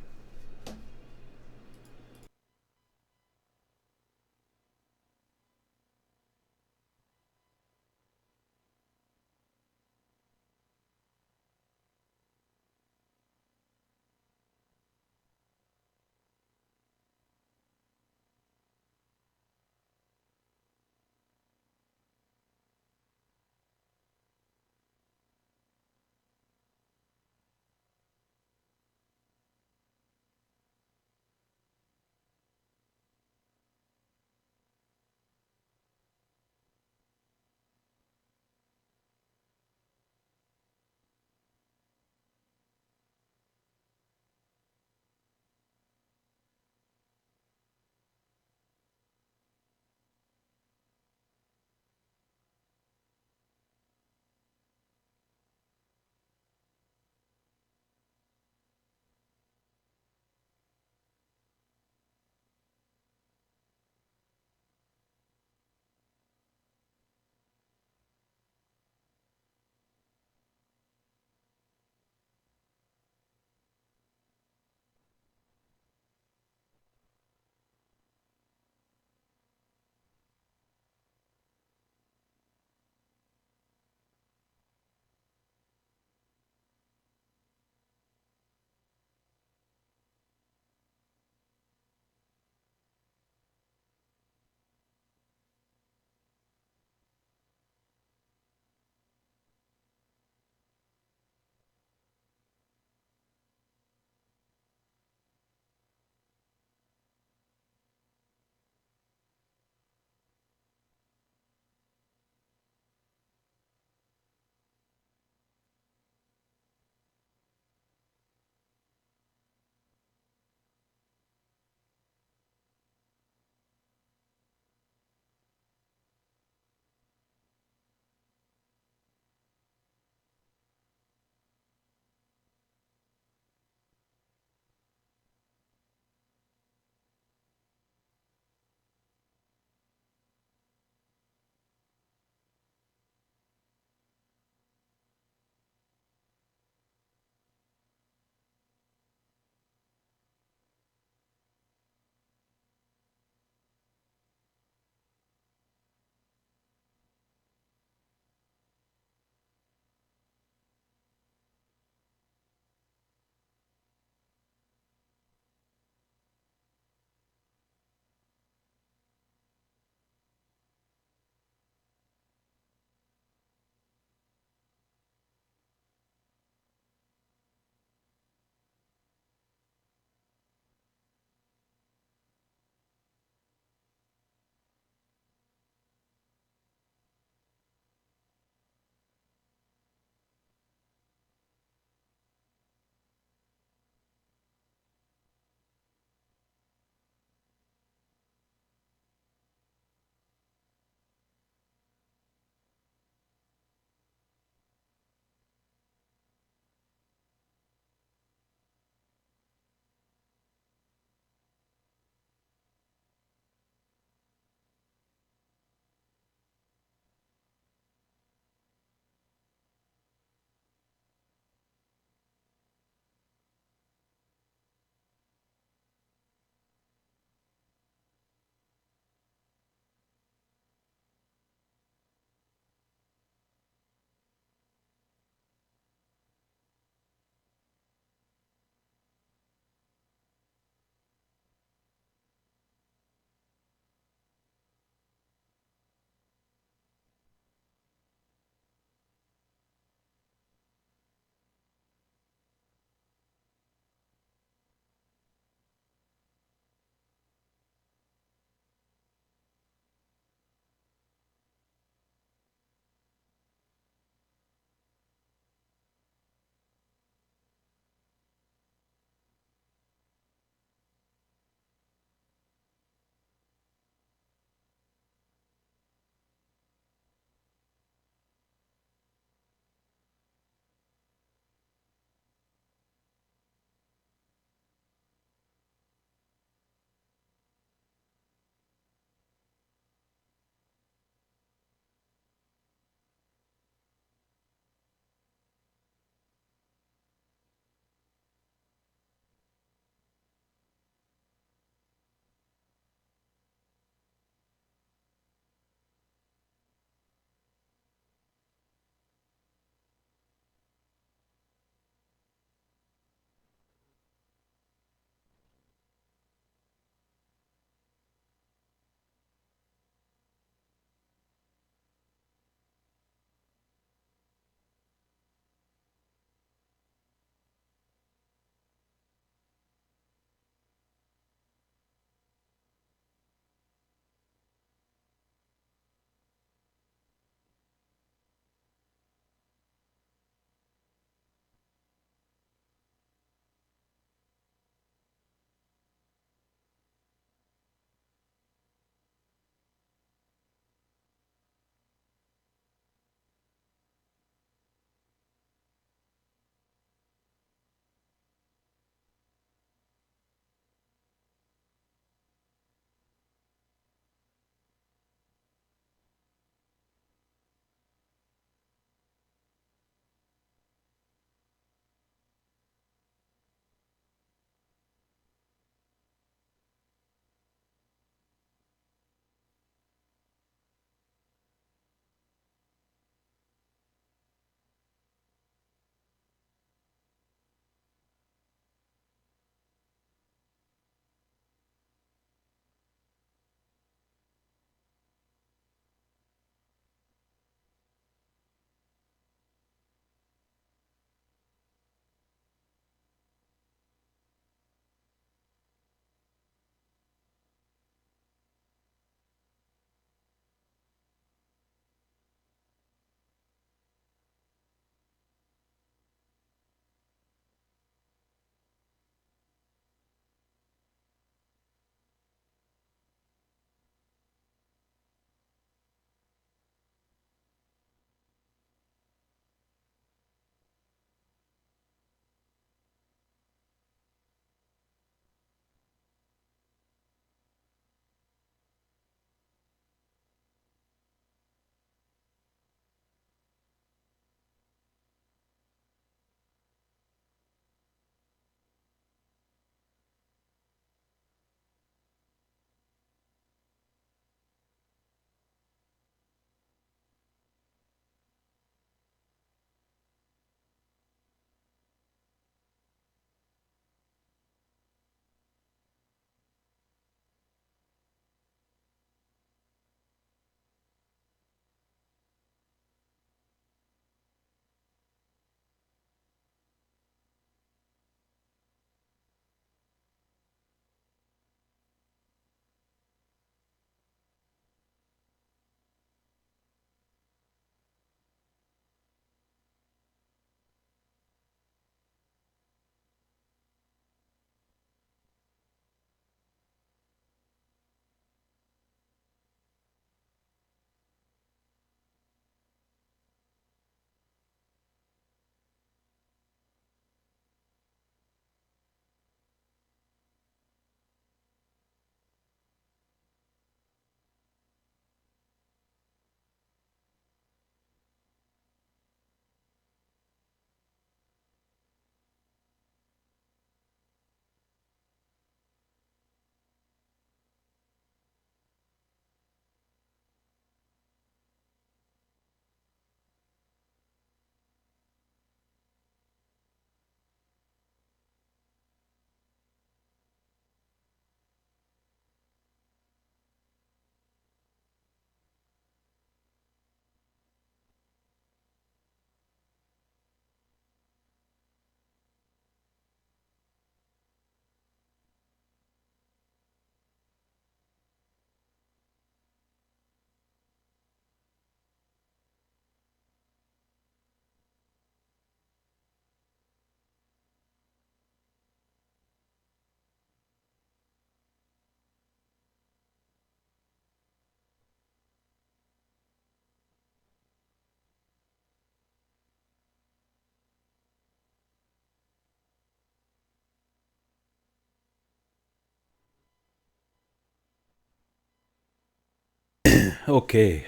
Okay.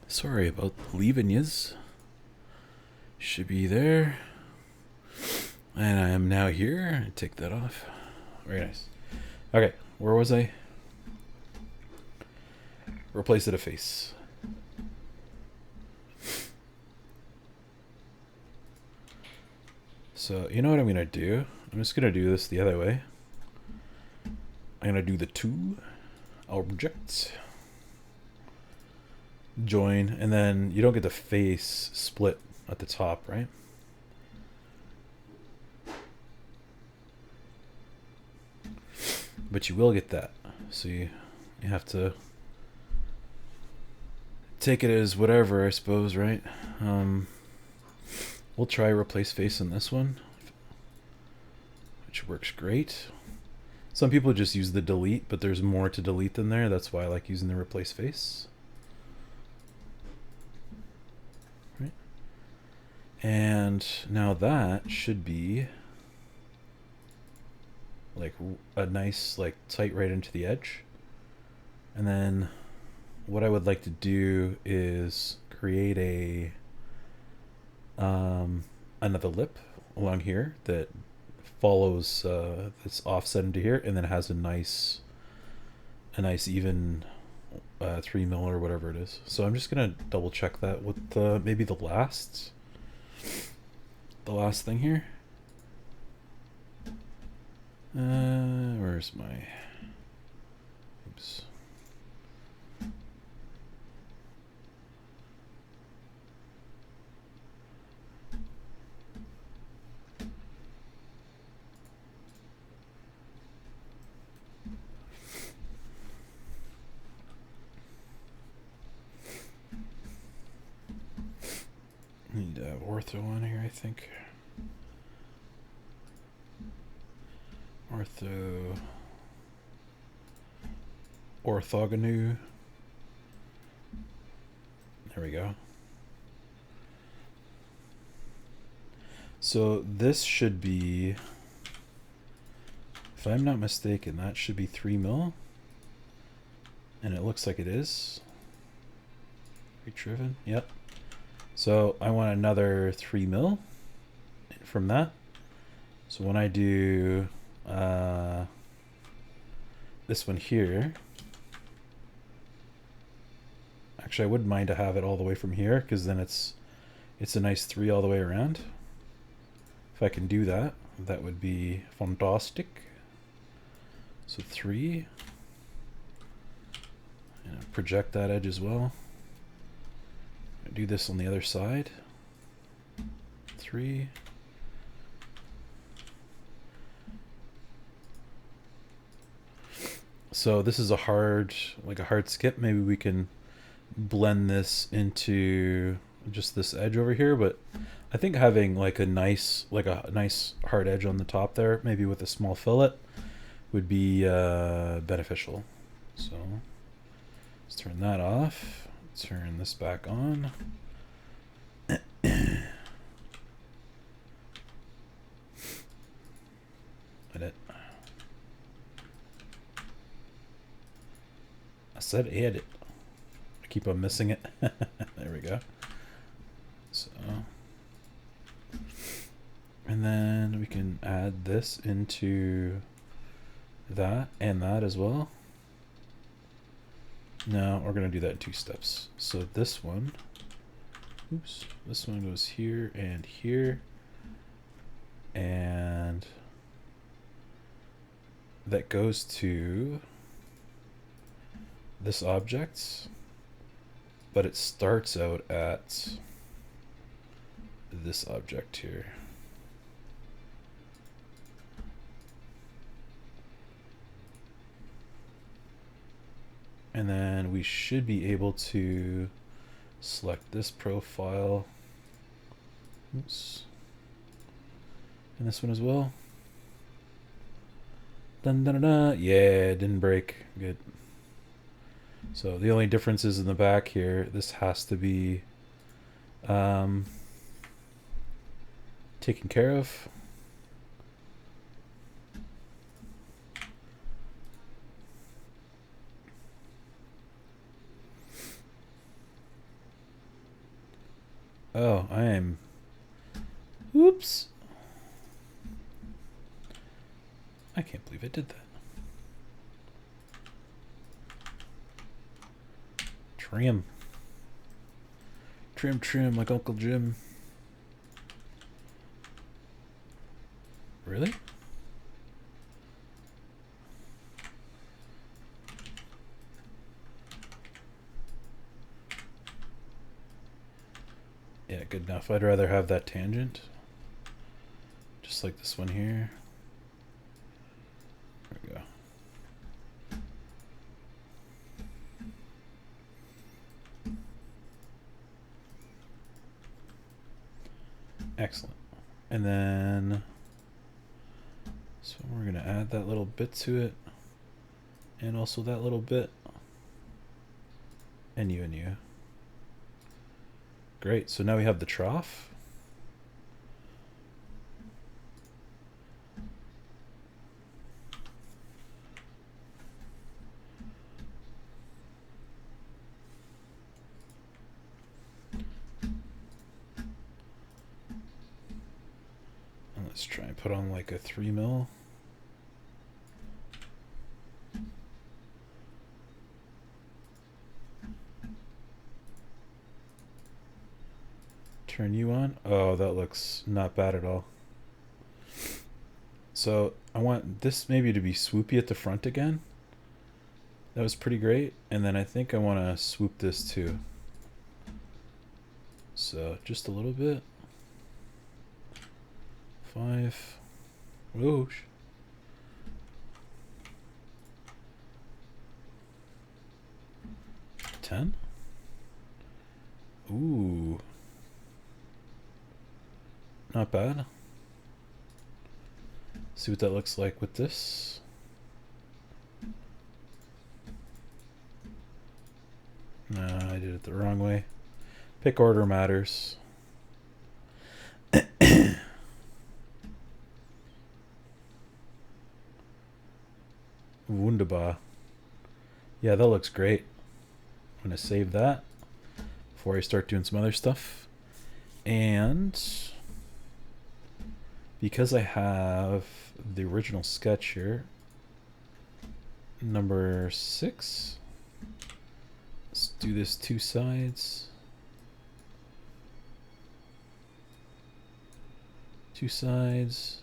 Sorry about leaving yous. Should be there. And I am now here. Take that off. Very nice. Okay, where was I? Replace it a face. So, you know what I'm going to do? I'm just going to do this the other way. I'm going to do the two objects. Join, and then you don't get the face split at the top, right? But you will get that. So you have to take it as whatever, I suppose, right? We'll try replace face on this one, which works great. Some people just use the delete, but there's more to delete than there. That's why I like using the replace face. Right. And now that should be like a nice, like, tight right into the edge. And then what I would like to do is create a another lip along here that follows this offset into here, and then has a nice even 3 mil or whatever it is. So I'm just gonna double check that with maybe the last thing here. Where's my, oops. Need to have ortho on here, I think. Orthogonal. There we go. So this should be, if I'm not mistaken, that should be 3 mil. And it looks like it is. Driven, yep. So I want another 3 mil from that. So when I do this one here, actually I wouldn't mind to have it all the way from here, because then it's a nice 3 all the way around. If I can do that, that would be fantastic. So 3, and project that edge as well. Do this on the other side. 3. So this is a hard skip. Maybe we can blend this into just this edge over here, but I think having like a nice hard edge on the top there, maybe with a small fillet, would be beneficial. So let's turn that off. Turn this back on. Edit. I said edit. I keep on missing it. There we go. So, and then we can add this into that and that as well. No, we're going to do that in 2 steps. So this one, oops, this one goes here and here. And that goes to this object, but it starts out at this object here. And then we should be able to select this profile. Oops. And this one as well. Dun, dun, dun, dun. Yeah, it didn't break. Good. So the only difference is in the back here. This has to be taken care of. Oh, I am... Oops. I can't believe I did that. Trim. Trim like Uncle Jim. Really? Yeah, good enough. I'd rather have that tangent. Just like this one here. There we go. Excellent. And then, so we're going to add that little bit to it. And also that little bit. And you and you. Great. So now we have the trough. And let's try and put on like a 3 mil. Turn you on. Oh, that looks not bad at all. So I want this maybe to be swoopy at the front again. That was pretty great. And then I think I want to swoop this too. So just a little bit. 5. Whoosh. 10. Ooh. Not bad. See what that looks like with this. No, I did it the wrong way. Pick order matters. Wunderbar. Yeah, that looks great. I'm going to save that before I start doing some other stuff. And because I have the original sketch here, number 6, let's do this 2 sides. 2 sides.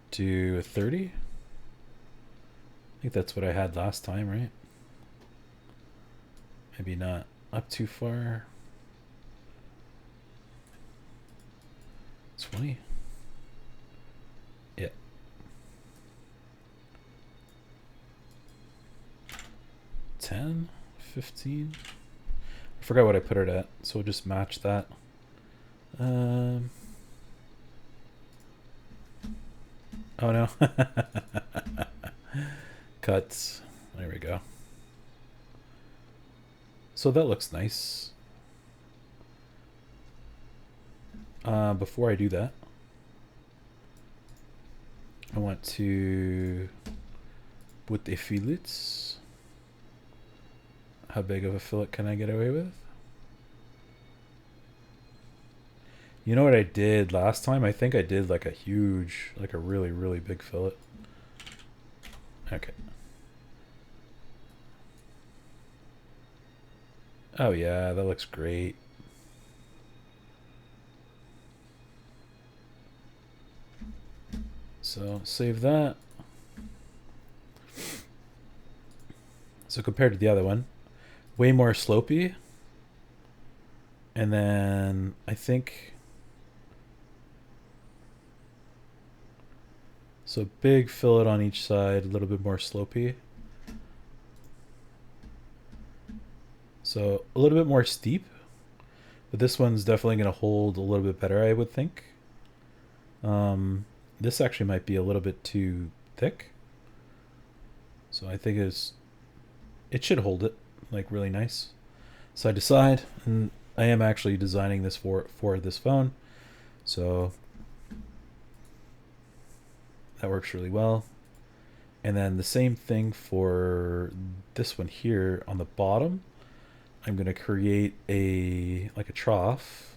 Do a 30. I think that's what I had last time, right? Maybe not up too far. 20. Yeah. 10, 15. I forgot what I put it at, so we'll just match that. Oh no. Cuts. There we go. So that looks nice. Before I do that, I want to put the fillets. How big of a fillet can I get away with? You know what I did last time? I think I did like a huge, like a really, really big fillet. Okay. Oh yeah, that looks great. So save that. So compared to the other one, way more slopey. And then I think, so big fillet on each side, a little bit more slopey. So a little bit more steep, but this one's definitely going to hold a little bit better, I would think. This actually might be a little bit too thick. So I think it should hold it like really nice. Side to side, and I am actually designing this for this phone. So that works really well. And then the same thing for this one here on the bottom. I'm going to create like a trough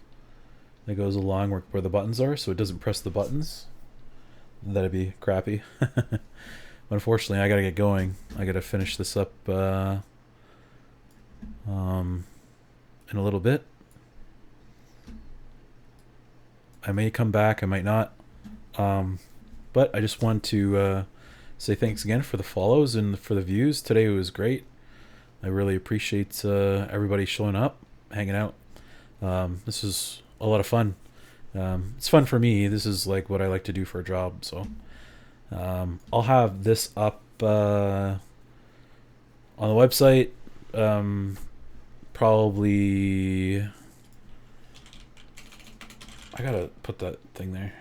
that goes along where the buttons are, so it doesn't press the buttons. That'd be crappy. Unfortunately, I gotta get going. I gotta finish this up in a little bit. I may come back, I might not. But I just want to say thanks again for the follows and for the views. Today was great. I really appreciate everybody showing up, hanging out. This is a lot of fun. It's fun for me. This is like what I like to do for a job. So I'll have this up on the website. Probably. I gotta put that thing there.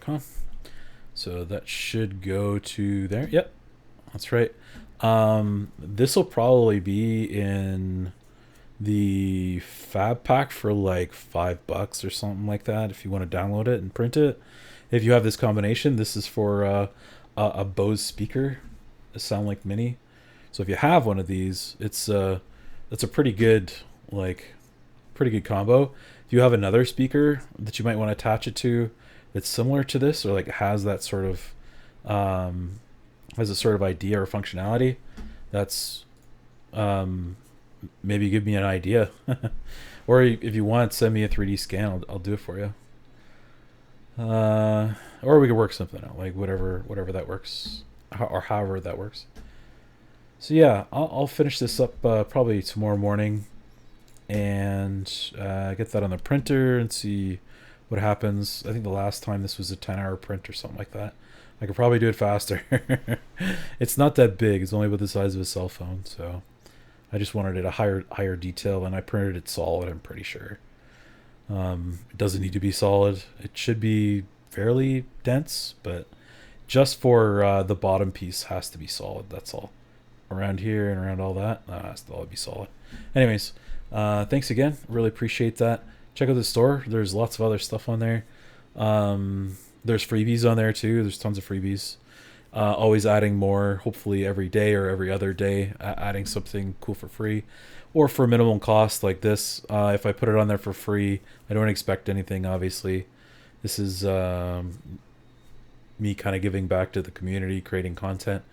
.com. So that should go to there. Yep, that's right. This will probably be in the fab pack for like $5 or something like that if you want to download it and print it. If you have this combination, this is for a Bose speaker, a SoundLink Mini. So if you have one of these, it's a pretty good combo. If you have another speaker that you might want to attach it to that's similar to this, or like has that sort of has a sort of idea or functionality, that's maybe give me an idea. Or if you want, send me a 3D scan. I'll do it for you. Or we could work something out, like whatever that works, or however that works. So yeah, I'll finish this up probably tomorrow morning, and get that on the printer and see what happens. I think the last time this was a 10-hour print or something like that. I could probably do it faster. It's not that big. It's only about the size of a cell phone, so I just wanted it a higher detail, and I printed it solid, I'm pretty sure. It doesn't need to be solid. It should be fairly dense, but just for the bottom piece has to be solid. That's all. Around here and around all that, has to all be solid. Anyways, thanks again. Really appreciate that. Check out the store. There's lots of other stuff on there. There's freebies on there too. There's tons of freebies. Always adding more, hopefully every day or every other day, adding something cool for free or for minimum cost like this. If I put it on there for free, I don't expect anything, obviously. This is me kind of giving back to the community, creating content.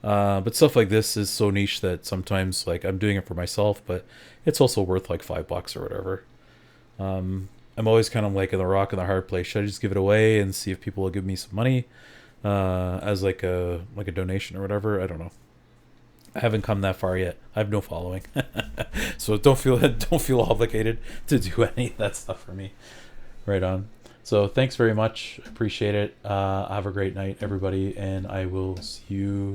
But stuff like this is so niche that sometimes like I'm doing it for myself, but it's also worth like $5 or whatever. I'm always kind of like in the rock and the hard place. Should I just give it away and see if people will give me some money as like a donation or whatever? I don't know. I haven't come that far yet. I have no following, so don't feel obligated to do any of that stuff for me. Right on. So thanks very much. Appreciate it. Have a great night, everybody, and I will see you